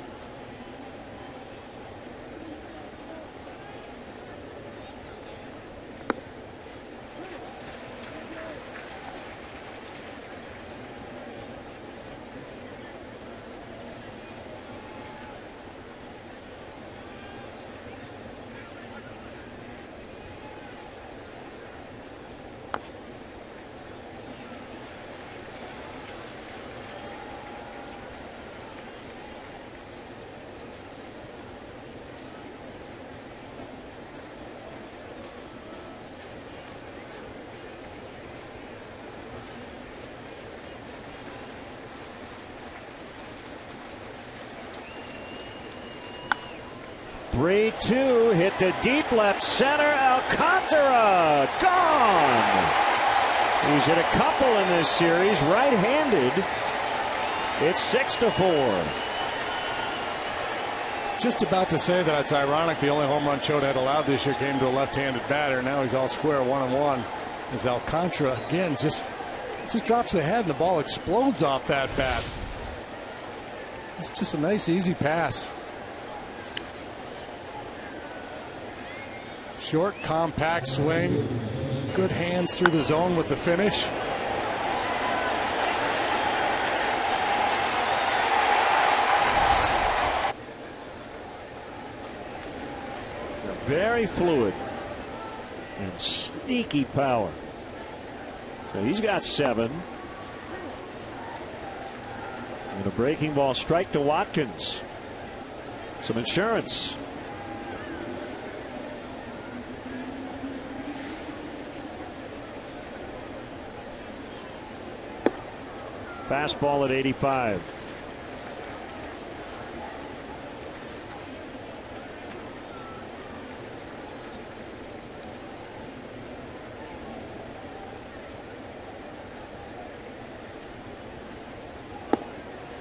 Speaker 3: Three-2 hit to deep left center. Alcantara gone. He's hit a couple in this series, right-handed. It's 6-4.
Speaker 2: Just about to say that it's ironic the only home run Choate had allowed this year came to a left-handed batter. Now he's all square 1-1. As Alcantara again just drops the head and the ball explodes off that bat. It's just a nice easy pass. Short, compact swing. Good hands through the zone with the finish.
Speaker 3: Very fluid and sneaky power. So he's got 7. And a breaking ball strike to Watkins. Some insurance. Fastball at 85.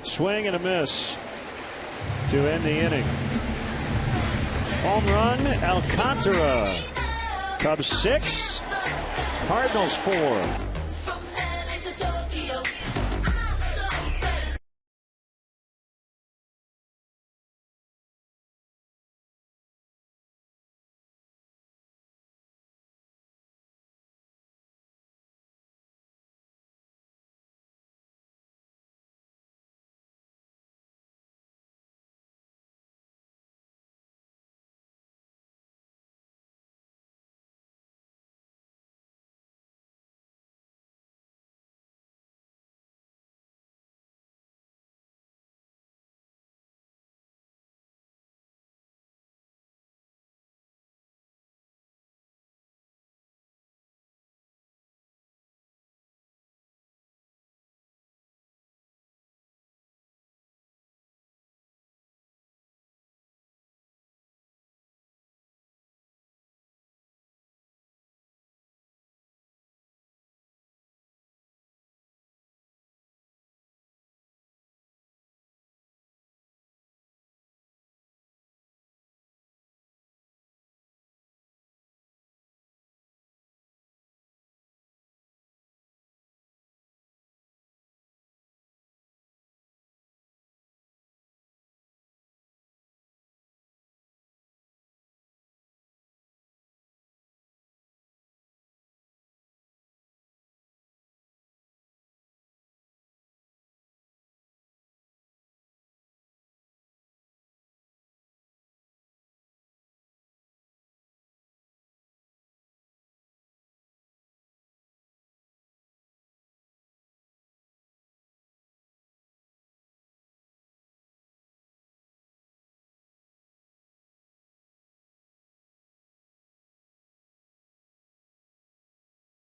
Speaker 3: Swing and a miss to end the inning. Home run, Alcantara. Cubs 6, Cardinals 4.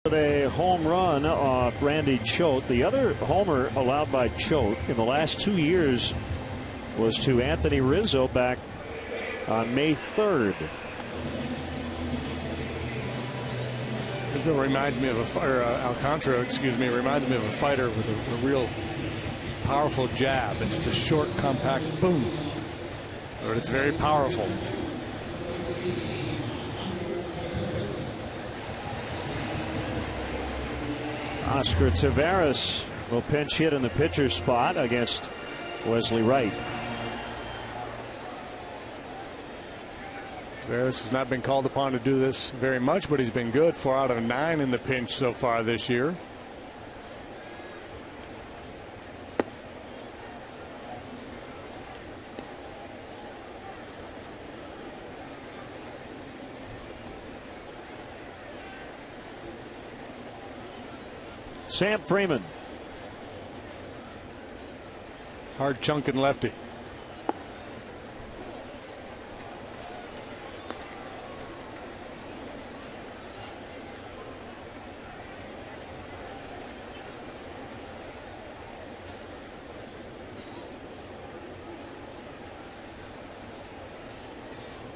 Speaker 3: A home run off Randy Choate. The other homer allowed by Choate in the last 2 years was to Anthony Rizzo back on May 3rd.
Speaker 2: Rizzo reminds me of Alcantara, reminds me of a fighter with a real powerful jab. It's just short, compact, boom. But it's very powerful.
Speaker 3: Oscar Taveras will pinch hit in the pitcher's spot against Wesley Wright.
Speaker 2: Taveras has not been called upon to do this very much, but he's been good. 4 out of 9 in the pinch so far this year.
Speaker 3: Sam Freeman.
Speaker 2: Hard chunking lefty.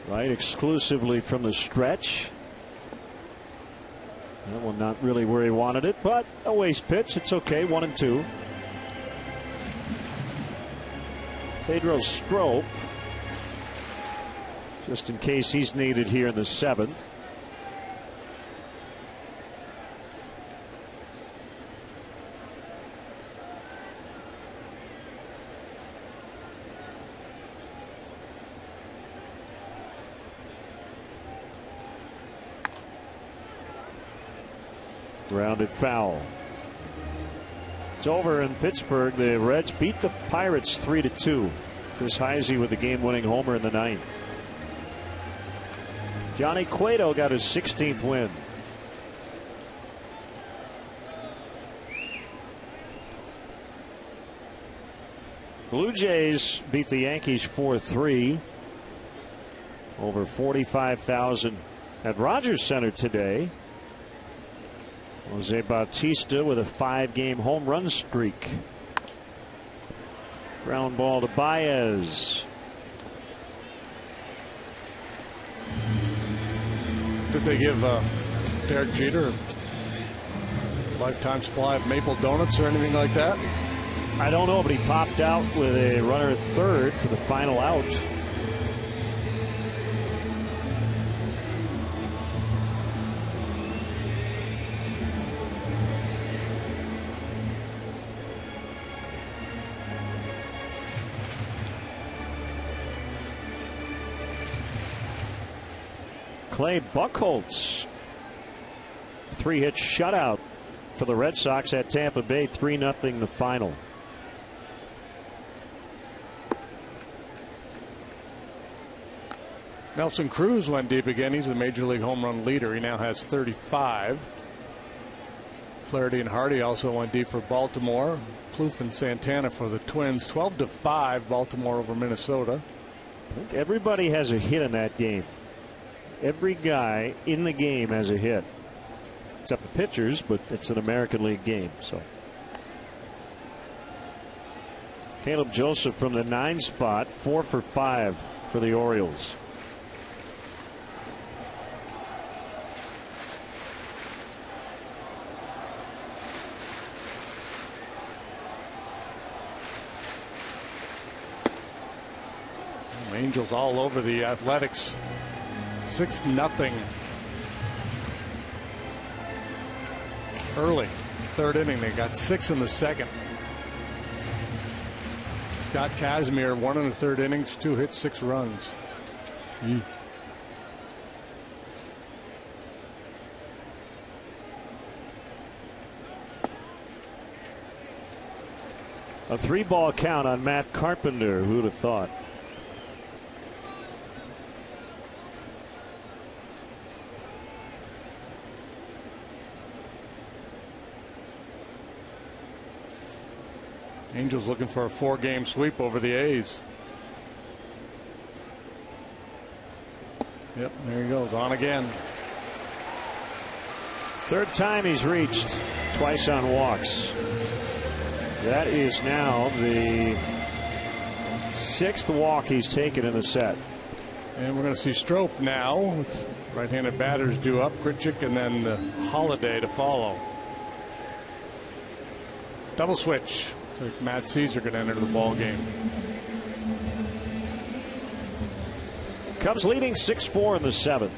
Speaker 3: Right, exclusively from the stretch. That one not really where he wanted it, but a waste pitch. It's okay. 1-2. Pedro Strop, just in case he's needed here in the 7th. Grounded foul. It's over in Pittsburgh. The Reds beat the Pirates 3-2. Chris Heisey with the game-winning homer in the 9th. Johnny Cueto got his 16th win. Blue Jays beat the Yankees 4-3. Over 45,000 at Rogers Center today. Jose Bautista with a 5-game home run streak. Ground ball to Baez.
Speaker 2: Did they give Derek Jeter a lifetime supply of maple donuts or anything like that?
Speaker 3: I don't know, but he popped out with a runner at third for the final out. Clay Buchholz, 3-hit shutout for the Red Sox at Tampa Bay, 3-0 the final.
Speaker 2: Nelson Cruz went deep again. He's the major league home run leader. He now has 35. Flaherty and Hardy also went deep for Baltimore. Plouffe and Santana for the Twins. 12-5 Baltimore over Minnesota.
Speaker 3: I think everybody has a hit in that game. Every guy in the game has a hit, except the pitchers, but it's an American League game. So Caleb Joseph from the 9 spot, 4 for 5 for the Orioles.
Speaker 2: Angels all over the Athletics. 6-0 early. 3rd inning. They got 6 in the 2nd. Scott Kazmir, 1 in the 3rd innings, 2 hits, 6 runs.
Speaker 3: A 3-ball count on Matt Carpenter. Who'd have thought?
Speaker 2: Angels looking for a 4-game sweep over the A's. Yep, there he goes, on again.
Speaker 3: 3rd time he's reached, twice on walks. That is now the 6th walk he's taken in the set.
Speaker 2: And we're going to see Strop now with right-handed batters due up, Grichuk, and then the Holiday to follow. Double switch. So Matt Caesar going to enter the ball game.
Speaker 3: Cubs leading 6-4 in the 7th.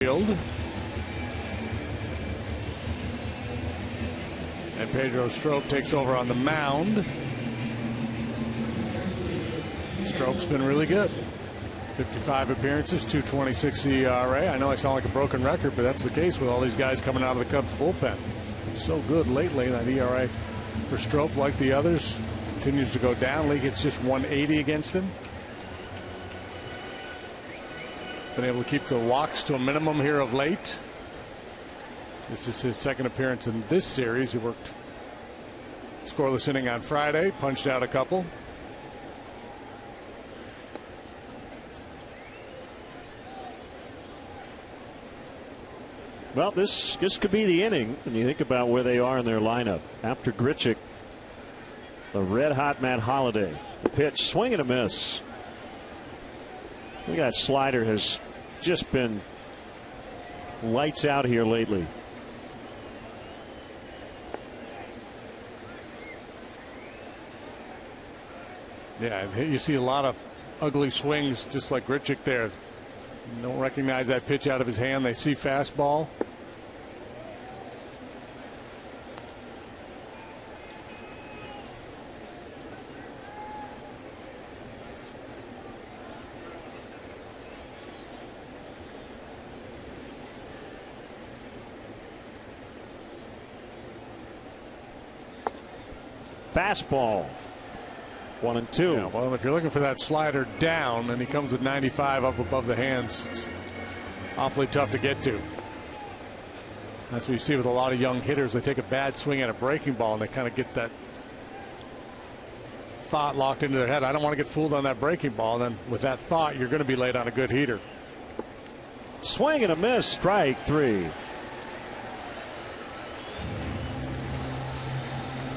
Speaker 2: field. And Pedro Strop takes over on the mound. Strop's been really good. 55 appearances, 2.26 ERA. I know I sound like a broken record, but that's the case with all these guys coming out of the Cubs bullpen. So good lately. That ERA for Strop, like the others, continues to go down. League hits just 180 against him. Been able to keep the walks to a minimum here of late. This is his second appearance in this series. He worked scoreless inning on Friday, punched out a couple.
Speaker 3: Well, this could be the inning when you think about where they are in their lineup. After Grichuk, the red-hot Matt Holliday. The pitch, swing and a miss. I think that slider has just been lights out here lately.
Speaker 2: Yeah, you see a lot of ugly swings just like Grichuk there. Don't recognize that pitch out of his hand. They see fastball.
Speaker 3: Fastball. 1-2.
Speaker 2: Yeah, well, if you're looking for that slider down and he comes with 95 up above the hands, it's awfully tough to get to. That's what you see with a lot of young hitters. They take a bad swing at a breaking ball and they kind of get that thought locked into their head. I don't want to get fooled on that breaking ball. And then with that thought, you're going to be late on a good heater.
Speaker 3: Swing and a miss. Strike three.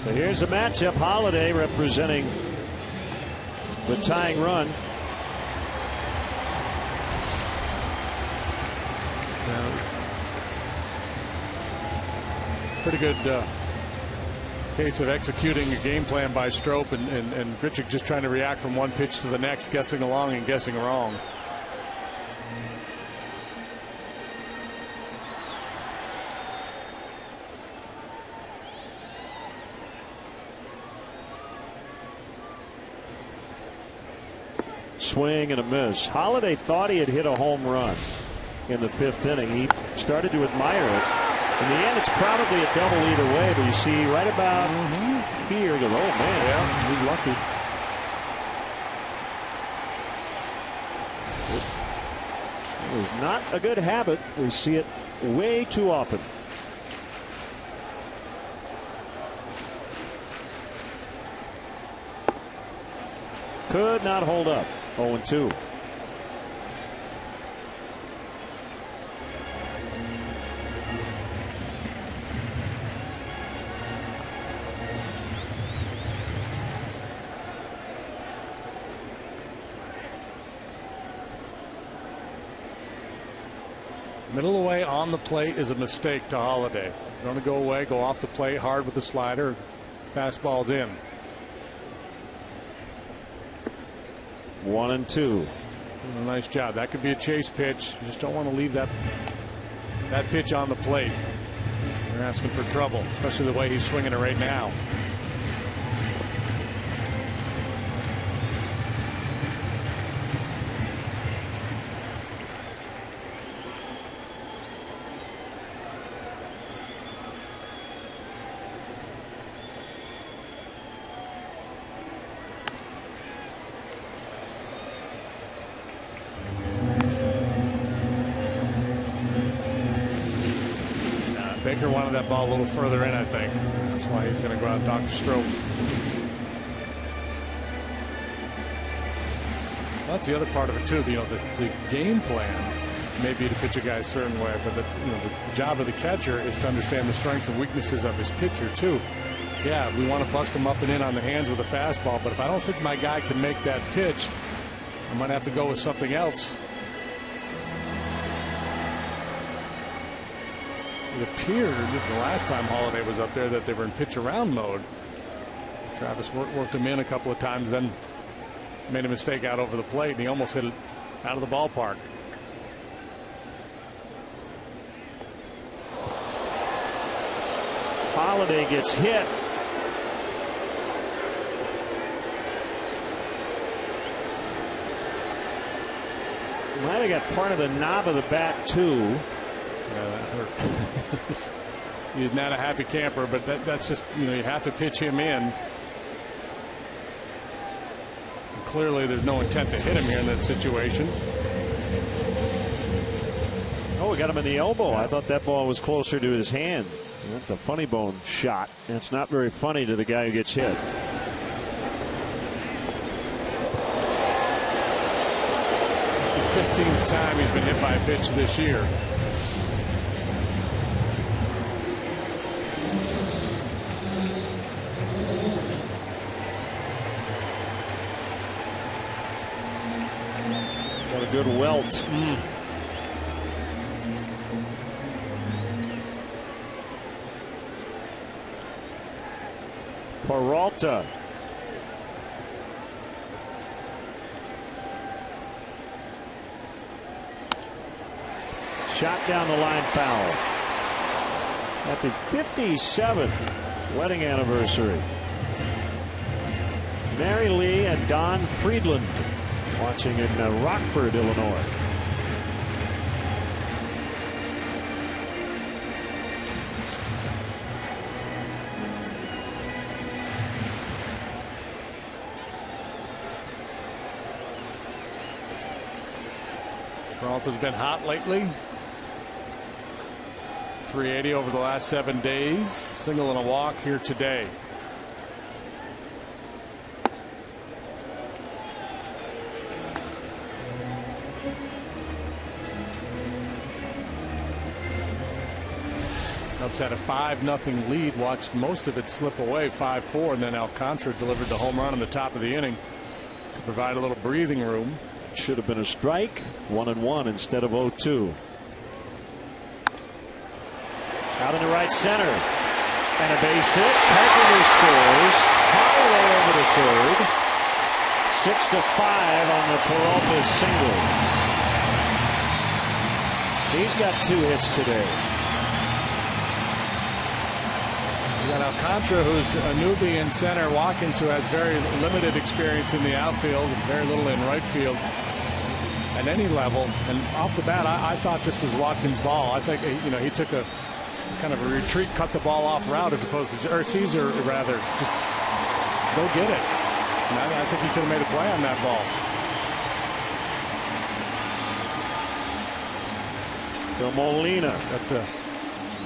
Speaker 3: So here's the matchup. Holliday representing the tying run.
Speaker 2: Pretty good case of executing a game plan by Strop, and Grichuk just trying to react from one pitch to the next, guessing along and guessing wrong.
Speaker 3: Swing and a miss. Holliday thought he had hit a home run in the fifth inning. He started to admire it. In the end, it's probably a double either way, but you see right about here, he goes, oh man,
Speaker 2: yeah, he's lucky.
Speaker 3: It was not a good habit. We see it way too often. Could not hold up. 0-2.
Speaker 2: Middle away on the plate is a mistake to Holliday. Going to go away, go off the plate hard with the slider. Fastball's in.
Speaker 3: 1-2.
Speaker 2: Nice job. That could be a chase pitch. You just don't want to leave that pitch on the plate. They're asking for trouble, especially the way he's swinging it right now. Baker wanted that ball a little further in, I think. That's why he's going to go out and talk to Strop. That's the other part of it too. You know, the game plan may be to pitch a guy a certain way, but the job of the catcher is to understand the strengths and weaknesses of his pitcher too. Yeah, we want to bust him up and in on the hands with a fastball, but if I don't think my guy can make that pitch, I might have to go with something else. It appeared the last time Holliday was up there that they were in pitch around mode. Travis worked him in a couple of times, then made a mistake out over the plate, and he almost hit it out of the ballpark.
Speaker 3: Holiday gets hit. Might have got part of the knob of the bat too.
Speaker 2: Yeah, that hurt. He's not a happy camper, but that's just, you know, you have to pitch him in. And clearly there's no intent to hit him here in that situation.
Speaker 3: Oh, we got him in the elbow. I thought that ball was closer to his hand. That's a funny bone shot. And it's not very funny to the guy who gets hit.
Speaker 2: It's the 15th time he's been hit by a pitch this year.
Speaker 3: Got a good welt. Peralta. Shot down the line, foul. Happy 57th wedding anniversary. Mary Lee and Don Friedland watching in Rockford, Illinois.
Speaker 2: Peralta's been hot lately. 380 over the last 7 days. Single and a walk here today. Cubs had a 5-0 lead. Watched most of it slip away, 5-4, and then Alcantara delivered the home run on the top of the inning to provide a little breathing room.
Speaker 3: Should have been a strike. 1-1 instead of 0-2. Out in the right center. And a base hit. Carpenter scores. Holloway over to third. 6-5 on the Peralta single. He's got 2 hits today.
Speaker 2: You got Alcantara, who's a newbie in center. Watkins, who has very limited experience in the outfield and very little in right field at any level. And off the bat, I thought this was Watkins' ball. I think, you know, he took a kind of a retreat, cut the ball off route as opposed to, or Caesar rather, just go get it. And I think he could have made a play on that ball.
Speaker 3: So Molina.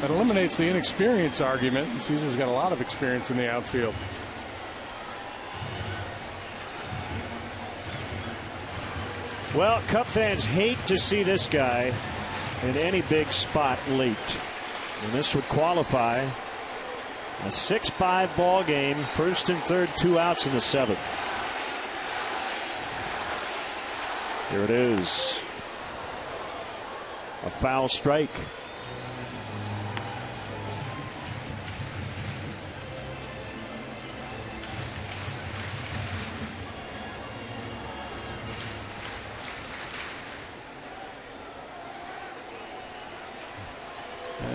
Speaker 2: That eliminates the inexperience argument. Caesar's got a lot of experience in the outfield.
Speaker 3: Well, Cub fans hate to see this guy in any big spot late. And this would qualify a 6-5 ball game. First and third, 2 outs in the 7th. Here it is. A foul strike.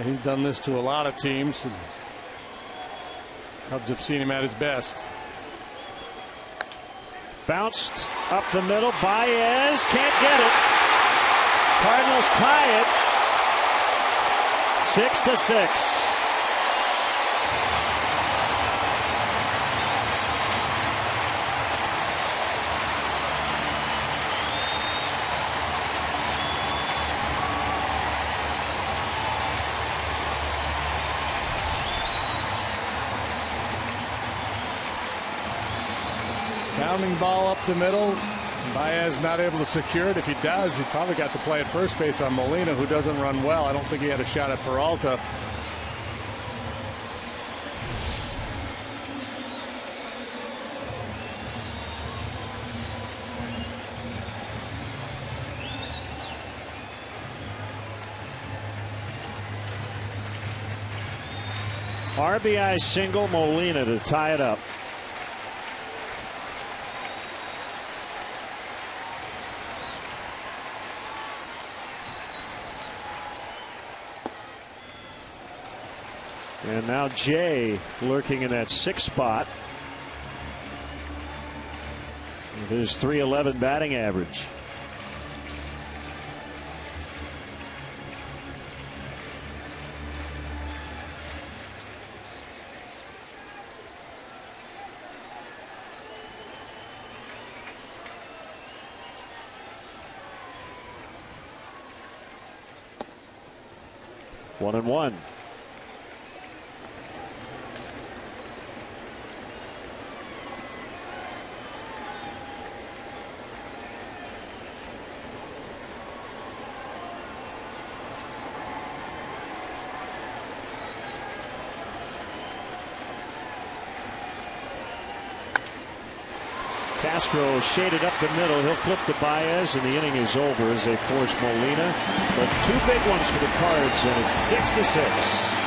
Speaker 2: He's done this to a lot of teams. Cubs have seen him at his best.
Speaker 3: Bounced up the middle. Baez can't get it. Cardinals tie it 6-6.
Speaker 2: Pounding ball up the middle. Baez not able to secure it. If he does, he probably got to play at first base on Molina, who doesn't run well. I don't think he had a shot at Peralta.
Speaker 3: RBI single, Molina to tie it up. And now Jay lurking in that 6th spot with his .311 batting average. One and one. Castro shaded up the middle. He'll flip to Baez, and the inning is over as they force Molina. But 2 big ones for the Cards, and it's 6-6.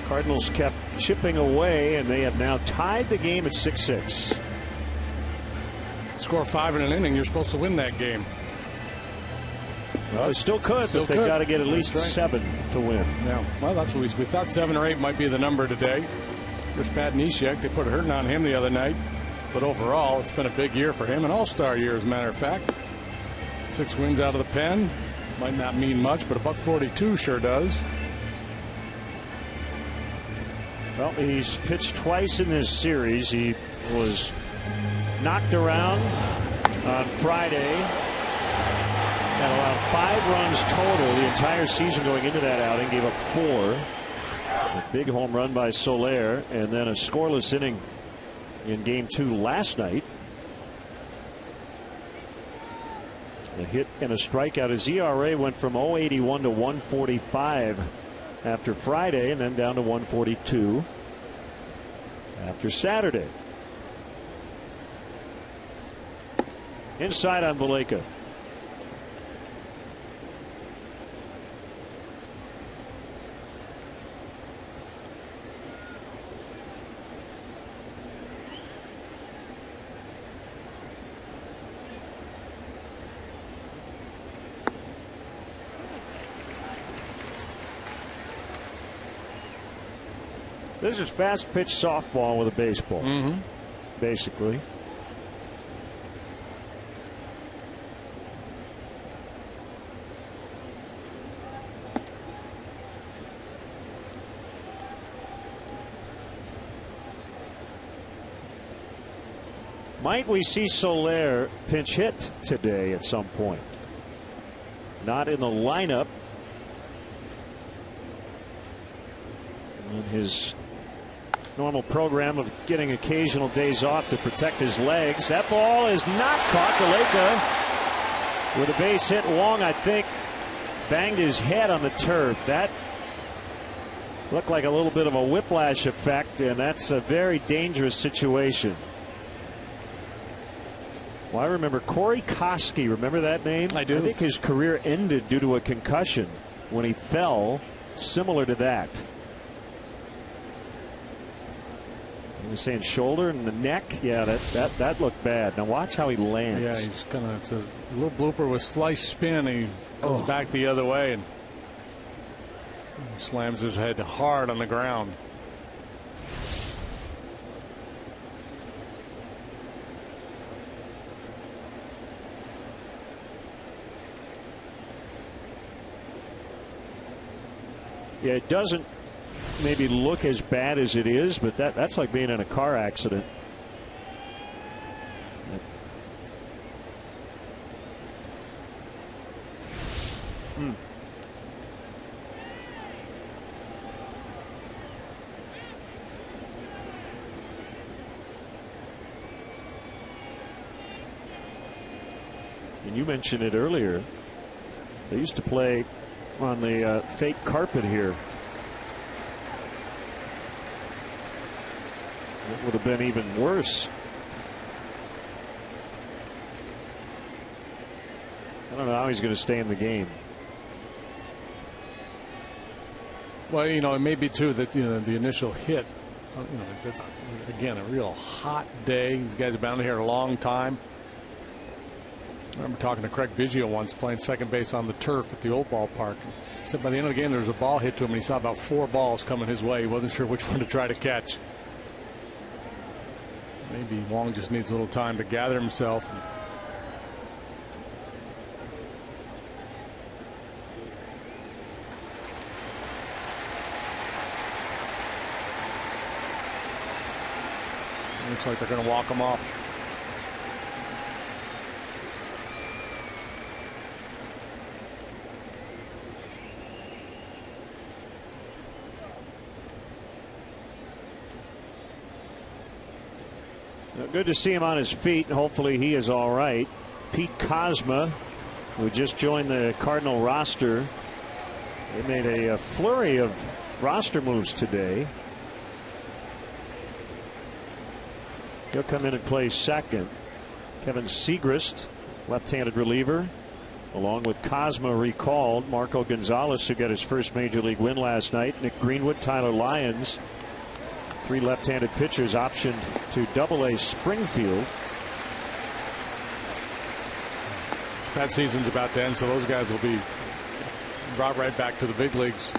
Speaker 3: Cardinals kept chipping away, and they have now tied the game at 6-6.
Speaker 2: Score 5 in an inning, you're supposed to win that game.
Speaker 3: Well, they still could, but they've got to get at least 7 to win.
Speaker 2: Yeah, well, that's what we thought. 7 or 8 might be the number today. There's Pat Neshek. They put a hurting on him the other night. But overall, it's been a big year for him, an all-star year, as a matter of fact. 6 wins out of the pen. Might not mean much, but $142 sure does.
Speaker 3: Well, he's pitched twice in this series. He was knocked around on Friday. Had allowed 5 runs total the entire season going into that outing. Gave up 4. A big home run by Soler, and then a scoreless inning in Game 2 last night. A hit and a strikeout. His ERA went from 0.81 to 1.45 after Friday, and then down to 1.42 after Saturday. Inside on Valleca. This is fast pitch softball with a baseball, basically. Might we see Soler pinch hit today at some point? Not in the lineup. On his normal program of getting occasional days off to protect his legs. That ball is not caught. Galeka with a base hit. Wong, I think, banged his head on the turf. That looked like a little bit of a whiplash effect, and that's a very dangerous situation. Well, I remember Corey Koski. Remember that name?
Speaker 2: I do.
Speaker 3: I think his career ended due to a concussion when he fell, similar to that. He was saying shoulder and the neck. Yeah, that looked bad. Now watch how he lands.
Speaker 2: Yeah, he's gonna. It's a little blooper with slice spin. He goes back the other way and slams his head hard on the ground.
Speaker 3: Yeah, it doesn't maybe look as bad as it is, but that's like being in a car accident. And you mentioned it earlier. They used to play on the fake carpet here. It would have been even worse. I don't know how he's going to stay in the game.
Speaker 2: Well, you know, it may be too that the initial hit. That's, again, a real hot day. These guys have been out here a long time. I remember talking to Craig Biggio once, playing second base on the turf at the old ballpark. He said by the end of the game there was a ball hit to him and he saw about 4 balls coming his way. He wasn't sure which one to try to catch. Maybe Wong just needs a little time to gather himself. Looks like they're going to walk him off.
Speaker 3: Good to see him on his feet, and hopefully he is all right. Pete Kozma, who just joined the Cardinal roster. They made a flurry of roster moves today. He'll come in and play second. Kevin Segrist, left-handed reliever, along with Kozma recalled. Marco Gonzalez, who got his first major league win last night. Nick Greenwood, Tyler Lyons. 3 left-handed pitchers optioned to Double-A Springfield.
Speaker 2: That season's about to end, so those guys will be brought right back to the big leagues.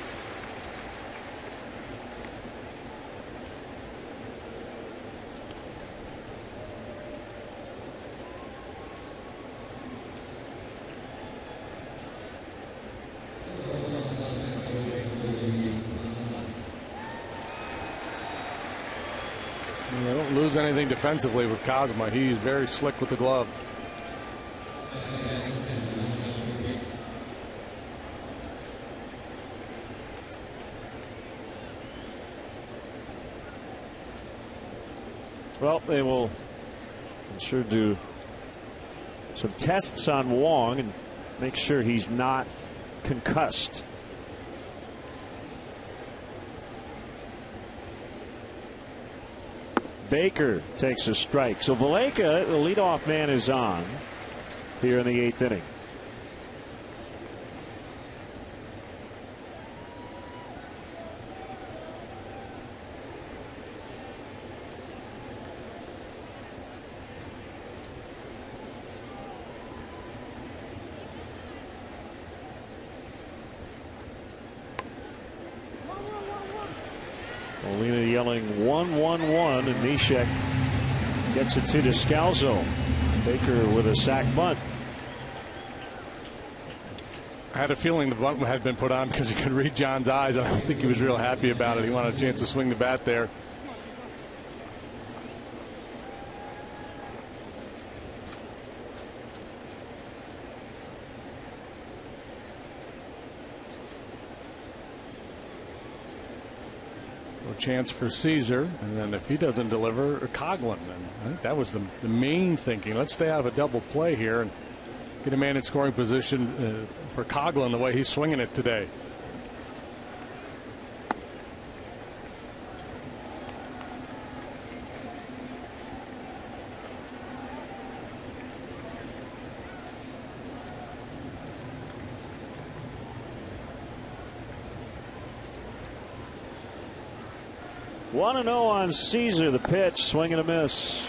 Speaker 2: They don't lose anything defensively with Kozma. He's very slick with the glove.
Speaker 3: Well, they will, I'm sure, do some tests on Wong and make sure he's not concussed. Baker takes a strike. So Valleca, the leadoff man, is on here in the 8th inning. Molina yelling 1-1-1, and Neshek gets it to Descalzo. Baker with a sac bunt.
Speaker 2: I had a feeling the bunt had been put on because you could read John's eyes, and I don't think he was real happy about it. He wanted a chance to swing the bat there. So a chance for Caesar, and then if he doesn't deliver, Coghlan. And I think that was the main thinking. Let's stay out of a double play here and get a man in scoring position for Coghlan the way he's swinging it today.
Speaker 3: One and 0 on Caesar. The pitch, swing and a miss.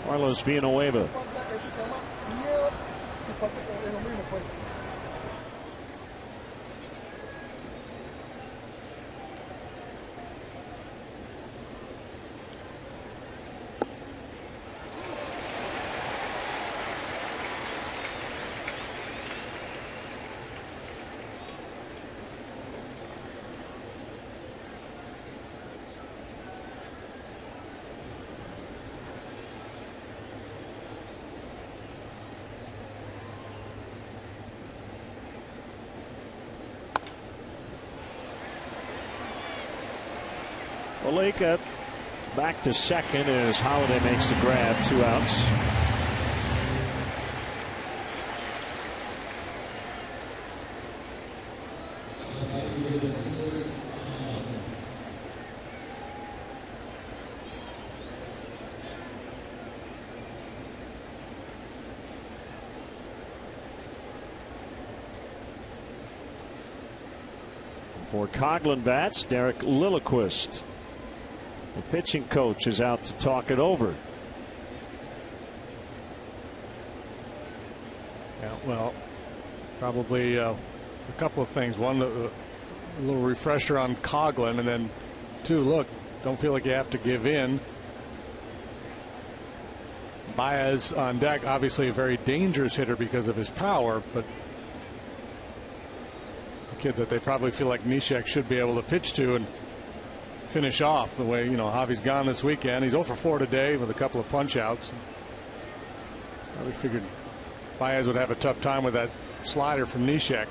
Speaker 3: Carlos Villanueva. Oleka back to second as Holiday makes the grab. 2 outs. For Coghlan bats, Derek Lilliquist. The pitching coach is out to talk it over.
Speaker 2: Yeah, well, probably a couple of things. One, a little refresher on Coghlan, and then 2, look, don't feel like you have to give in. Baez on deck, obviously a very dangerous hitter because of his power, but a kid that they probably feel like Neshek should be able to pitch to and finish off the way, Javi's gone this weekend. He's 0 for 4 today with a couple of punch outs. Probably figured Baez would have a tough time with that slider from Neshek.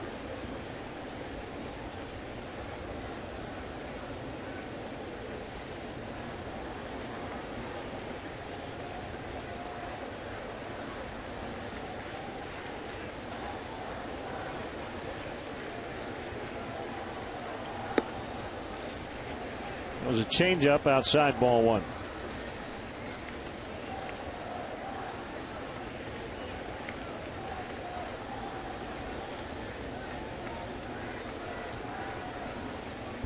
Speaker 3: It was a changeup outside, ball 1.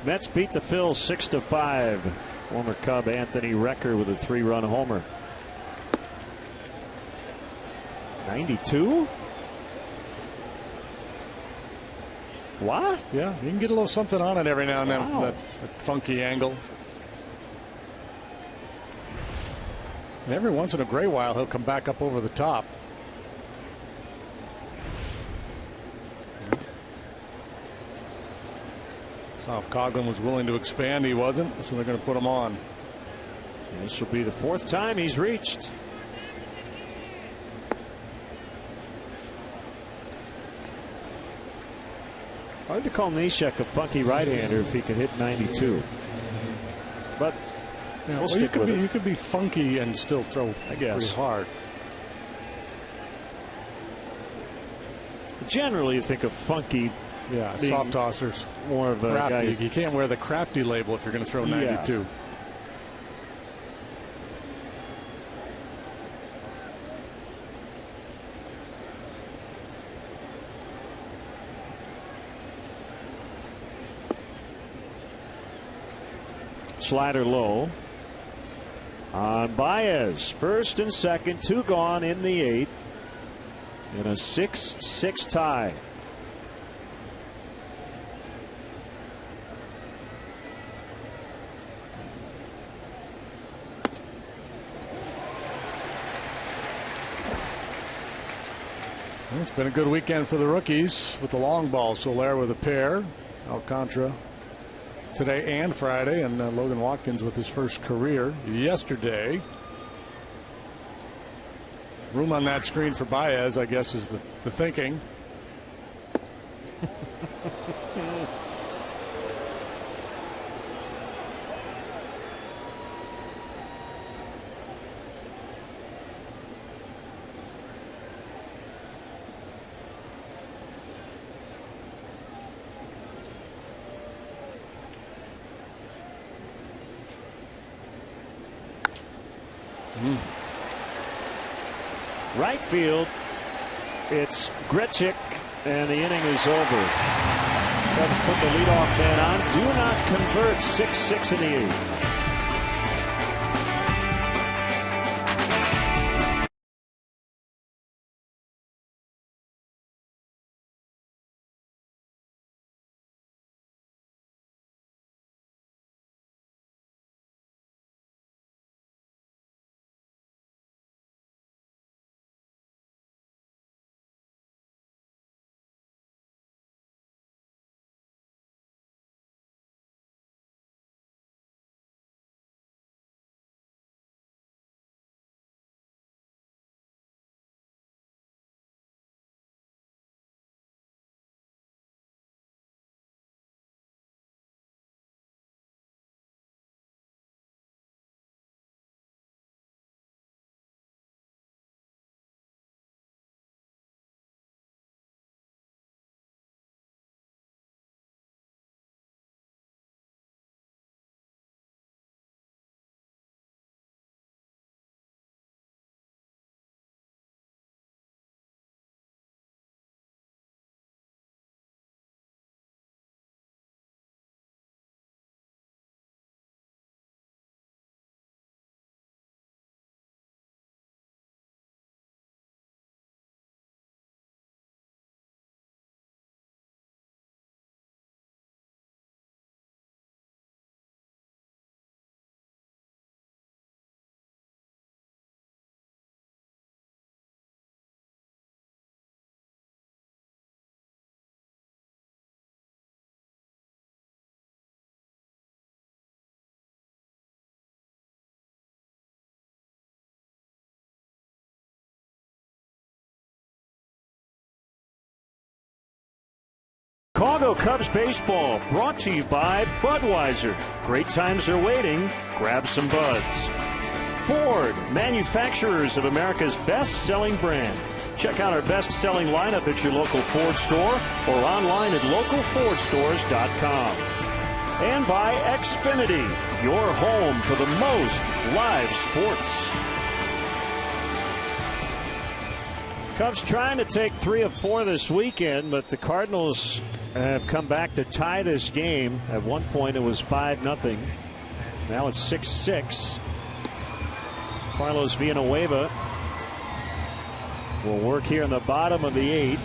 Speaker 3: Mets beat the Phils 6-5. Former Cub Anthony Recker with a 3-run homer. 92? What?
Speaker 2: Yeah, you can get a little something on it every now and then from that funky angle. And every once in a great while, he'll come back up over the top. So if Coghlan was willing to expand, he wasn't, so they're going to put him on.
Speaker 3: This will be the 4th time he's reached. Hard to call Neshek a funky right-hander if he can hit 92. But we'll stick with it.
Speaker 2: You could be funky and still throw,
Speaker 3: I guess,
Speaker 2: pretty hard.
Speaker 3: Generally, you think of funky.
Speaker 2: Yeah, soft tossers.
Speaker 3: More of a
Speaker 2: crafty.
Speaker 3: guy.
Speaker 2: You can't wear the crafty label if you're going to throw 92.
Speaker 3: Yeah. Slider low on Baez. 1st and 2nd, 2 gone in the 8th. In a 6-6 tie.
Speaker 2: Well, it's been a good weekend for the rookies with the long ball. Soler with a pair. Alcantara today and Friday, and Logan Watkins with his first career yesterday. Room on that screen for Baez, I guess, is the thinking.
Speaker 3: Right field, it's Grichuk, and the inning is over. Cubs put the leadoff man on. Do not convert. 6-6 in the 8th. Chicago Cubs baseball brought to you by Budweiser. Great times are waiting. Grab some buds. Ford, manufacturers of America's best-selling brand. Check out our best-selling lineup at your local Ford store or online at localfordstores.com. And by Xfinity, your home for the most live sports. Cubs trying to take 3 of 4 this weekend, but the Cardinals have come back to tie this game. At one point it was 5-0. Now it's 6-6. Carlos Villanueva will work here in the bottom of the 8th.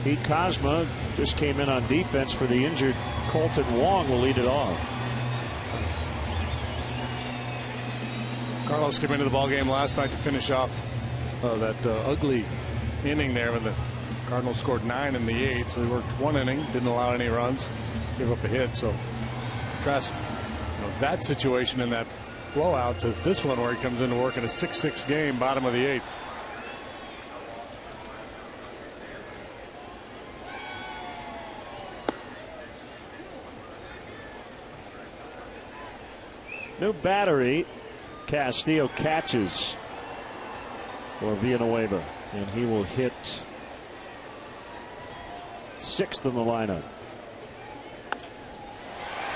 Speaker 3: Pete Kozma just came in on defense for the injured Colton Wong will lead it off.
Speaker 2: Carlos came into the ballgame last night to finish off that ugly inning there when the Cardinals scored 9 in the 8th. So he worked 1 inning, didn't allow any runs, gave up a hit. So contrast that situation in that blowout to this one where he comes in to work in a 6-6 game, bottom of the 8th.
Speaker 3: New battery. Castillo catches for Villanueva, and he will hit 6th in the lineup.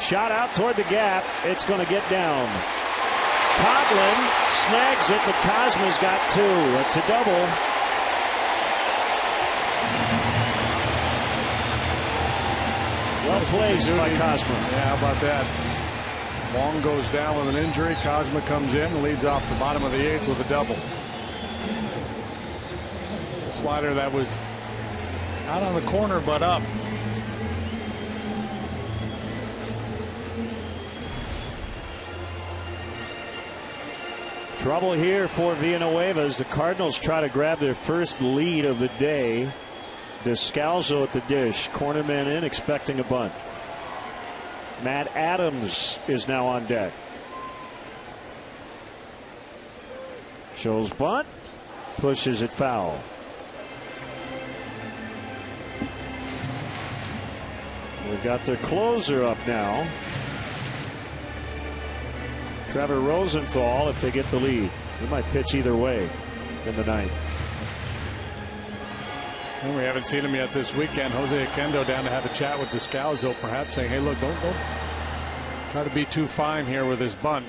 Speaker 3: Shot out toward the gap. It's going to get down. Coghlan snags it, but Kozma's got 2. It's a double. Well placed by Kozma.
Speaker 2: Yeah, how about that? Wong goes down with an injury. Kozma comes in and leads off the bottom of the 8th with a double. Slider that was out on the corner but up.
Speaker 3: Trouble here for Villanueva as the Cardinals try to grab their first lead of the day. Descalzo at the dish. Cornerman in, expecting a bunt. Matt Adams is now on deck. Shows bunt. Pushes it foul. They've got their closer up now. Trevor Rosenthal, if they get the lead. He might pitch either way in the ninth.
Speaker 2: And we haven't seen him yet this weekend. Jose Oquendo down to have a chat with Descalzo, perhaps saying, hey, look, don't try to be too fine here with this bunt.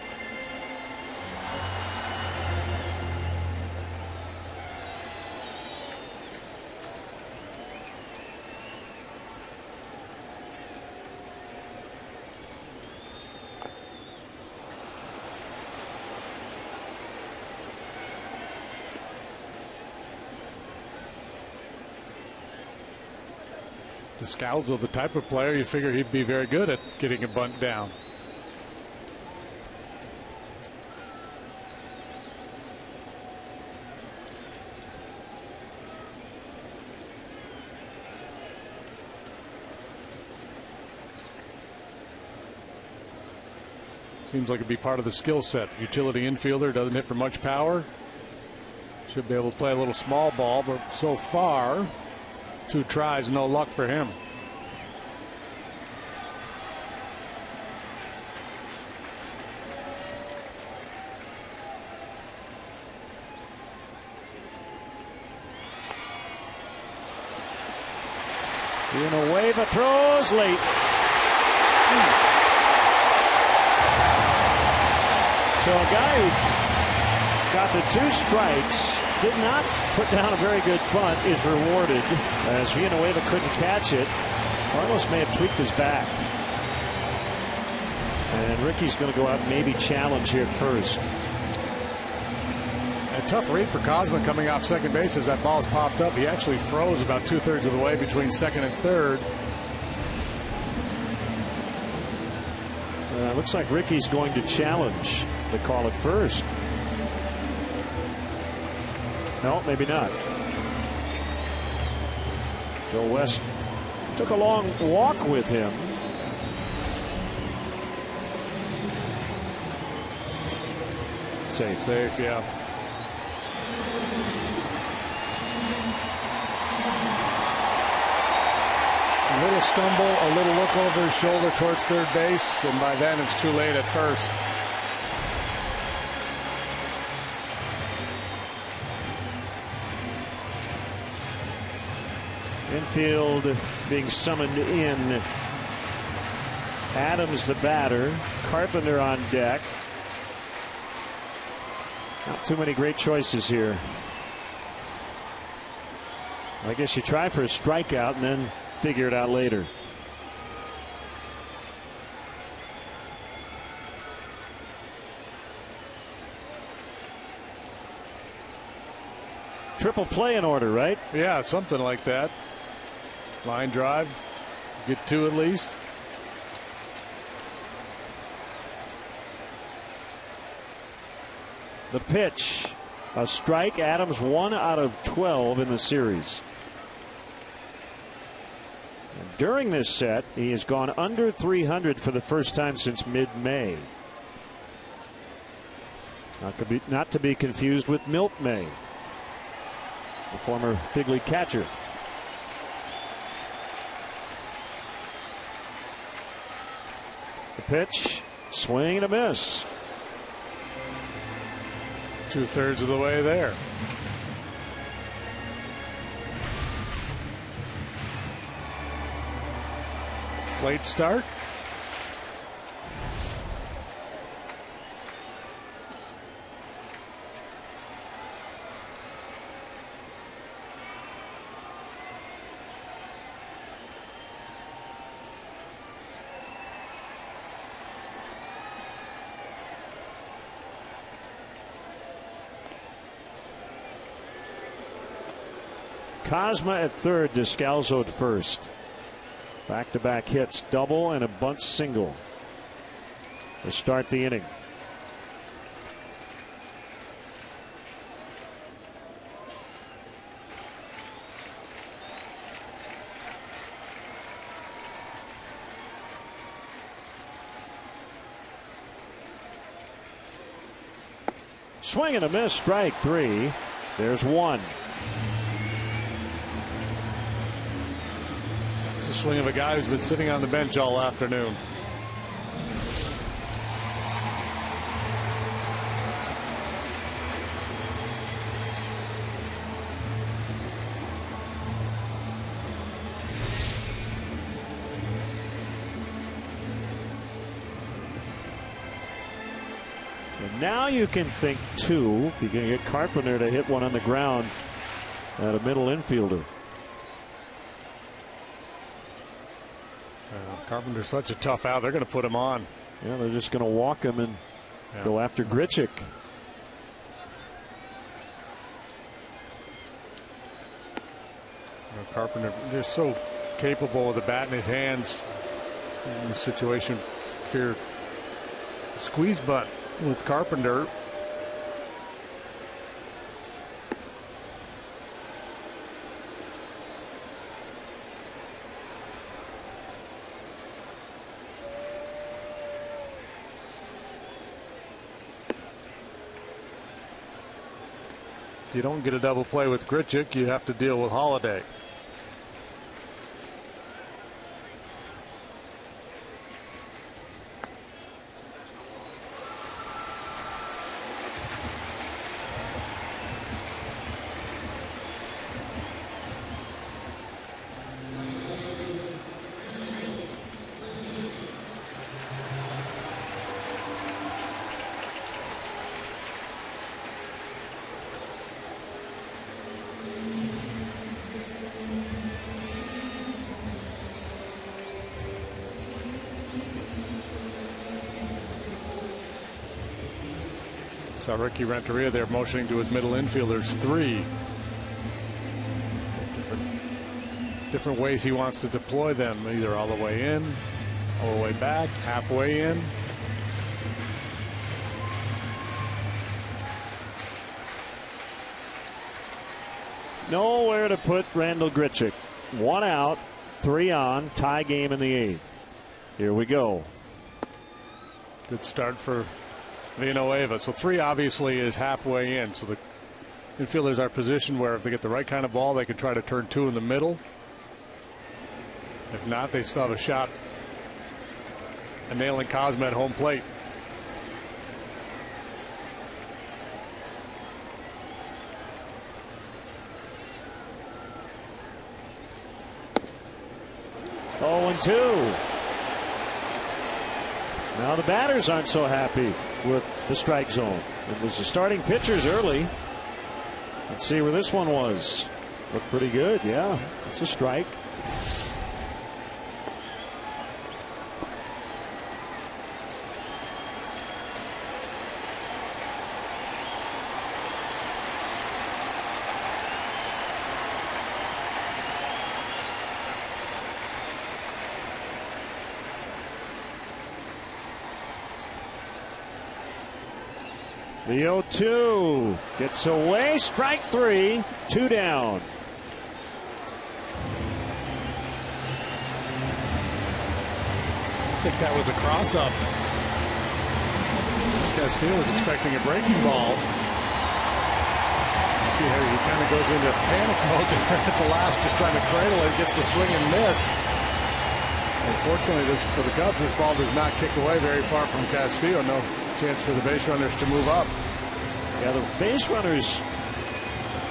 Speaker 2: Descalzo, the type of player you figure he'd be very good at getting a bunt down. Seems like it'd be part of the skill set. Utility infielder, doesn't hit for much power. Should be able to play a little small ball, but so far, 2 tries, no luck for him.
Speaker 3: Villanueva throws late. So a guy who got the 2 strikes, did not put down a very good bunt, is rewarded as Villanueva couldn't catch it. Almost may have tweaked his back. And Ricky's going to go out and maybe challenge here at first.
Speaker 2: A tough read for Cosma coming off second base as that ball's popped up. He actually froze about 2/3 of the way between second and third.
Speaker 3: Looks like Ricky's going to challenge the call at first. No, maybe not. Joe West took a long walk with him.
Speaker 2: Safe, yeah. A little stumble, a little look over his shoulder towards third base, and by then it's too late at first.
Speaker 3: Infield being summoned in. Adams the batter. Carpenter on deck. Not too many great choices here. I guess you try for a strikeout and then figure it out later. Triple play in order, right?
Speaker 2: Yeah, something like that. Line drive, get 2 at least.
Speaker 3: The pitch, a strike. Adams 1 out of 12 in the series. And during this set, he has gone under 300 for the first time since mid-May. Not to be confused with Milt May, the former big league catcher. The pitch, swing and a miss.
Speaker 2: 2/3 of the way there. Late start.
Speaker 3: Cosma at third, Descalzo at first. Back-to-back hits, double and a bunt single to start the inning. Swing and a miss, strike 3. There's 1.
Speaker 2: The swing of a guy who's been sitting on the bench all afternoon.
Speaker 3: And now you can think two. You can get Carpenter to hit one on the ground at a middle infielder.
Speaker 2: Carpenter's such a tough out. They're going to put him on.
Speaker 3: Yeah, they're just going to walk him and go after Grichuk.
Speaker 2: Carpenter just so capable with the bat in his hands. In the situation, fear squeeze butt with Carpenter. If you don't get a double play with Grichuk, you have to deal with Holiday. Ricky Renteria there motioning to his middle infielders. Three. Different ways he wants to deploy them, either all the way in, all the way back, halfway in.
Speaker 3: Nowhere to put Randal Grichuk. One out, three on, tie game in the eighth. Here we go.
Speaker 2: Good start for Villanueva. So three obviously is halfway in. So the infielders are positioned where if they get the right kind of ball, they can try to turn two in the middle. If not, they still have a shot at nailing Cosma at home plate.
Speaker 3: Oh, 2. Now the batters aren't so happy with the strike zone. It was the starting pitchers early. Let's see where this one was. Looked pretty good. Yeah, it's a strike. The 0-2 gets away. Strike three. 2 down.
Speaker 2: I think that was a cross-up. Castillo was expecting a breaking ball. You see how he kind of goes into panic mode there at the last, just trying to cradle it, gets the swing and miss. Unfortunately, for the Cubs, this ball does not kick away very far from Castillo. No chance for the base runners to move up.
Speaker 3: Yeah, the base runners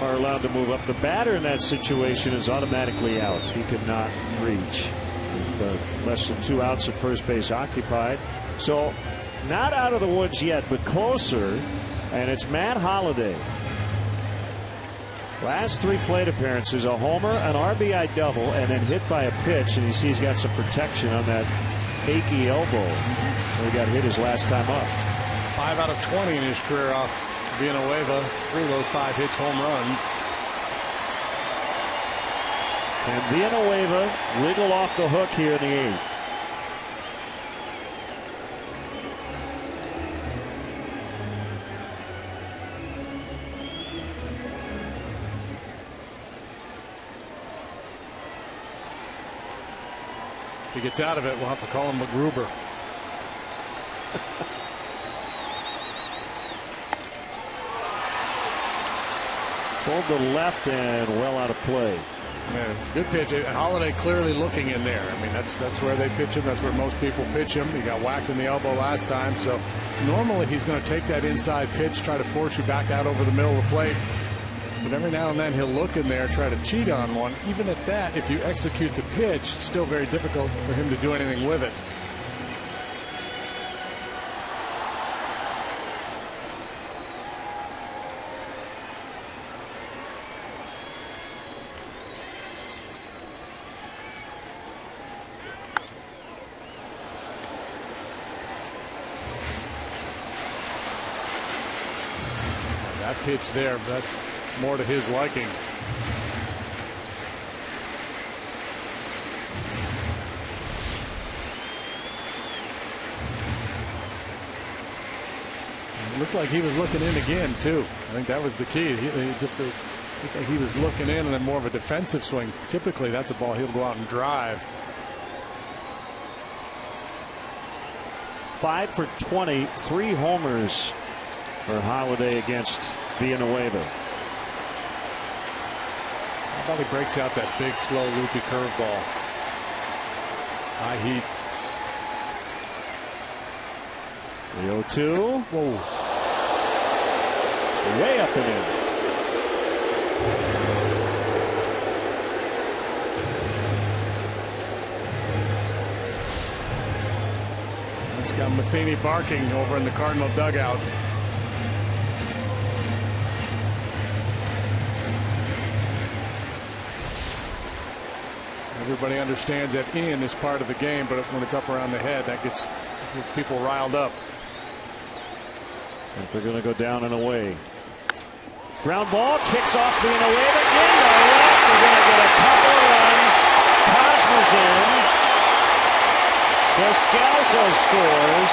Speaker 3: are allowed to move up. The batter in that situation is automatically out. He could not reach with less than 2 outs at first base occupied. So not out of the woods yet, but closer. And it's Matt Holliday. Last 3 plate appearances, a homer, an RBI double, and then hit by a pitch. And you see he's got some protection on that achy elbow. He got hit his last time up.
Speaker 2: 5 out of 20 in his career off Villanueva. 3 of those 5 hits home runs.
Speaker 3: And Villanueva wiggle off the hook here in the 8th.
Speaker 2: If he gets out of it, we'll have to call him McGruber.
Speaker 3: Pulled to left and well out of play.
Speaker 2: Yeah, good pitch. Holiday clearly looking in there. I mean, that's where they pitch him. That's where most people pitch him. He got whacked in the elbow last time. So normally he's going to take that inside pitch, try to force you back out over the middle of the plate. But every now and then he'll look in there, try to cheat on one. Even at that, if you execute the pitch, still very difficult for him to do anything with it. That pitch there, that's more to his liking. It looked like he was looking in again too. I think that was the key. He looked like he was looking in and then more of a defensive swing. Typically that's a ball he'll go out and drive.
Speaker 3: 5 for 20, 3 homers for Holiday against Villanueva.
Speaker 2: I thought he breaks out that big, slow, loopy curveball. High heat.
Speaker 3: The 0-2. Whoa. Way up and in.
Speaker 2: It's got Matheny barking over in the Cardinal dugout. Everybody understands that in is part of the game, but when it's up around the head, that gets people riled up.
Speaker 3: If they're going to go down and away. Ground ball, kicks off Villanueva. In the left, they're going to get a couple of runs. Cosma's in. Descalso scores.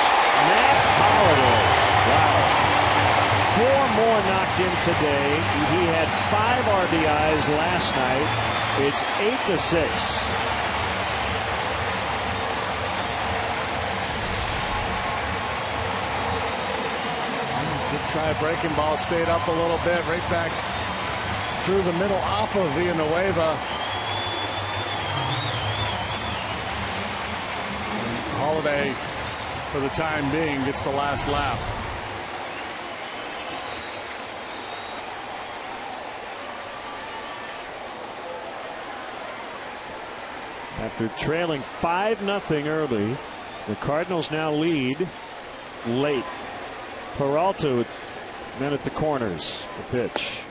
Speaker 3: Matt Holiday. Wow. 4 more knocked in today. He had 5 RBIs last night. It's 8-6.
Speaker 2: Good try a breaking ball, stayed up a little bit, right back through the middle off of Villanueva. And Holiday, for the time being, gets the last laugh.
Speaker 3: After trailing 5-0 early, the Cardinals now lead late. Peralta then at the corners, the pitch.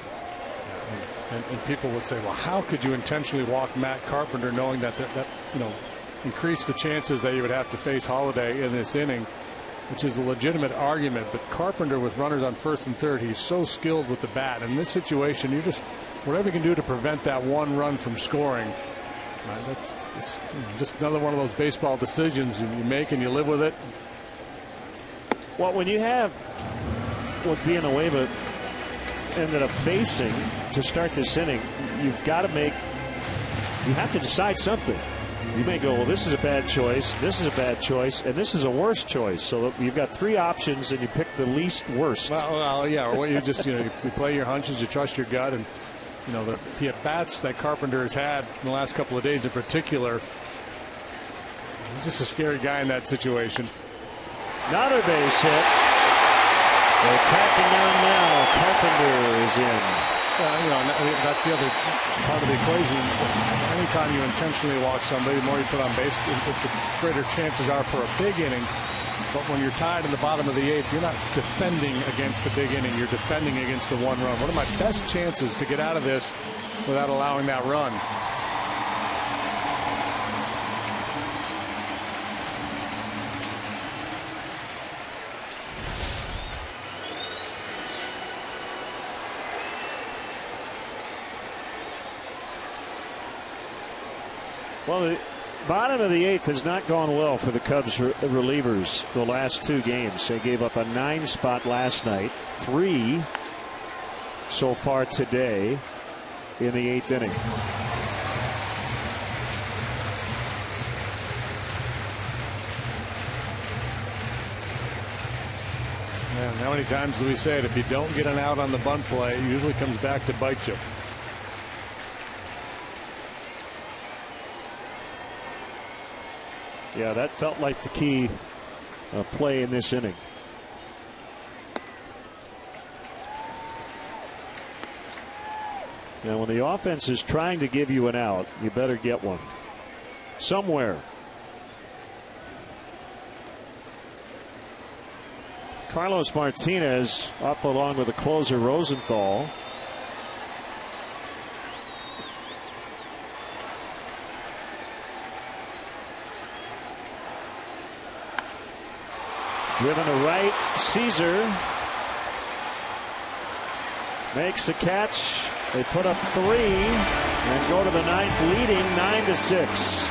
Speaker 2: And people would say, well, how could you intentionally walk Matt Carpenter knowing that increased the chances that you would have to face Holiday in this inning, which is a legitimate argument. But Carpenter with runners on first and third, he's so skilled with the bat. In this situation, you just, whatever you can do to prevent that one run from scoring. It's just another one of those baseball decisions you make and you live with it.
Speaker 3: Well, when you have what Villanueva ended up facing to start this inning, you have to decide something. You may go, well, this is a bad choice, this is a bad choice, and this is a worse choice. So you've got 3 options and you pick the least worst.
Speaker 2: Well yeah, or what you just, you play your hunches, you trust your gut, and the at-bats that Carpenter has had in the last couple of days in particular, he's just a scary guy in that situation.
Speaker 3: Another base hit. They're attacking on now. Carpenter is in.
Speaker 2: That's the other part of the equation. Anytime you intentionally walk somebody, the more you put on base, the greater chances are for a big inning. But when you're tied in the bottom of the 8th, you're not defending against a big inning. You're defending against the 1 run. One of my best chances to get out of this without allowing that run.
Speaker 3: Well, the bottom of the 8th has not gone well for the Cubs relievers the last 2 games. They gave up a 9 spot last night, 3 so far today in the 8th inning.
Speaker 2: Man, how many times do we say it? If you don't get an out on the bunt play, it usually comes back to bite you.
Speaker 3: Yeah, that felt like the key play in this inning. Now, when the offense is trying to give you an out, you better get one somewhere. Carlos Martinez up along with the closer Rosenthal. Driven to right, Caesar makes the catch. They put up 3 and go to the 9th, leading 9-6.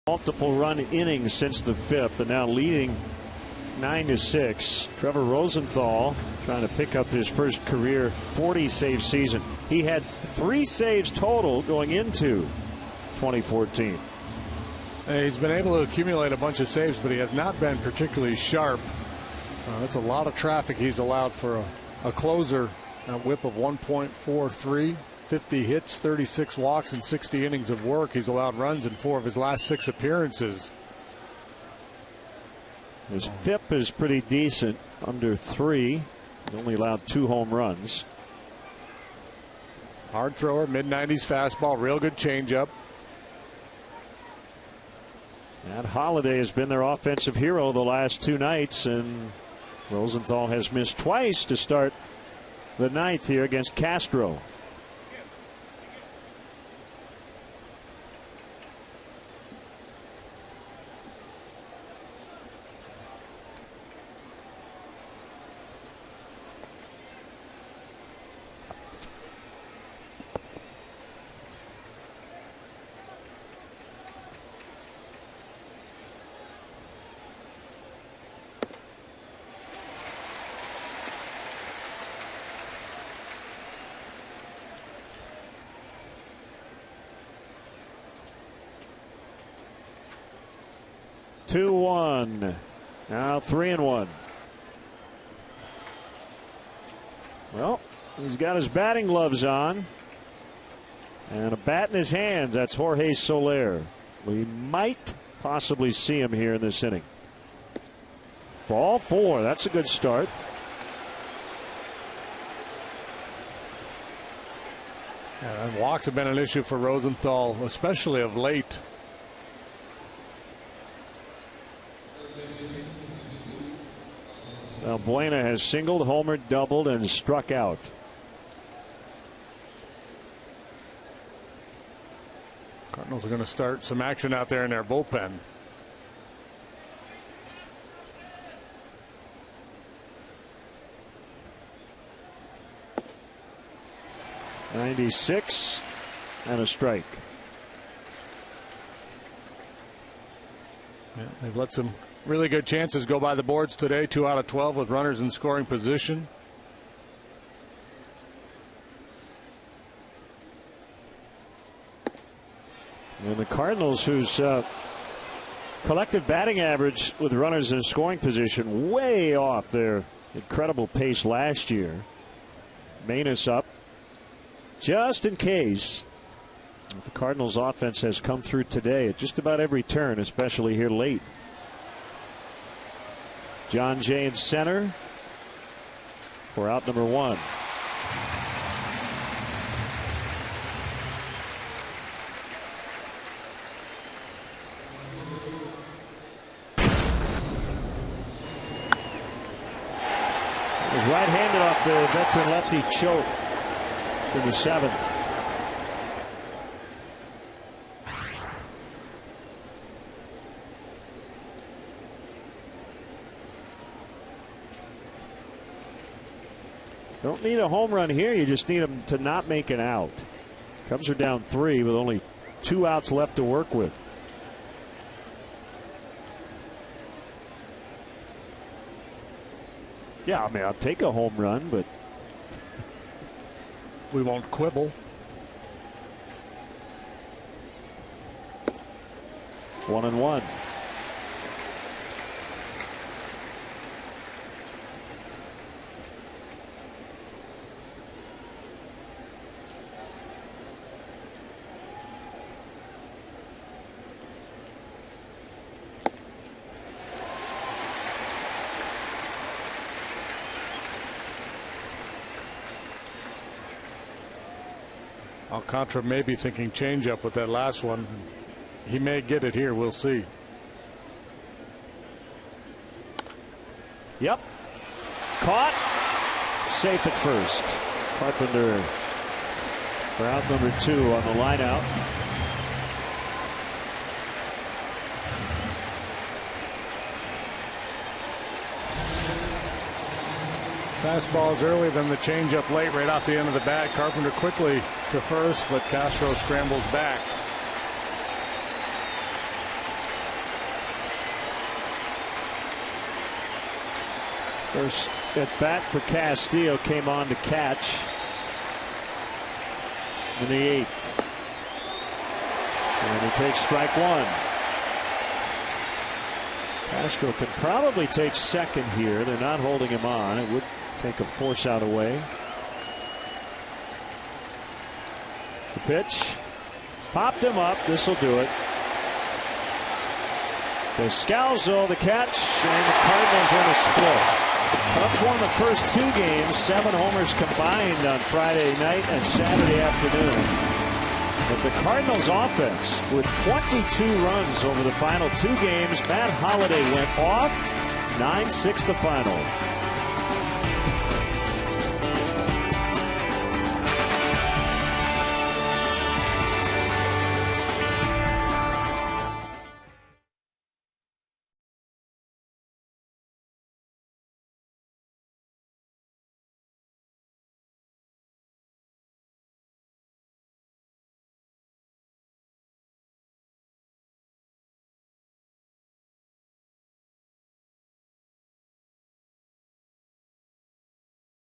Speaker 3: Multiple run innings since the 5th, and now leading 9-6. Trevor Rosenthal trying to pick up his first career 40 save season. He had 3 saves total going into 2014.
Speaker 2: He's been able to accumulate a bunch of saves, but he has not been particularly sharp. That's a lot of traffic he's allowed for a closer. A whip of 1.43. 50 hits, 36 walks, and 60 innings of work. He's allowed runs in 4 of his last 6 appearances.
Speaker 3: His FIP is pretty decent, under 3. He only allowed 2 home runs.
Speaker 2: Hard thrower, mid-90s fastball, real good changeup.
Speaker 3: Matt Holliday has been their offensive hero the last 2 nights, and Rosenthal has missed twice to start the 9th here against Castro. Two, 1. Now 3-1. Well, he's got his batting gloves on and a bat in his hands. That's Jorge Soler. We might possibly see him here in this inning. Ball 4. That's a good start.
Speaker 2: And walks have been an issue for Rosenthal, especially of late.
Speaker 3: Buena has singled, homered, doubled, and struck out.
Speaker 2: Cardinals are going to start some action out there in their bullpen.
Speaker 3: 96 and a strike.
Speaker 2: Yeah, they've let some really good chances go by the boards today. 2 out of 12 with runners in scoring position.
Speaker 3: And the Cardinals, whose collective batting average with runners in scoring position way off their incredible pace last year. Manus up just in case. The Cardinals offense has come through today at just about every turn, especially here late. John Jay in center for out number 1. It was right-handed off the veteran lefty Choate in the 7th. Don't need a home run here. You just need them to not make an out. Cubs are down 3 with only 2 outs left to work with. Yeah, I mean, I'll take a home run, but
Speaker 2: we won't quibble.
Speaker 3: 1-1.
Speaker 2: Alcantara may be thinking changeup with that last one. He may get it here. We'll see.
Speaker 3: Yep. Caught. Safe at first. Carpenter for out number 2 on the line out.
Speaker 2: Fastballs early, then the changeup late, right off the end of the bat. Carpenter quickly to first, but Castro scrambles back.
Speaker 3: First at bat for Castillo came on to catch in the 8th. And he takes strike 1. Castro can probably take second here. They're not holding him on. It would take a force out away. The pitch. Popped him up. This will do it. Descalzo the catch, and the Cardinals win a split. Cubs won the first 2 games, 7 homers combined on Friday night and Saturday afternoon. But the Cardinals offense with 22 runs over the final 2 games. Matt Holliday went off. 9-6 the final.